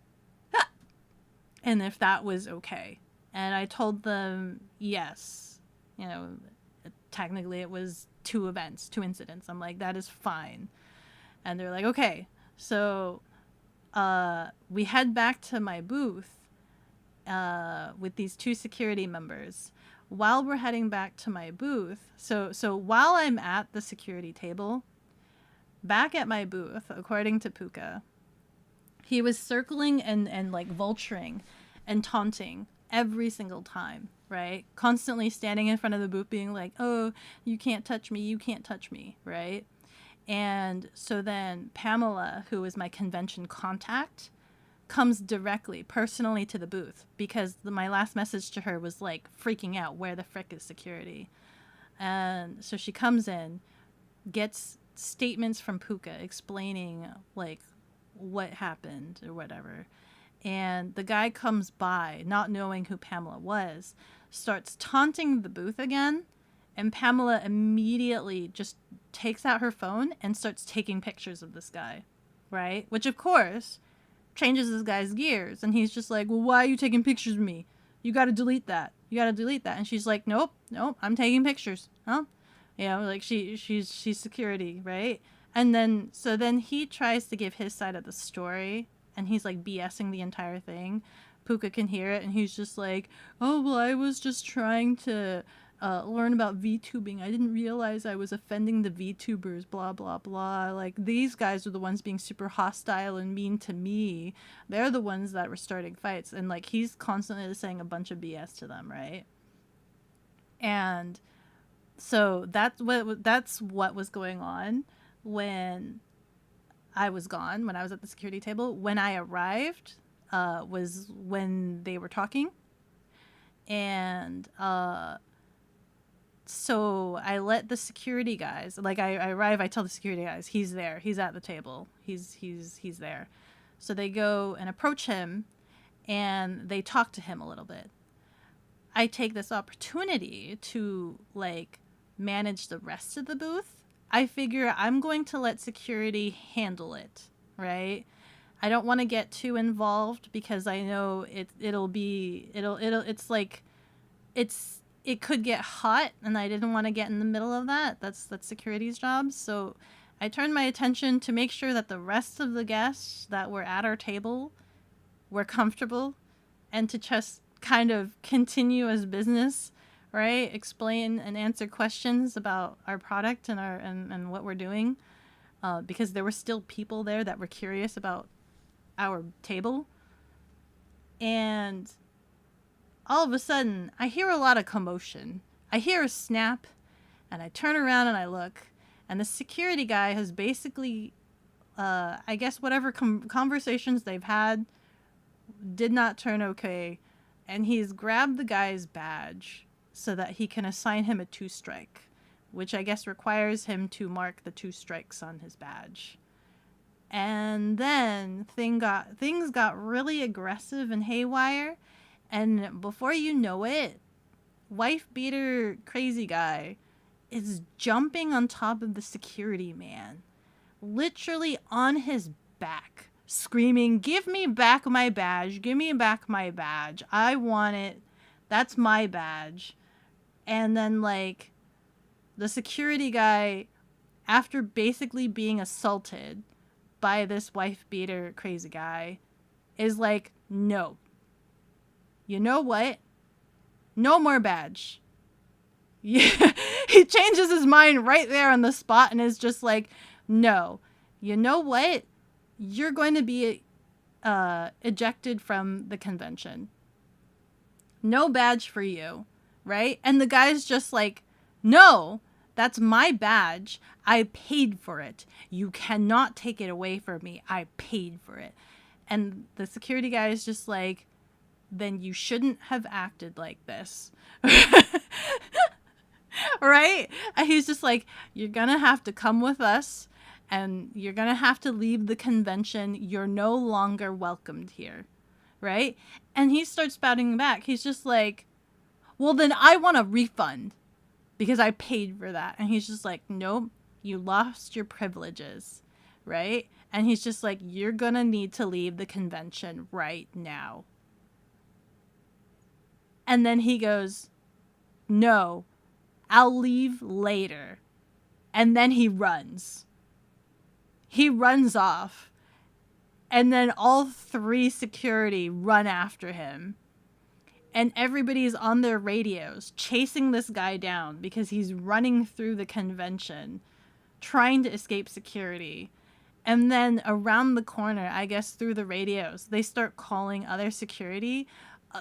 And if that was okay. And I told them, yes, technically it was 2 events, 2 incidents. I'm like, that is fine. And they're like, okay. So we head back to my booth with these 2 security members. While we're heading back to my booth, so while I'm at the security table, back at my booth, according to Puka, he was circling and like vulturing and taunting every single time, right? Constantly standing in front of the booth being like, "Oh, you can't touch me, you can't touch me," right? And so then Pamela, who is my convention contact, comes directly, personally to the booth, because my last message to her was like freaking out, where the frick is security? And so she comes in, gets statements from Puka explaining like what happened or whatever. And the guy comes by, not knowing who Pamela was, starts taunting the booth again, and Pamela immediately just takes out her phone and starts taking pictures of this guy, right? Which, of course, changes this guy's gears, and he's just like, "Well, why are you taking pictures of me? You gotta delete that. You gotta delete that." And she's like, nope, I'm taking pictures. Huh? Like she's security, right? And then he tries to give his side of the story, and he's like BSing the entire thing. Puka can hear it, and he's just like, "Oh, well, I was just trying to learn about VTubing. I didn't realize I was offending the VTubers, blah, blah, blah. Like, these guys are the ones being super hostile and mean to me. They're the ones that were starting fights." And, like, he's constantly saying a bunch of BS to them, right? And so that's what was going on when I was gone, when I was at the security table. When I arrived was when they were talking. And So I let the security guys, like I arrive, I tell the security guys, he's there, he's at the table, he's there. So they go and approach him and they talk to him a little bit. I take this opportunity to like manage the rest of the booth. I figure I'm going to let security handle it, right? I don't want to get too involved because I know it could get hot and I didn't want to get in the middle of that. That's security's job. So I turned my attention to make sure that the rest of the guests that were at our table were comfortable and to just kind of continue as business, right? Explain and answer questions about our product and and what we're doing, because there were still people there that were curious about our table. And all of a sudden, I hear a lot of commotion. I hear a snap, and I turn around and I look, and the security guy has basically, I guess whatever conversations they've had did not turn okay, and he's grabbed the guy's badge so that he can assign him a 2-strike, which I guess requires him to mark the 2 strikes on his badge. And then things got really aggressive and haywire, and before you know it, wife beater crazy guy is jumping on top of the security man, literally on his back, screaming, "Give me back my badge, give me back my badge, I want it, that's my badge." And then like the security guy, after basically being assaulted by this wife beater crazy guy, is like, "No, you know what? No more badge." Yeah. He changes his mind right there on the spot and is just like, "No, you know what? You're going to be ejected from the convention. No badge for you," right? And the guy's just like, "No, that's my badge. I paid for it. You cannot take it away from me. I paid for it." And the security guy is just like, "Then you shouldn't have acted like this." Right? And he's just like, "You're gonna have to come with us and you're gonna have to leave the convention. You're no longer welcomed here." Right? And he starts spouting back. He's just like, "Well, then I want a refund because I paid for that." And he's just like, "Nope, you lost your privileges." Right? And he's just like, "You're gonna need to leave the convention right now." And then he goes, "No, I'll leave later." And then he runs. He runs off. And then all 3 security run after him. And everybody's on their radios chasing this guy down because he's running through the convention, trying to escape security. And then around the corner, I guess through the radios, they start calling other security.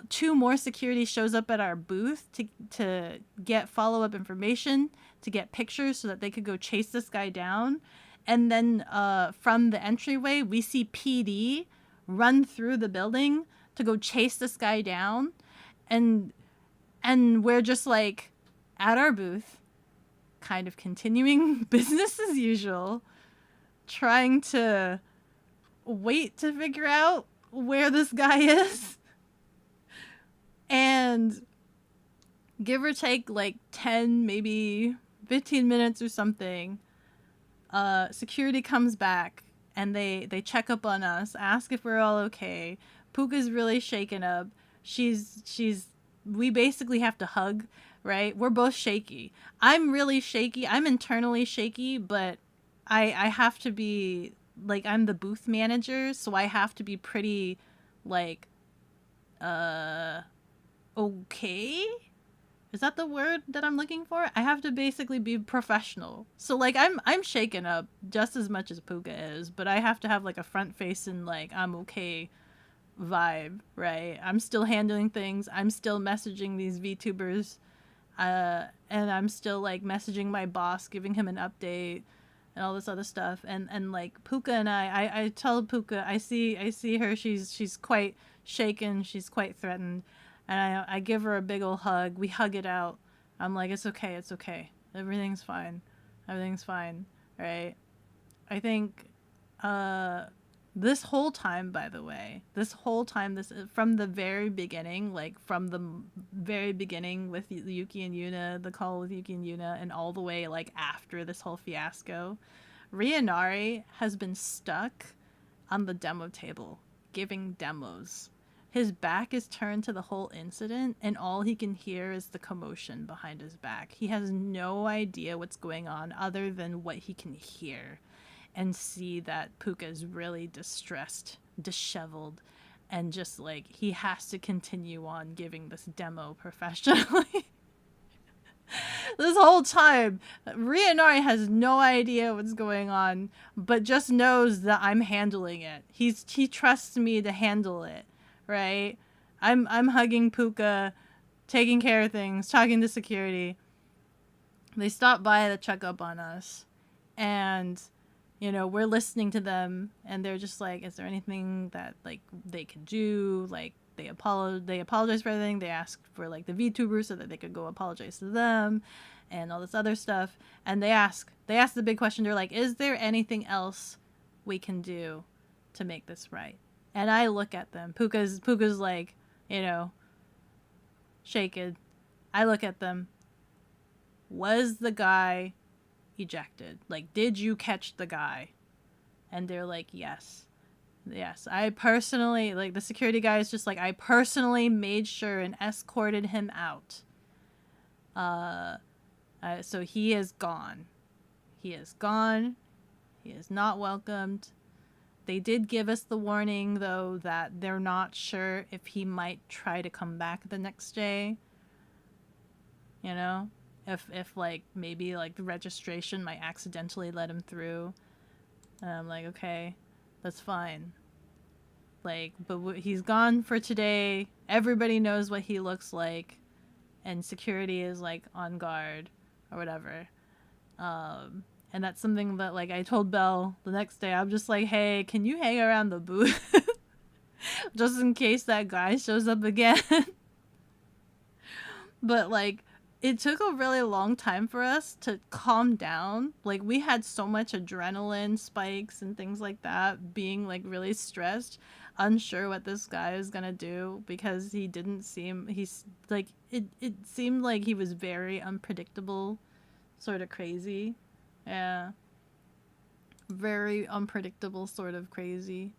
2 more security shows up at our booth to get follow-up information, to get pictures so that they could go chase this guy down. And then from the entryway, we see PD run through the building to go chase this guy down. And we're just like at our booth, kind of continuing business as usual, trying to wait to figure out where this guy is. And give or take like 10, maybe 15 minutes or something, security comes back and they check up on us, ask if we're all okay. Puka's really shaken up. We basically have to hug, right? We're both shaky. I'm really shaky. I'm internally shaky, but I have to be, like, I'm the booth manager, so I have to be pretty, like, okay? Is that the word that I'm looking for? I have to basically be professional. So, like, I'm shaken up just as much as Puka is, but I have to have, like, a front face and, like, I'm okay vibe, right? I'm still handling things. I'm still messaging these VTubers. And I'm still, like, messaging my boss, giving him an update and all this other stuff. And like, Puka and I tell Puka, I see her, she's quite shaken, she's quite threatened. And I give her a big ol' hug. We hug it out. I'm like, it's okay, it's okay. Everything's fine. Everything's fine, right? I think this whole time, by the way, this from the very beginning, like from the very beginning with Yuki and Yuna, the call with Yuki and Yuna, and all the way like after this whole fiasco, Rianari has been stuck on the demo table giving demos. His back is turned to the whole incident, and all he can hear is the commotion behind his back. He has no idea what's going on other than what he can hear and see that Puka is really distressed, disheveled, and just like he has to continue on giving this demo professionally. This whole time, Rianari has no idea what's going on, but just knows that I'm handling it. He trusts me to handle it, right? I'm hugging Puka, taking care of things, talking to security. They stop by to check up on us, and you know, we're listening to them, and they're just like, is there anything that like they could do? Like they apologize for everything. They ask for like the Vtuber so that they could go apologize to them and all this other stuff. And they ask the big question. They're like, is there anything else we can do to make this right? And I look at them. Puka's like, you know, shaken. I look at them. Was the guy ejected? Like, did you catch the guy? And they're like, yes. Yes, I personally, like, the security guy is just like, I personally made sure and escorted him out. So he is gone. He is gone. He is not welcomed. They did give us the warning, though, that they're not sure if he might try to come back the next day. You know? If like, maybe, like, the registration might accidentally let him through. And I'm like, okay, that's fine. Like, but he's gone for today. Everybody knows what he looks like. And security is, like, on guard. Or whatever. And that's something that, like, I told Belle the next day. I'm just like, hey, can you hang around the booth? Just in case that guy shows up again. But, like, it took a really long time for us to calm down. Like, we had so much adrenaline spikes and things like that, being, like, really stressed, unsure what this guy is gonna do, because he didn't seem, he's, like, it seemed like he was very unpredictable, sort of crazy. Yeah. Very unpredictable, sort of crazy.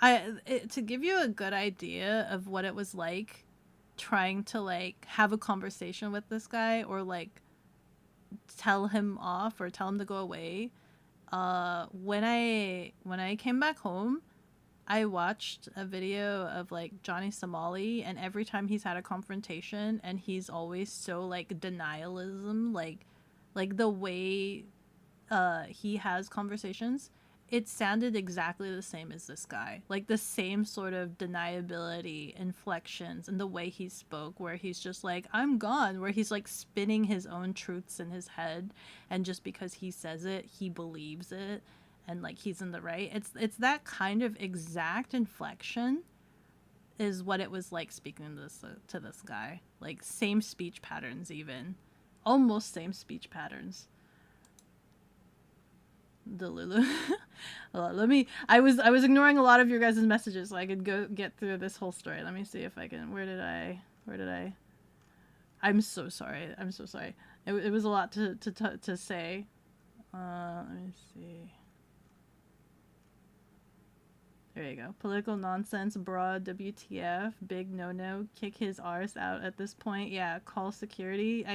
To give you a good idea of what it was like trying to, like, have a conversation with this guy, or, like, tell him off or tell him to go away, when I came back home, I watched a video of, like, Johnny Somali, and every time he's had a confrontation, and he's always so, like, denialism, like the way he has conversations, it sounded exactly the same as this guy. Like, the same sort of deniability, inflections, and the way he spoke, where he's just like, I'm gone, where he's, like, spinning his own truths in his head, and just because he says it, he believes it, and, like, he's in the right. It's that kind of exact inflection is what it was like speaking to this guy. Like, same speech patterns, even. Almost same speech patterns. Delulu. Let me. I was ignoring a lot of your guys' messages so I could go get through this whole story. Let me see if I can. Where did I? I'm so sorry. I'm so sorry. It was a lot to say. Let me see. There you go. Political nonsense, broad, WTF, big no-no, kick his arse out at this point. Yeah, call security.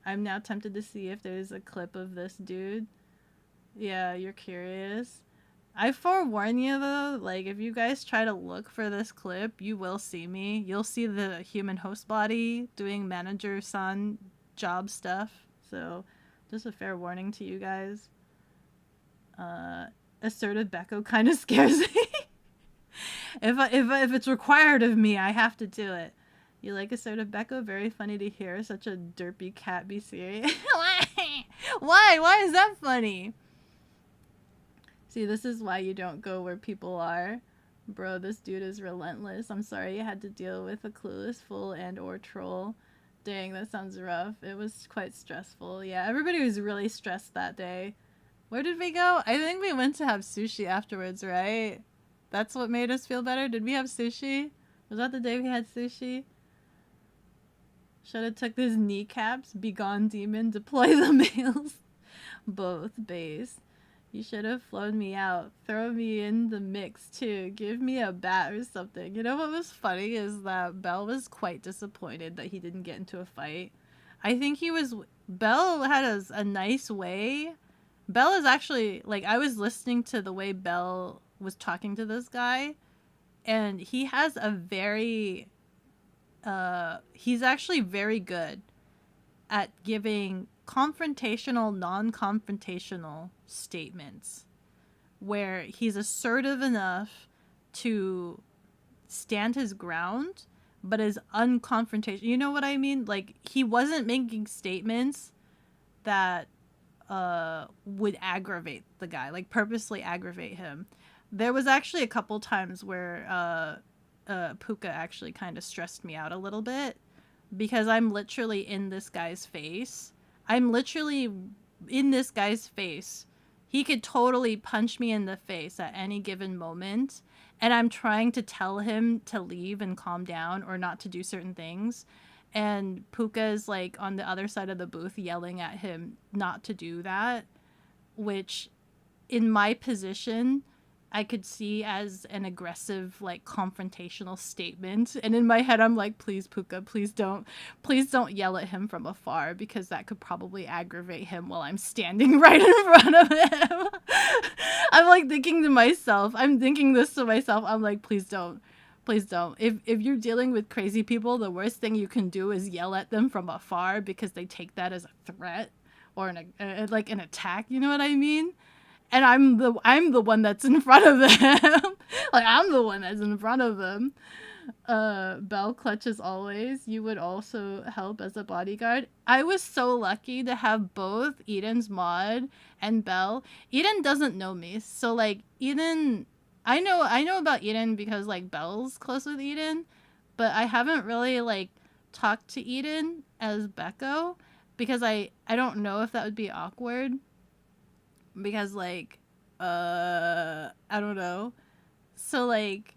I'm now tempted to see if there's a clip of this dude. Yeah, you're curious. I forewarn you, though, like, if you guys try to look for this clip, you will see me. You'll see the human host body doing manager-son job stuff. So, just a fair warning to you guys. Assertive Becco kind of scares me. If it's required of me, I have to do it. You like assertive Becco? Very funny to hear such a derpy cat be serious. Why? Why is that funny? See, this is why you don't go where people are. Bro, this dude is relentless. I'm sorry you had to deal with a clueless fool and or troll. Dang, that sounds rough. It was quite stressful. Yeah, everybody was really stressed that day. Where did we go? I think we went to have sushi afterwards, right? That's what made us feel better? Did we have sushi? Was that the day we had sushi? Should have took his kneecaps. Begone demon. Deploy the males. Both base. You should have flown me out. Throw me in the mix too. Give me a bat or something. You know what was funny is that Belle was quite disappointed that he didn't get into a fight. I think he was... Belle had a nice way. Belle is actually... Like, I was listening to the way Belle was talking to this guy. And he has a very... he's actually very good at giving confrontational, non-confrontational statements where he's assertive enough to stand his ground but is unconfrontational. You know what I mean? Like, he wasn't making statements that would aggravate the guy, like purposely aggravate him. There was actually a couple times where Puka actually kind of stressed me out a little bit because I'm literally in this guy's face. I'm literally in this guy's face. He could totally punch me in the face at any given moment. And I'm trying to tell him to leave and calm down or not to do certain things. And Puka is like on the other side of the booth yelling at him not to do that. Which in my position, I could see as an aggressive, like, confrontational statement. And in my head, I'm like, please, Puka, please don't yell at him from afar because that could probably aggravate him while I'm standing right in front of him. I'm like thinking to myself, I'm thinking this to myself. I'm like, please don't. Please don't. If you're dealing with crazy people, the worst thing you can do is yell at them from afar because they take that as a threat or like an attack. You know what I mean? And I'm the one that's in front of them. Like, I'm the one that's in front of them. Belle clutch as always. You would also help as a bodyguard. I was so lucky to have both Eden's mod and Belle. Eden doesn't know me. So, like, Eden... I know about Eden because, like, Belle's close with Eden. But I haven't really, like, talked to Eden as Beko. Because I don't know if that would be awkward. Because, like, I don't know. So, like,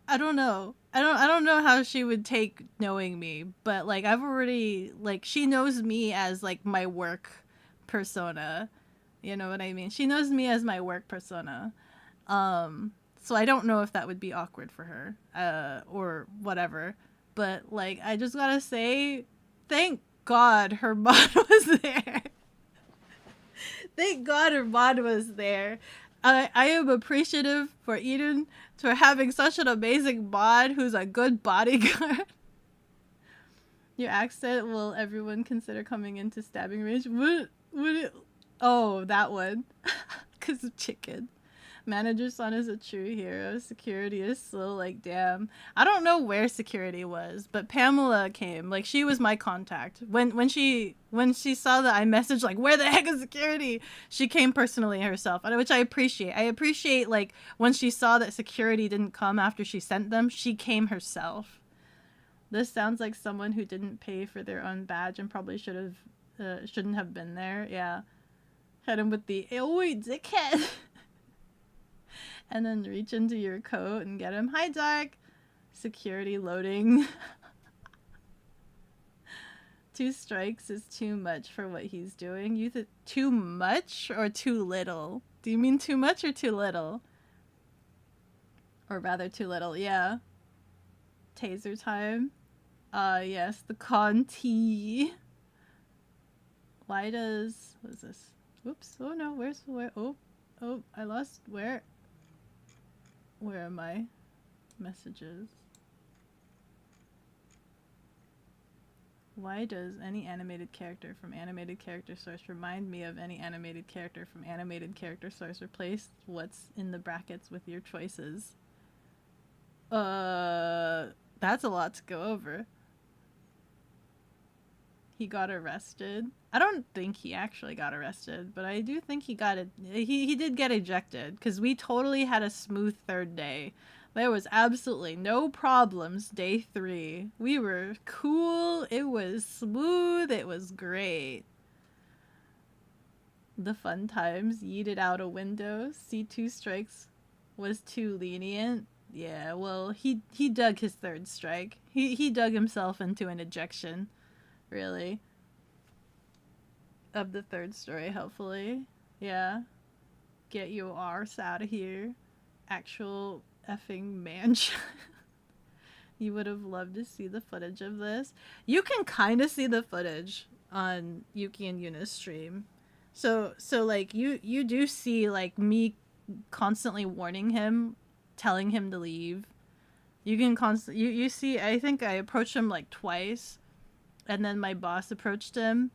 I don't know. I don't know how she would take knowing me, but, like, I've already, like, she knows me as, like, my work persona. You know what I mean? She knows me as my work persona. So I don't know if that would be awkward for her, or whatever. But, like, I just gotta say, thank God her mod was there. Thank God her mod was there. I am appreciative for Eden for having such an amazing mod who's a good bodyguard. Your accent, will everyone consider coming into stabbing range? Would it? Oh, that one. Because of chicken. Manager son is a true hero. Security is slow, like, damn. I don't know where security was, but Pamela came. Like, she was my contact. When she saw that I messaged, like, where the heck is security? She came personally herself, which I appreciate. I appreciate, like, when she saw that security didn't come after she sent them, she came herself. This sounds like someone who didn't pay for their own badge and probably shouldn't have been there. Yeah. Hit him with the, oi, dickhead. And then reach into your coat and get him. Hi, Dark. Security loading. 2 strikes is too much for what he's doing. You too much or too little? Do you mean too much or too little? Or rather too little, yeah. Taser time. Yes, the Conti. Why does... What is this? Whoops. Oh no, where? Oh, I lost... Where are my messages? Why does any animated character from animated character source remind me of any animated character from animated character source? Replace what's in the brackets with your choices. That's a lot to go over. He got arrested. I don't think he actually got arrested, but I do think he got it. He did get ejected because we totally had a smooth third day. There was absolutely no problems day 3. We were cool. It was smooth. It was great. The fun times yeeted out a window. C2 strikes was too lenient. Yeah, well, he dug his 3rd strike. He dug himself into an ejection, really. Of the 3rd story, hopefully. Yeah. Get your arse out of here. Actual effing man. You would have loved to see the footage of this. You can kind of see the footage on Yuki and Yuna's stream. So like you do see like me constantly warning him, telling him to leave. You can you see, I think I approached him like twice, and then my boss approached him,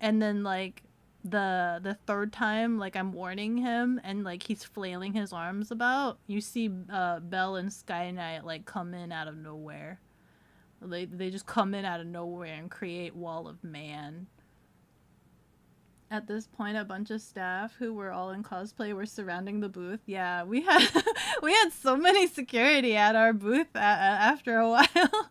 and then like the 3rd time, like I'm warning him and like he's flailing his arms about, you see Belle and Sky Knight like come in out of nowhere. They just come in out of nowhere and create wall of man. At this point, a bunch of staff who were all in cosplay were surrounding the booth. Yeah, we had we had so many security at our booth after a while.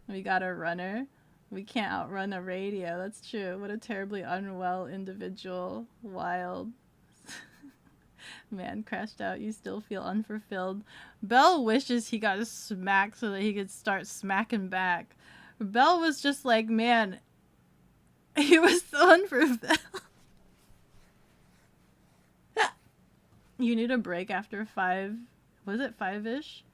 We got a runner. We can't outrun a radio. That's true. What a terribly unwell individual. Wild. Man crashed out. You still feel unfulfilled. Belle wishes he got smacked so that he could start smacking back. Belle was just like, man, he was so unfulfilled. You need a break after 5. Was it 5-ish?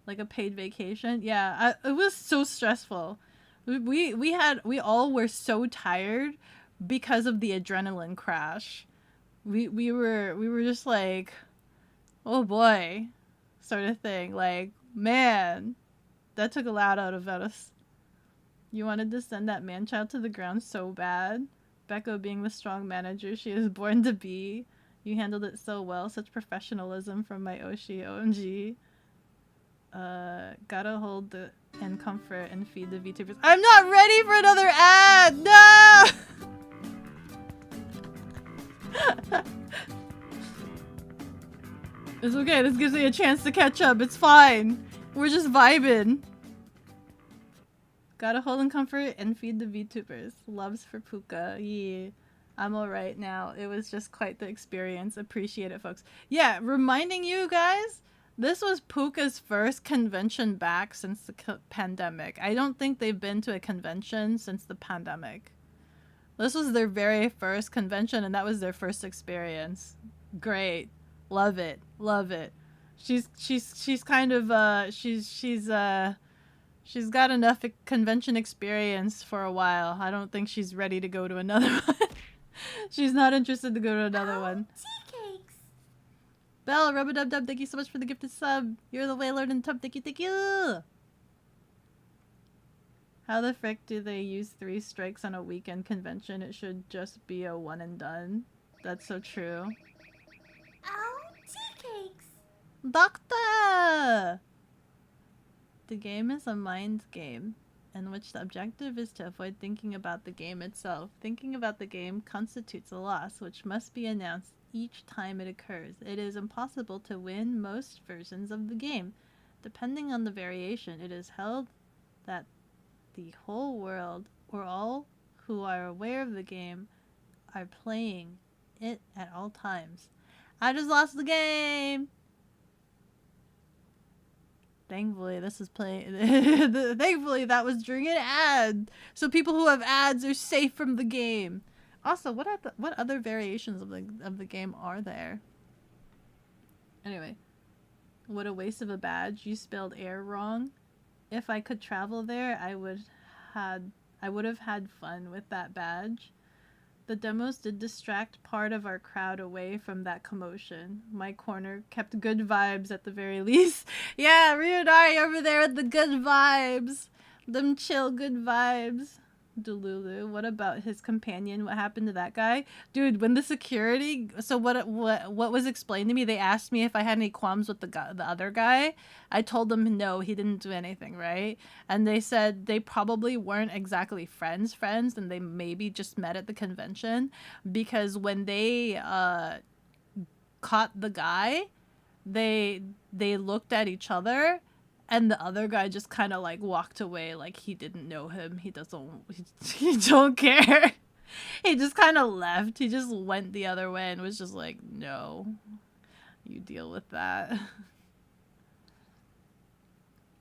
Like a paid vacation? Yeah, it was so stressful. We all were so tired because of the adrenaline crash. We were just like, oh boy, sort of thing. Like, man, that took a lot out of us. You wanted to send that man-child to the ground so bad. Becca being the strong manager she is born to be. You handled it so well. Such professionalism from my Oshi OMG. Gotta hold the and comfort and feed the VTubers. I'm not ready for another ad! No! It's okay, this gives me a chance to catch up. It's fine. We're just vibing. Gotta hold and comfort and feed the VTubers. Loves for Puka. Yeah. I'm alright now. It was just quite the experience. Appreciate it, folks. Yeah, reminding you guys, this was Puka's first convention back since the pandemic. I don't think they've been to a convention since the pandemic. This was their very first convention, and that was their first experience. Great. Love it. Love it. She's kind of she's got enough convention experience for a while. I don't think she's ready to go to another one. She's not interested to go to another one. Tea cakes. Belle, rub-a-dub-dub, thank you so much for the gifted sub. You're the Waylord and Tub, thank you, thank you! How the frick do they use 3 strikes on a weekend convention? It should just be a one and done. That's so true. Oh, tea cakes. Doctor! The game is a mind game, in which the objective is to avoid thinking about the game itself. Thinking about the game constitutes a loss, which must be announced each time it occurs. It is impossible to win most versions of the game. Depending on the variation, it is held that the whole world, or all who are aware of the game, are playing it at all times. I just lost the game! Thankfully, this is playing. Thankfully, that was during an ad, so people who have ads are safe from the game. Also, what other variations of the game are there? Anyway, what a waste of a badge. You spelled air wrong. If I could travel there, I would have had fun with that badge. The demos did distract part of our crowd away from that commotion. My corner kept good vibes at the very least. Yeah, Ryudari over there with the good vibes. Them chill good vibes. Delulu, what about his companion? What happened to that guy? Dude, when the security... So what was explained to me, they asked me if I had any qualms with the other guy. I told them no, he didn't do anything, right? And they said they probably weren't exactly friends, and they maybe just met at the convention. Because when they caught the guy, they looked at each other, and the other guy just kind of like walked away, like he didn't know him. He don't care. He just kind of left. He just went the other way and was just like, no, you deal with that.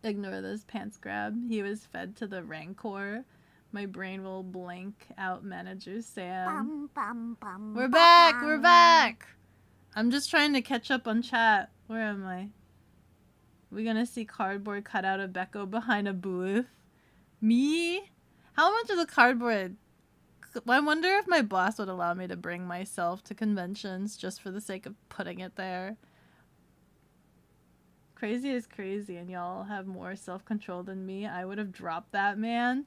Ignore this pants grab. He was fed to the Rancor. My brain will blank out manager Sam. We're back! We're back! I'm just trying to catch up on chat. Where am I? We gonna see cardboard cut out of Beko behind a booth? Me? How much of the cardboard? I wonder if my boss would allow me to bring myself to conventions just for the sake of putting it there. Crazy is crazy, and y'all have more self-control than me. I would have dropped that man.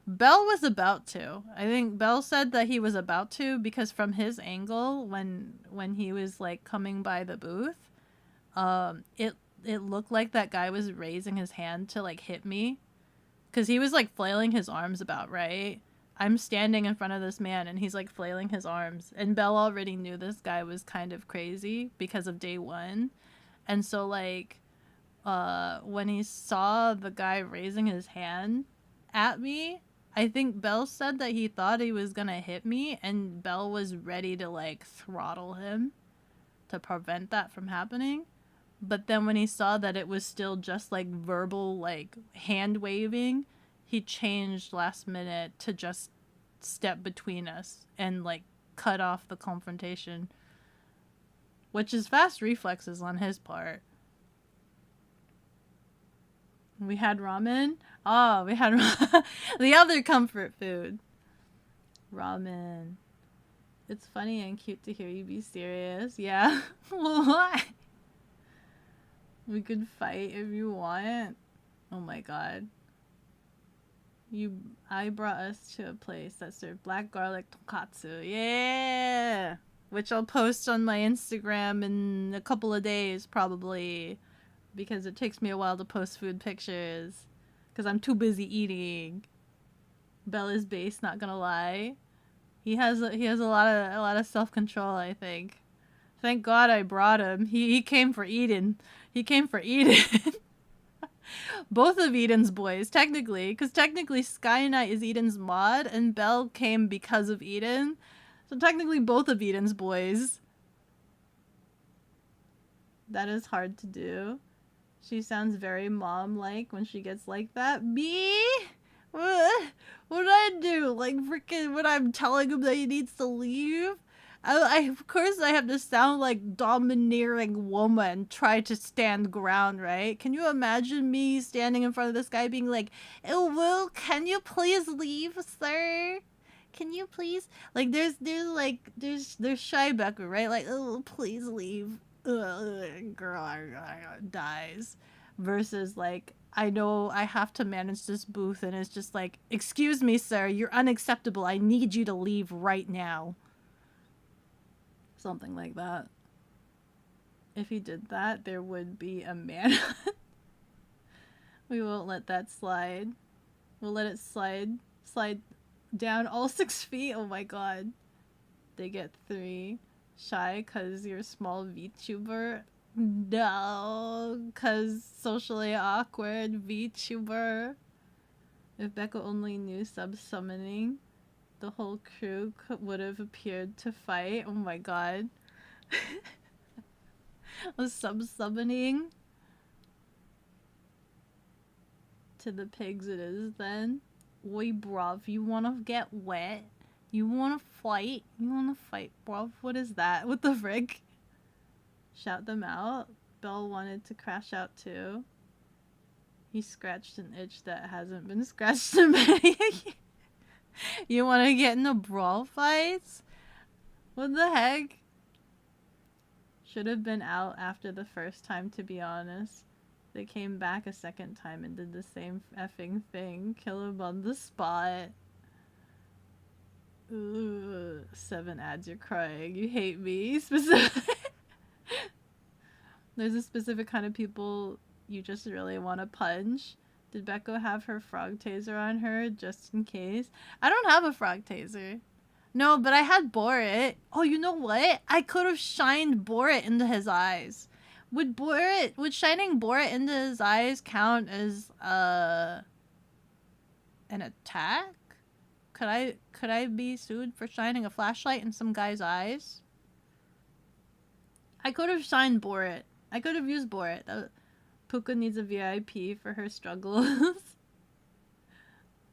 Bell was about to. I think Bell said that he was about to because from his angle, when he was like coming by the booth, it looked like that guy was raising his hand to like hit me, because he was like flailing his arms about, right? I'm standing in front of this man and he's like flailing his arms, and Bell already knew this guy was kind of crazy because of day one, and so like when he saw the guy raising his hand at me, I think Bell said that he thought he was gonna hit me, and Bell was ready to like throttle him to prevent that from happening. But then when he saw that it was still just like verbal, like hand waving, he changed last minute to just step between us and like cut off the confrontation, which is fast reflexes on his part. We had ramen. Oh, we had the other comfort food. Ramen. It's funny and cute to hear you be serious. Yeah. Why? We could fight if you want. Oh my god. I brought us to a place that served black garlic tonkatsu. Yeah! Which I'll post on my Instagram in a couple of days, probably. Because it takes me a while to post food pictures. Because I'm too busy eating. Bella's base, not gonna lie. He has a lot of self-control, I think. Thank God I brought him. He came for Eden. He came for Eden. Both of Eden's boys, technically. Because technically Sky Knight is Eden's mod, and Belle came because of Eden. So technically both of Eden's boys. That is hard to do. She sounds very mom-like when she gets like that. Me? What did I do? Like freaking when I'm telling him that he needs to leave? Of course I have to sound like domineering woman, try to stand ground, right? Can you imagine me standing in front of this guy being like, "Oh, Will, can you please leave, sir? Can you please?" Like there's Shy Becker, right? Like, "Oh, please leave." Girl dies. Versus like, I know I have to manage this booth and it's just like, "Excuse me, sir, you're unacceptable. I need you to leave right now." Something like that. If he did that, there would be a man. We won't let that slide. We'll let it slide down all 6 feet. Oh my god. They get 3. Shy cause you're a small VTuber? No, cause socially awkward VTuber. If Becca only knew sub-summoning, the whole crew would have appeared to fight. Oh my god. Was sub-summoning? To the pigs it is then. Oi bruv, you wanna get wet? You wanna fight? You wanna fight, bruv? What is that? What the frick? Shout them out. Belle wanted to crash out too. He scratched an itch that hasn't been scratched in many. You wanna get in a brawl fights? What the heck? Should have been out after the first time, to be honest. They came back a second time and did the same effing thing. Kill him on the spot. Ooh, 7 ads, you're crying. You hate me. There's a specific kind of people you just really want to punch. Did Becco have her frog taser on her just in case? I don't have a frog taser. No, but I had Borit. Oh, you know what? I could have shined Borit into his eyes. would shining Borat into his eyes count as an attack? Could I be sued for shining a flashlight in some guy's eyes? I could have shined Borat. I could have used Borat. Puka needs a VIP for her struggles.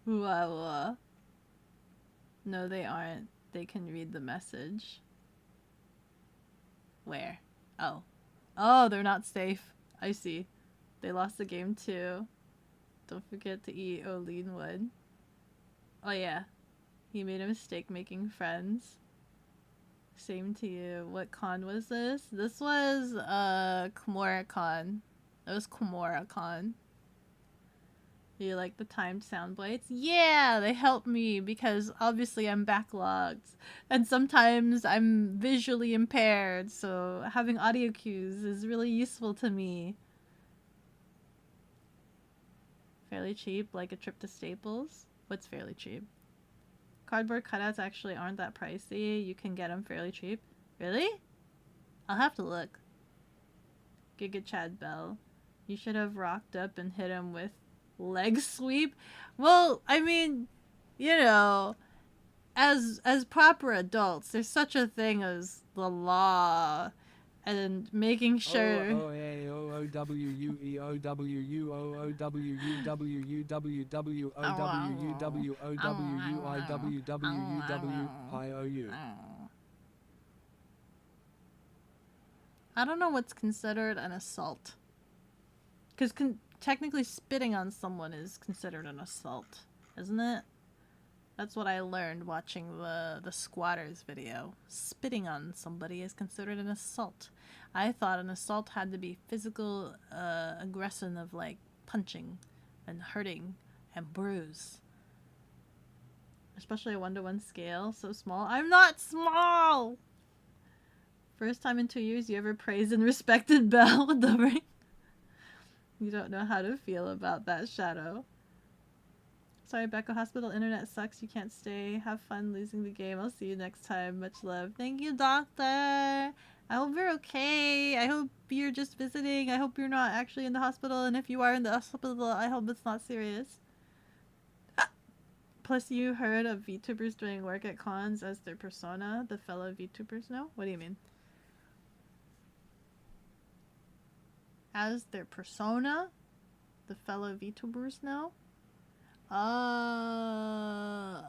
Wah. No, they aren't. They can read the message. Where? Oh. Oh, they're not safe. I see. They lost the game too. Don't forget to eat Olean Wood. Oh yeah. He made a mistake making friends. Same to you. What con was this? This was Kimura Con. It was Kimura Con. You like the timed sound bites? Yeah, they help me because obviously I'm backlogged. And sometimes I'm visually impaired, so having audio cues is really useful to me. Fairly cheap, like a trip to Staples. What's fairly cheap? Cardboard cutouts actually aren't that pricey. You can get them fairly cheap. Really? I'll have to look. Giga Chad Bell. You should have rocked up and hit him with leg sweep. Well, I mean, you know, as proper adults, there's such a thing as the law and making sure. I don't know what's considered an assault. Because technically spitting on someone is considered an assault, isn't it? That's what I learned watching the squatters video. Spitting on somebody is considered an assault. I thought an assault had to be physical aggression of like punching and hurting and bruise. Especially a 1-to-1 scale, so small. I'm not small! First time in 2 years you ever praised and respected Belle with the ring. You don't know how to feel about that, Shadow. Sorry, Becca. Hospital internet sucks. You can't stay. Have fun losing the game. I'll see you next time. Much love. Thank you, Doctor. I hope you're okay. I hope you're just visiting. I hope you're not actually in the hospital. And if you are in the hospital, I hope it's not serious. Plus, you heard of VTubers doing work at cons as their persona. The fellow VTubers know? What do you mean? As their persona? The fellow VTubers know? I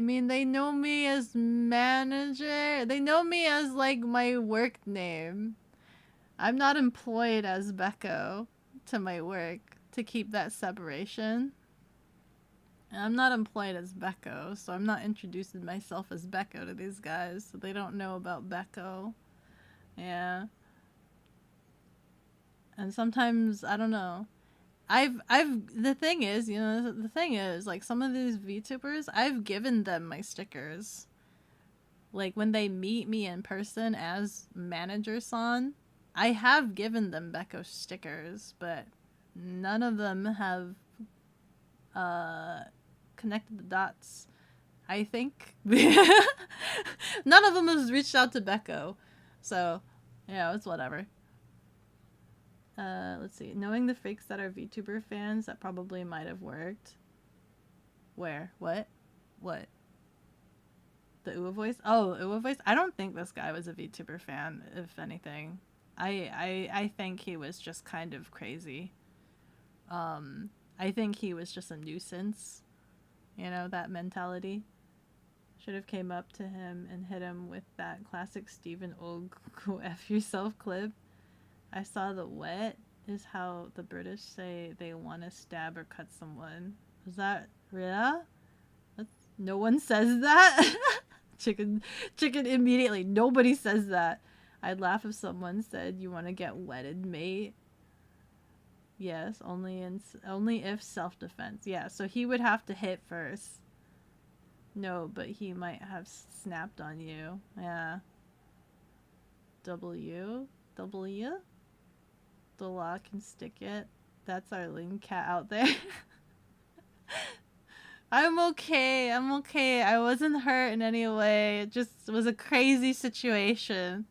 mean, they know me as manager. They know me as, like, my work name. I'm not employed as Beko to my work to keep that separation. And I'm not employed as Beko, so I'm not introducing myself as Beko to these guys, so they don't know about Beko. Yeah. And sometimes, I don't know. The thing is, like, some of these VTubers, I've given them my stickers. Like, when they meet me in person as Manager-san, I have given them Beko stickers, but none of them have, connected the dots, I think. None of them has reached out to Beko. So, yeah, it's whatever. Let's see. Knowing the fakes that are VTuber fans, that probably might have worked. Where? What? What? The Uwa voice? Oh, Uwa voice? I don't think this guy was a VTuber fan, if anything. I think he was just kind of crazy. I think he was just a nuisance. You know, that mentality. Should have came up to him and hit him with that classic Stephen Og go F yourself clip. I saw the wet is how the British say they want to stab or cut someone. Is that real? No one says that? Chicken immediately. Nobody says that. I'd laugh if someone said, you want to get wetted, mate? Yes, only if self-defense. Yeah, so he would have to hit first. No, but he might have snapped on you. Yeah. W? The law can stick it. That's our link cat out there. I'm okay. I wasn't hurt in any way. It just was a crazy situation.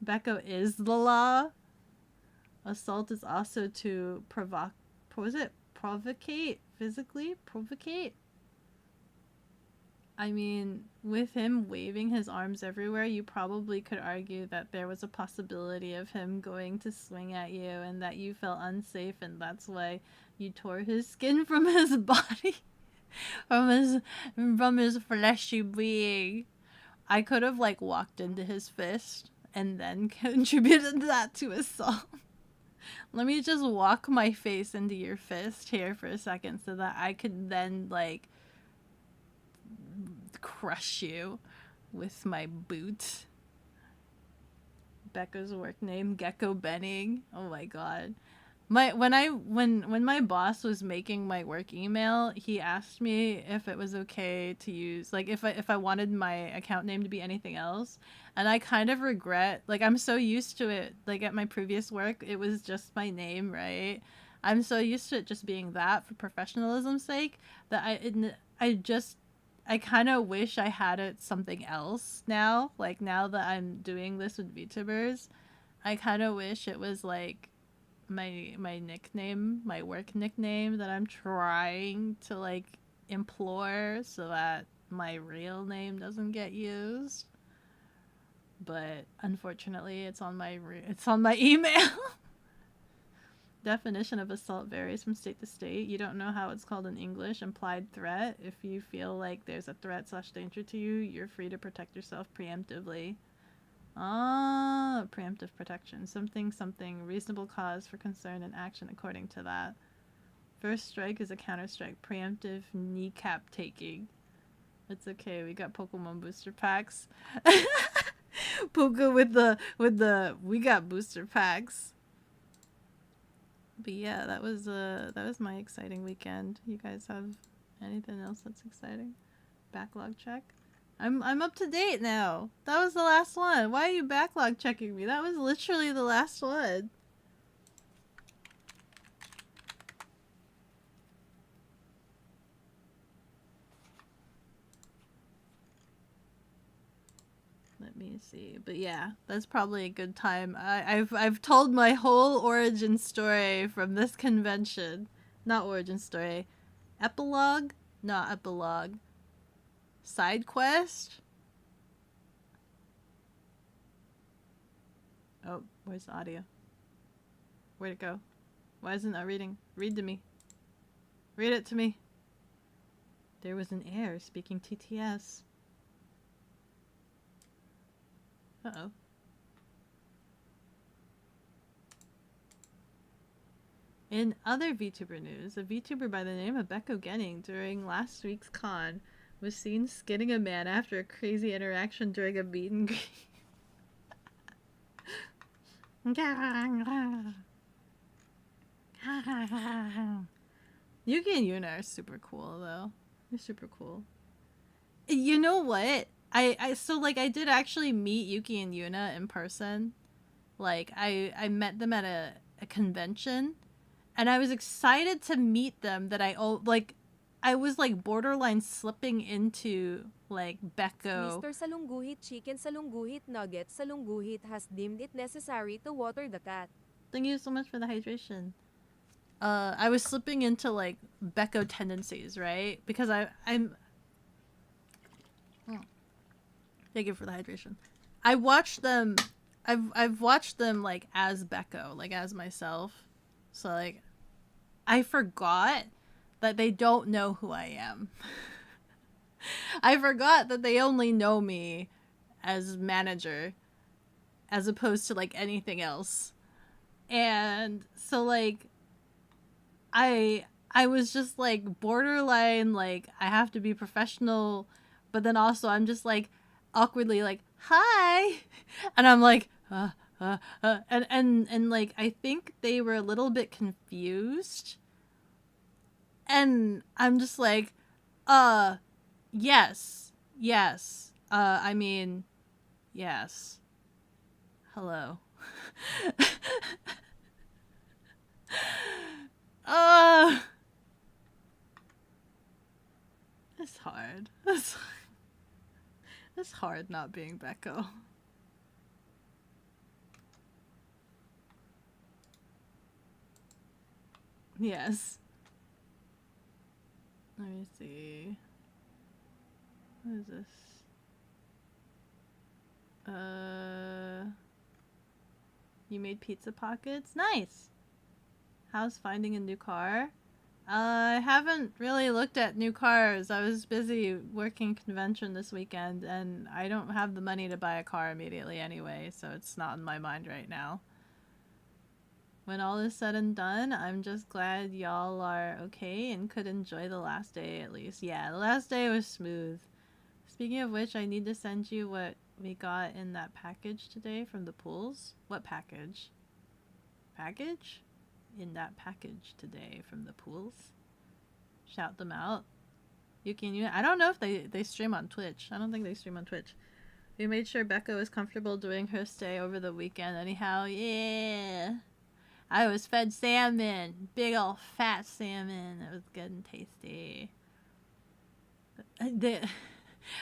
Becco is the law. Assault is also to provocate? Physically? Provocate? I mean, with him waving his arms everywhere, you probably could argue that there was a possibility of him going to swing at you and that you felt unsafe, and that's why you tore his skin from his body. from his fleshy being. I could have like walked into his fist and then contributed that to assault. Let me just walk my face into your fist here for a second so that I could then like crush you with my boot. Becca's work name, bekogenning. Oh my god. When my boss was making my work email, he asked me if it was okay to use like if I wanted my account name to be anything else, and I kind of regret, like, I'm so used to it, like at my previous work it was just my name, right? I'm so used to it just being that for professionalism's sake that I kind of wish I had it something else now. Like now that I'm doing this with VTubers, I kind of wish it was like my nickname, my work nickname that I'm trying to like implore so that my real name doesn't get used. But unfortunately, it's on my email. Definition of assault varies from state to state. You don't know how it's called in English. Implied threat. If you feel like there's a threat/danger to you, you're free to protect yourself preemptively. Ah, preemptive protection. Something, reasonable cause for concern and action according to that. First strike is a counter-strike. Preemptive kneecap taking. It's okay, we got Pokemon booster packs. Puka with the we got booster packs. But yeah, that was my exciting weekend. You guys have anything else that's exciting? Backlog check. I'm up to date now. That was the last one. Why are you backlog checking me? That was literally the last one. Let me see. But yeah, that's probably a good time. I've told my whole origin story from this convention. Not origin story. Epilogue? Not epilogue. Side quest? Oh, where's the audio? Where'd it go? Why isn't it reading? Read to me. Read it to me. There was an heir speaking TTS. Uh-oh. In other VTuber news, a VTuber by the name of bekogenning during last week's con was seen skinning a man after a crazy interaction during a meet and greet. Yuki and Yuna are super cool though. They're super cool. You know what? So like I did actually meet Yuki and Yuna in person. Like I met them at a convention, and I was excited to meet them that I was like borderline slipping into like Becco. Mr. Salungguhit Chicken Salungguhit Nugget Salungguhit has deemed it necessary to water the cat. Thank you so much for the hydration. I was slipping into like Becco tendencies, right? Because I'm thank you for the hydration. I watched them. I've watched them like as Becco, like as myself. So like, I forgot that they don't know who I am. I forgot that they only know me as manager, as opposed to like anything else. And so like, I was just like borderline like I have to be professional, but then also I'm just like awkwardly like hi, and I'm like and like I think they were a little bit confused, and I'm just like yes I mean yes, hello. It's hard. It's hard not being Becco. Yes. Let me see. What is this? You made pizza pockets? Nice! How's finding a new car? I haven't really looked at new cars. I was busy working convention this weekend, and I don't have the money to buy a car immediately anyway, so it's not in my mind right now. When all is said and done, I'm just glad y'all are okay and could enjoy the last day at least. Yeah, the last day was smooth. Speaking of which, I need to send you what we got in that package today from the pools. What package? Package? In that package today from the pools. Shout them out. Yuki and Yuna. I don't know if they stream on Twitch. I don't think they stream on Twitch. We made sure Becca was comfortable doing her stay over the weekend anyhow. Yeah. I was fed salmon. Big ol' fat salmon. It was good and tasty.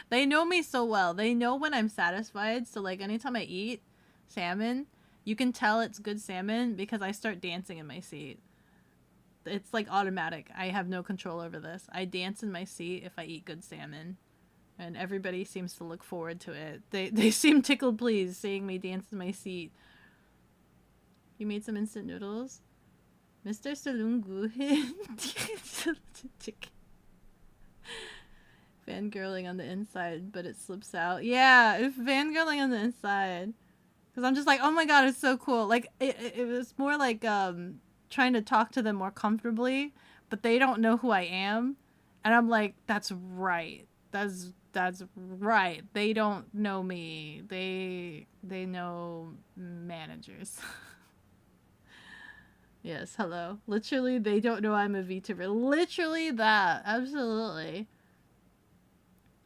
They know me so well. They know when I'm satisfied. So like anytime I eat salmon, you can tell it's good salmon because I start dancing in my seat. It's like automatic. I have no control over this. I dance in my seat if I eat good salmon. And everybody seems to look forward to it. They seem tickled pleased seeing me dance in my seat. You made some instant noodles? Mr. Salungu. Fangirling on the inside, but it slips out. Yeah, it's fangirling on the inside. Because I'm just like, oh my god, it's so cool. Like, it was more like trying to talk to them more comfortably, but they don't know who I am. And I'm like, that's right. That's right. They don't know me. They know managers. Yes, hello. Literally, they don't know I'm a VTuber. Literally that. Absolutely.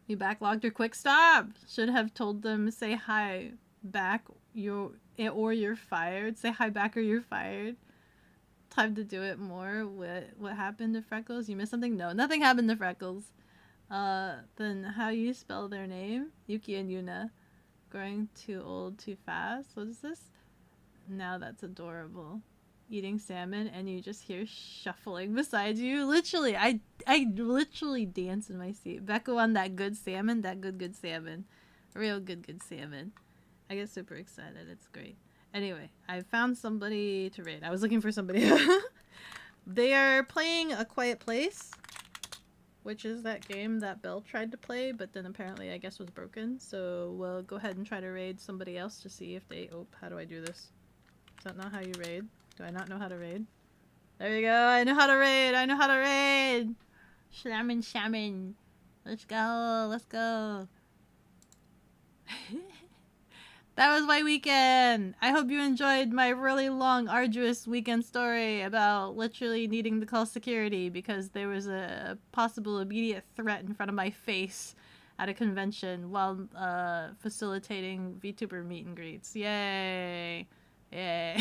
You backlogged your quick stop. Should have told them say hi back or you're fired. Say hi back or you're fired. Time to do it more. What happened to Freckles? You missed something? No, nothing happened to Freckles. Then how you spell their name? Yuki and Yuna. Growing too old too fast? What is this? Now that's adorable. Eating salmon and you just hear shuffling beside you. Literally, I literally dance in my seat. Becca on that good salmon, that good salmon. Real good salmon. I get super excited. It's great. Anyway, I found somebody to raid. I was looking for somebody. They are playing A Quiet Place, which is that game that Belle tried to play, but then apparently I guess was broken. So we'll go ahead and try to raid somebody else to see if they... Oh, how do I do this? Is that not how you raid? Do I not know how to raid? There you go. I know how to raid. I know how to raid. Shaman. Let's go. Let's go. That was my weekend. I hope you enjoyed my really long, arduous weekend story about literally needing to call security because there was a possible immediate threat in front of my face at a convention while facilitating VTuber meet and greets. Yay. Yay.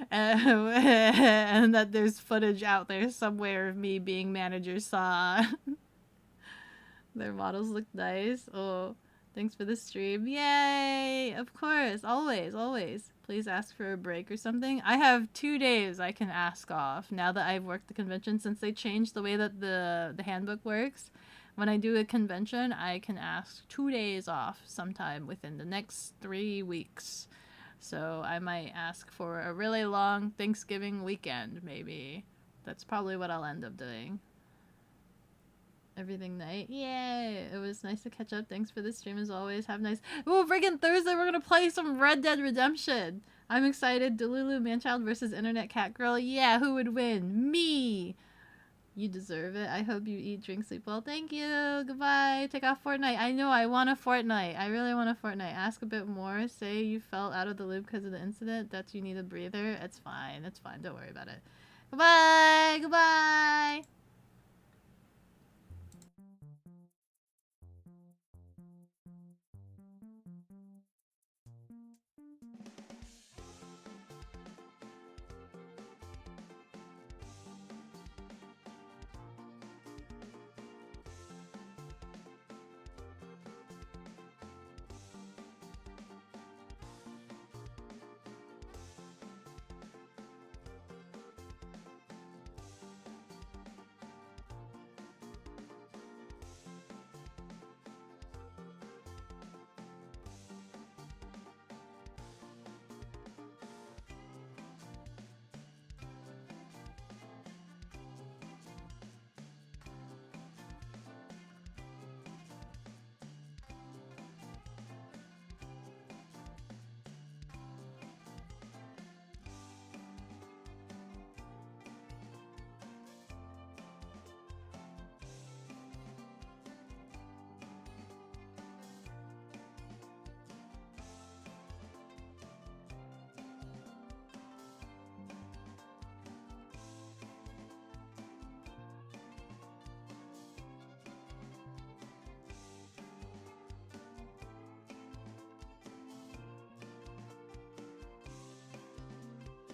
And that there's footage out there somewhere of me being manager saw. Their models look nice. Oh, thanks for the stream. Yay! Of course, always. Please ask for a break or something. I have 2 days I can ask off now that I've worked the convention since they changed the way that the handbook works. When I do a convention, I can ask 2 days off sometime within the next 3 weeks. So I might ask for a really long Thanksgiving weekend, maybe. That's probably what I'll end up doing. Everything night. Yay! It was nice to catch up. Thanks for the stream as always. Have a nice... Oh, friggin' Thursday we're gonna play some Red Dead Redemption! I'm excited. Delulu Manchild versus Internet Cat Girl. Yeah, who would win? Me! You deserve it. I hope you eat, drink, sleep well. Thank you. Goodbye. Take off Fortnite. I know. I want a Fortnite. I really want a Fortnite. Ask a bit more. Say you felt out of the loop because of the incident. That you need a breather. It's fine. It's fine. Don't worry about it. Goodbye.